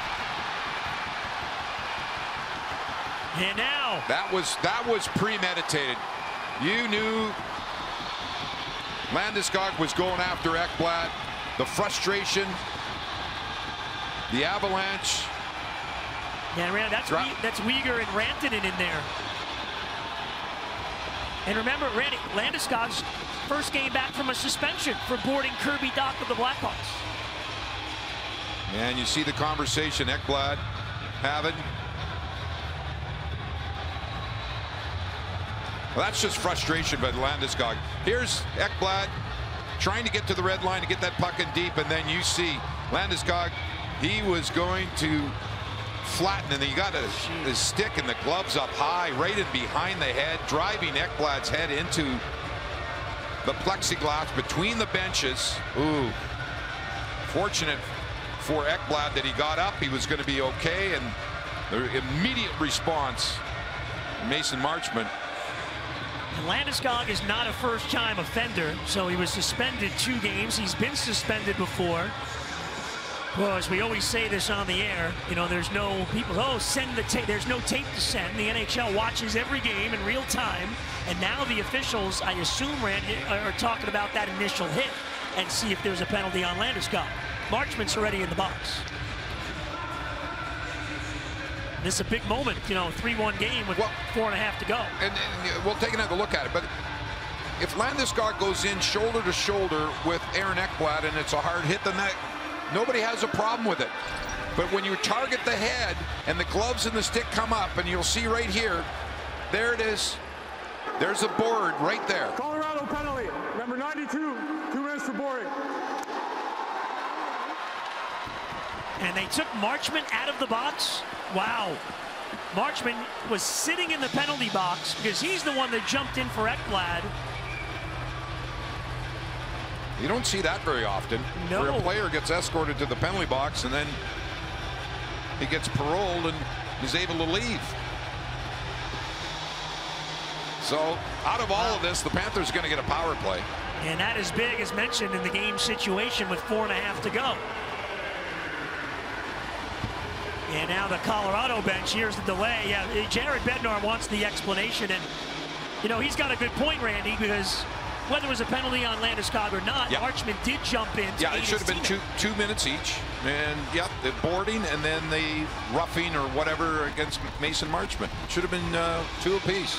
And now that was premeditated. You knew Landeskog was going after Ekblad. The frustration, the Avalanche Yeah, Randy, that's Weegar and Rantanen in there. And remember, Randy, Landeskog's first game back from a suspension for boarding Kirby Dach of the Blackhawks. And you see the conversation Ekblad having. Well, that's just frustration by Landeskog. Here's Ekblad trying to get to the red line to get that puck in deep, and then you see Landeskog, he was going to flatten, and he got his stick and the gloves up high, right in behind the head, driving Ekblad's head into the plexiglass between the benches. Ooh, fortunate for Ekblad that he got up. He was going to be okay, and the immediate response, Mason Marchment. Landeskog is not a first-time offender, so he was suspended 2 games. He's been suspended before. Well, as we always say this on the air, you know, there's no people, oh, send the tape. There's no tape to send. The NHL watches every game in real time, and now the officials, I assume, Randy, are talking about that initial hit and see if there's a penalty on Landeskog. Marchment's already in the box. This is a big moment, you know, 3-1 game with 4.5 to go. And we'll take another look at it, but if Landeskog goes in shoulder to shoulder with Aaron Ekblad and it's a hard hit, then nobody has a problem with it. But when you target the head and the gloves and the stick come up, and you'll see right here, there it is. There's a board right there. Colorado penalty, number 92, 2 minutes for boarding. And they took Marchment out of the box. Wow. Marchment was sitting in the penalty box because he's the one that jumped in for Ekblad. You don't see that very often. No. Where a player gets escorted to the penalty box and then he gets paroled and is able to leave. So out of all of this, the Panthers are going to get a power play. And that is big, as mentioned, in the game situation with 4.5 to go. And now the Colorado bench, here's the delay. Yeah, Jared Bednar wants the explanation, and you know, he's got a good point, Randy, because whether it was a penalty on Landeskog or not, Marchment did jump in. Yeah, it should have been two minutes each. And yep, the boarding and then the roughing or whatever against Mason Marchment. It should have been 2 apiece.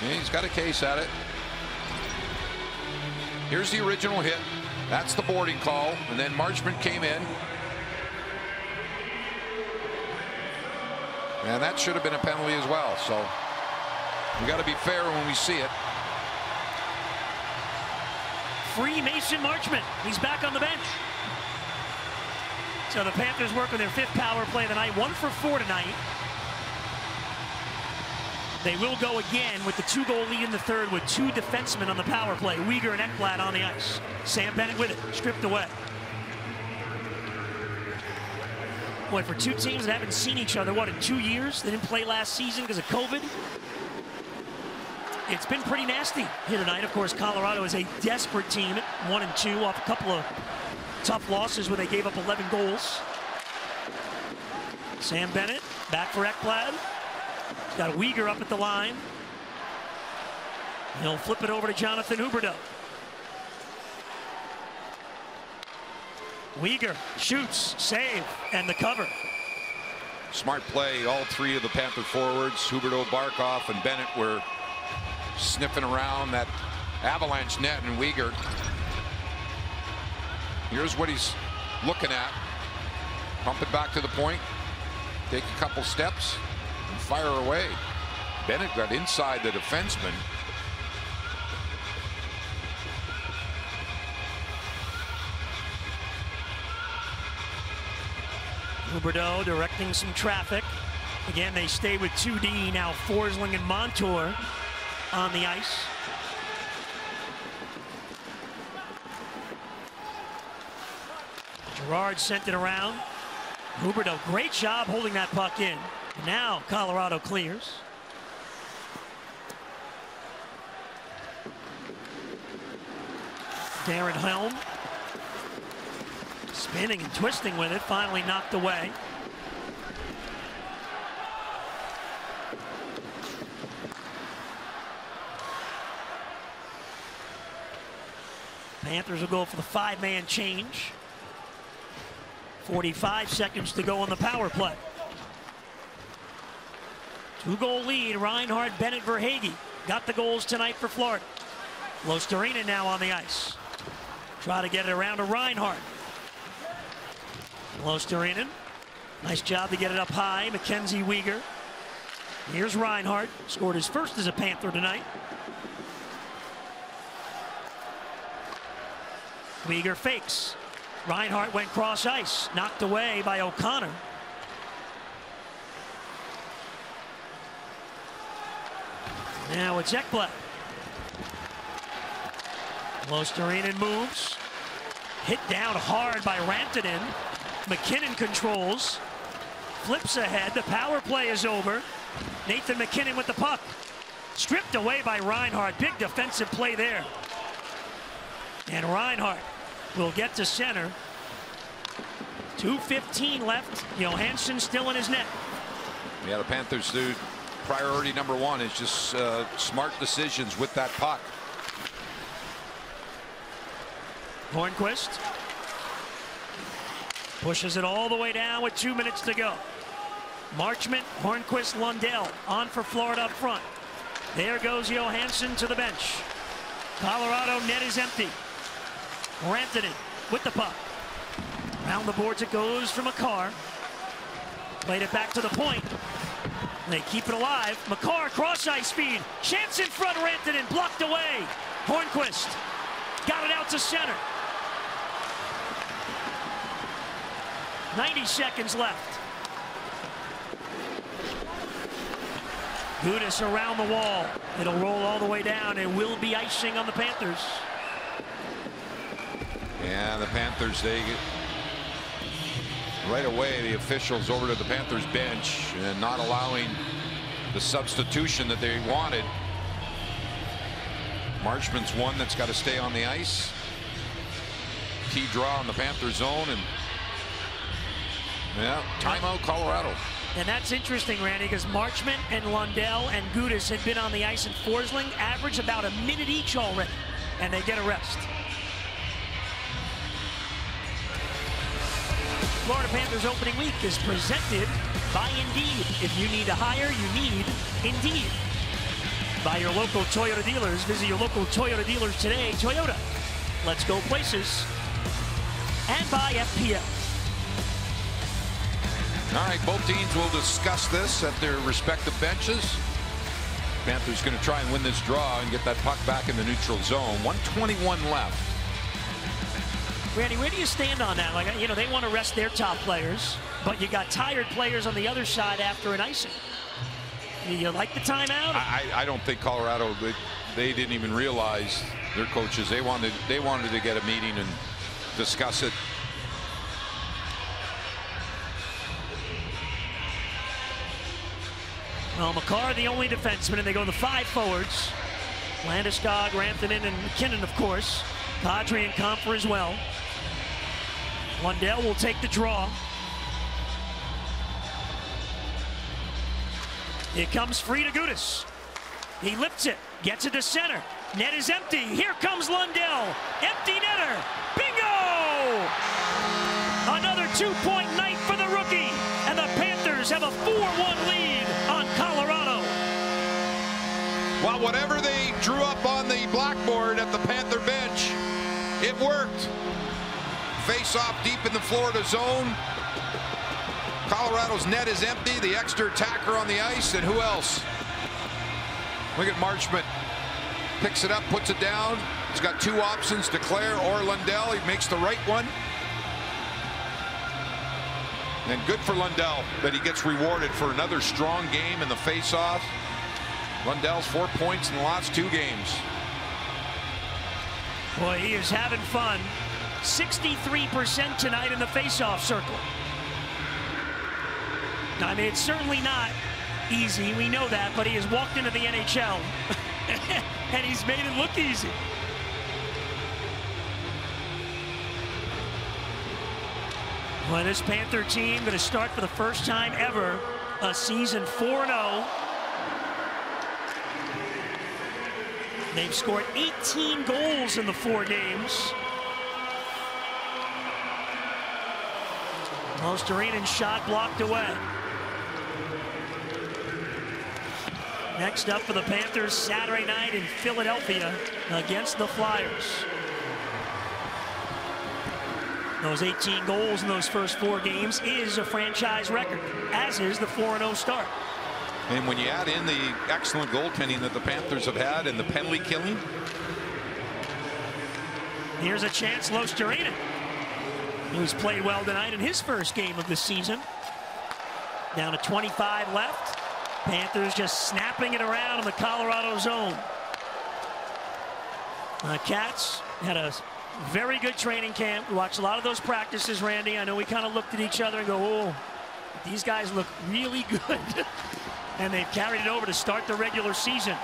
Yeah, he's got a case at it. Here's the original hit. That's the boarding call, and then Marchment came in. And that should have been a penalty as well. So we got to be fair when we see it. Free Mason Marchment. He's back on the bench. So the Panthers work on their 5th power play of the night. 1 for 4 tonight. They will go again with the 2-goal lead in the 3rd with 2 defensemen on the power play. Weegar and Ekblad on the ice. Sam Bennett with it, stripped away. Boy, for 2 teams that haven't seen each other, what, in 2 years? They didn't play last season because of COVID. It's been pretty nasty here tonight. Of course, Colorado is a desperate team at 1-2 off a couple of tough losses where they gave up 11 goals. Sam Bennett back for Ekblad. Got a Weegar up at the line. He'll flip it over to Jonathan Huberdeau. Weegar shoots, save, and the cover. Smart play. All 3 of the Panther forwards, Huberdeau, Barkov, and Bennett, were sniffing around that Avalanche net, and Weegar. Here's what he's looking at. Pump it back to the point. Take a couple steps and fire away. Bennett got inside the defenseman. Huberdeau directing some traffic. Again, they stay with 2D now. Forsling and Montour on the ice. Gerard sent it around. Huberdeau, great job holding that puck in. Now Colorado clears. Darren Helm spinning and twisting with it, finally knocked away. Panthers will go for the 5-man change. 45 seconds to go on the power play. 2-goal lead. Reinhart, Bennett, Verhaeghe got the goals tonight for Florida. Lostarinen now on the ice. Try to get it around to Reinhart. Lostarinen. Nice job to get it up high. Mackenzie Weegar. Here's Reinhart. Scored his first as a Panther tonight. Weegar fakes. Reinhart went cross ice. Knocked away by O'Connor. Now it's Ekblad. Lostarinen moves. Hit down hard by Rantanen. McKinnon controls. Flips ahead. The power play is over. Nathan McKinnon with the puck. Stripped away by Reinhart. Big defensive play there. And Reinhart will get to center. 2:15 left. Johansson still in his net. Yeah, the Panthers do. Priority number one is just smart decisions with that puck. Hornquist pushes it all the way down with 2 minutes to go. Marchment, Hornquist, Lundell on for Florida up front. There goes Johansson to the bench. Colorado net is empty. Rantanen with the puck. Around the boards it goes for Makar. Played it back to the point. They keep it alive. Makar cross ice speed. Chance in front. Rantanen blocked away. Hornquist got it out to center. 90 seconds left. Gudas around the wall. It'll roll all the way down. It will be icing on the Panthers. Yeah, the Panthers, right away, the officials over to the Panthers bench and not allowing the substitution that they wanted. Marchment's one that's got to stay on the ice. Key draw on the Panthers zone, and yeah, timeout Colorado. And that's interesting, Randy, because Marchment and Lundell and Gudas had been on the ice, and Forsling average about a minute each already, and they get a rest. Florida Panthers opening week is presented by Indeed. If you need to hire, you need Indeed. By your local Toyota dealers. Visit your local Toyota dealers today. Toyota, let's go places. And by FPL. All right, both teams will discuss this at their respective benches. Panthers going to try and win this draw and get that puck back in the neutral zone. 1:21 left. Randy, where do you stand on that? Like, they want to rest their top players, but you got tired players on the other side after an icing. You like the timeout? I don't think Colorado, they didn't even realize, their coaches, they wanted to get a meeting and discuss it. Well, Makar the only defenseman, and they go the 5 forwards. Landeskog, Rantanen, and McKinnon, of course. Kadri and Compher as well. Lundell will take the draw. It comes free to Gudas. He lifts it, gets it to center. Net is empty. Here comes Lundell. Empty netter. Bingo! Another 2-point night for the rookie. And the Panthers have a 4-1 lead on Colorado. Well, whatever they drew up on the blackboard at the Panther bench, it worked. Face off deep in the Florida zone. Colorado's net is empty. The extra attacker on the ice, and who else? Look at Marchment. Picks it up, puts it down. He's got 2 options, Declare or Lundell. He makes the right one. And good for Lundell that he gets rewarded for another strong game in the face-off. Lundell's 4 points in the last 2 games. Boy, he is having fun. 63% tonight in the face-off circle. I mean, it's certainly not easy. We know that, but he has walked into the NHL and he's made it look easy. Well, this Panther team going to start for the first time ever a season 4-0. They've scored 18 goals in the 4 games. Lostarinen shot blocked away. Next up for the Panthers, Saturday night in Philadelphia against the Flyers. Those 18 goals in those first 4 games is a franchise record, as is the 4-0 start. And when you add in the excellent goaltending that the Panthers have had and the penalty killing. Here's a chance, Luostarinen, who's played well tonight in his first game of the season. Down to 25 left. Panthers just snapping it around in the Colorado zone. Cats had a very good training camp. We watched a lot of those practices, Randy. I know we kind of looked at each other and go, oh, these guys look really good. And they've carried it over to start the regular season.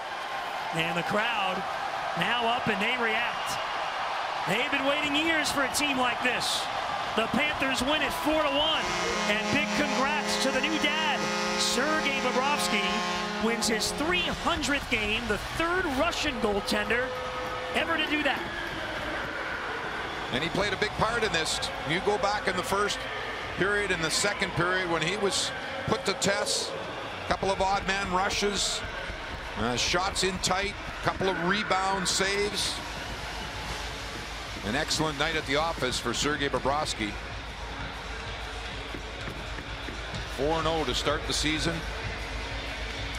And the crowd now up and they react. They've been waiting years for a team like this. The Panthers win it 4-1. And big congrats to the new dad. Sergei Bobrovsky wins his 300th game, the 3rd Russian goaltender ever to do that. And he played a big part in this. You go back in the first period and the second period when he was put to test. A couple of odd man rushes, shots in tight, a couple of rebound saves. An excellent night at the office for Sergei Bobrovsky. 4-0 to start the season.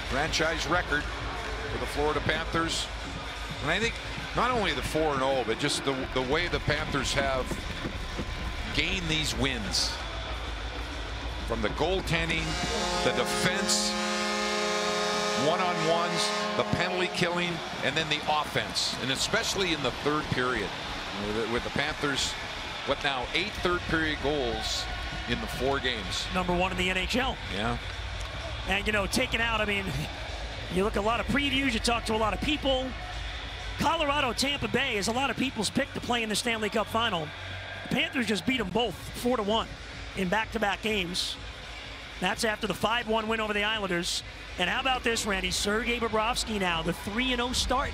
Franchise record for the Florida Panthers. And I think not only the 4-0, but just the way the Panthers have gained these wins. From the goaltending, the defense, one-on-ones, the penalty killing, and then the offense. And especially in the 3rd period. With the Panthers, what now, 8 third-period goals in the 4 games. Number 1 in the NHL. Yeah. And, you know, taken out, I mean, you look at a lot of previews, you talk to a lot of people. Colorado, Tampa Bay is a lot of people's pick to play in the Stanley Cup final. The Panthers just beat them both 4-1 in back-to-back games. That's after the 5-1 win over the Islanders. And how about this, Randy? Sergei Bobrovsky now, the 3-0 start.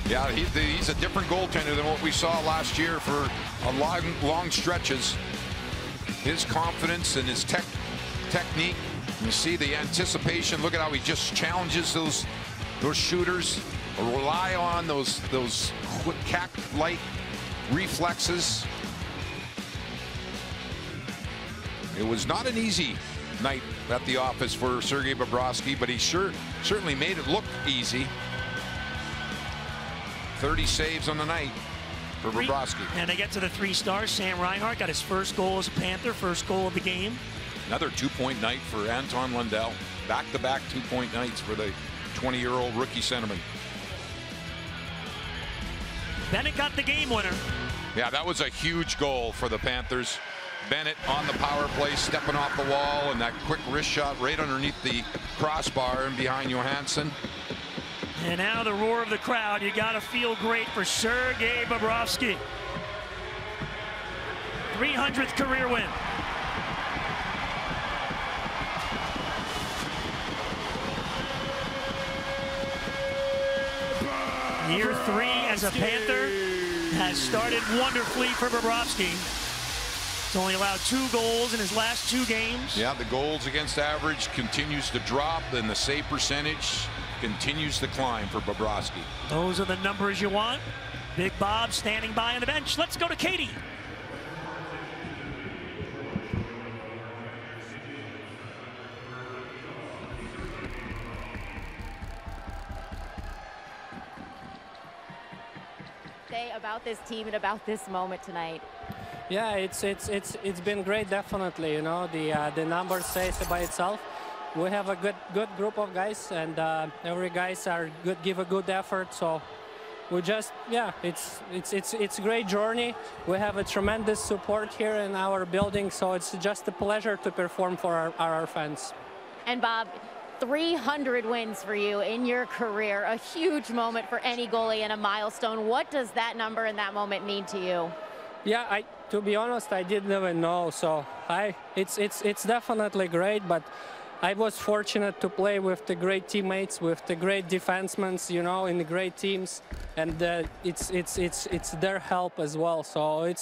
Yeah, he's a different goaltender than what we saw last year for a long stretches. His confidence and his technique. You see the anticipation. Look at how he just challenges those shooters. Rely on those cat-like reflexes. It was not an easy night at the office for Sergei Bobrovsky, but he certainly made it look easy. 30 saves on the night for Bobrovsky. And they get to the 3 stars. Sam Reinhart got his first goal as a Panther, first goal of the game. Another 2-point night for Anton Lundell. Back-to-back 2-point nights for the 20-year-old rookie centerman. Bennett got the game winner. Yeah, that was a huge goal for the Panthers. Bennett on the power play, stepping off the wall, and that quick wrist shot right underneath the crossbar and behind Johansson. And now the roar of the crowd. You got to feel great for Sergei Bobrovsky. 300th career win. Year 3 as a Panther has started wonderfully for Bobrovsky. He's only allowed 2 goals in his last 2 games. Yeah, the goals against average continues to drop, and the save percentage continues to climb for Bobrovsky. Those are the numbers you want. Big Bob standing by on the bench. Let's go to Katie. Say about this team and about this moment tonight. Yeah, it's been great, definitely. You know, the numbers say it by itself. We have a good group of guys, and every guys are good, give a good effort. So we just, yeah, it's a great journey. We have a tremendous support here in our building, so it's just a pleasure to perform for our fans. And Bob, 300 wins for you in your career, a huge moment for any goalie and a milestone. What does that number and that moment mean to you? Yeah, to be honest, I didn't even know. So it's definitely great, but I was fortunate to play with the great teammates, with the great defensemen, you know, in the great teams, and it's their help as well. So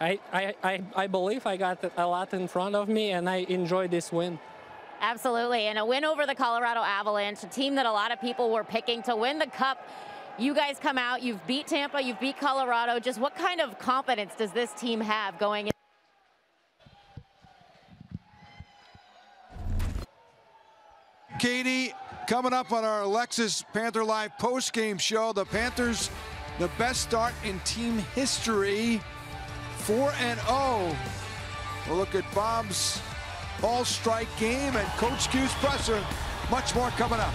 I believe I got a lot in front of me, and I enjoy this win. Absolutely, and a win over the Colorado Avalanche, a team that a lot of people were picking to win the Cup. You guys come out, you've beat Tampa, you've beat Colorado. Just what kind of confidence does this team have going in? Katie, coming up on our Alexis Panther Live post-game show, the Panthers, the best start in team history, 4-0. We'll look at Bob's ball strike game and Coach Q's presser. Much more coming up.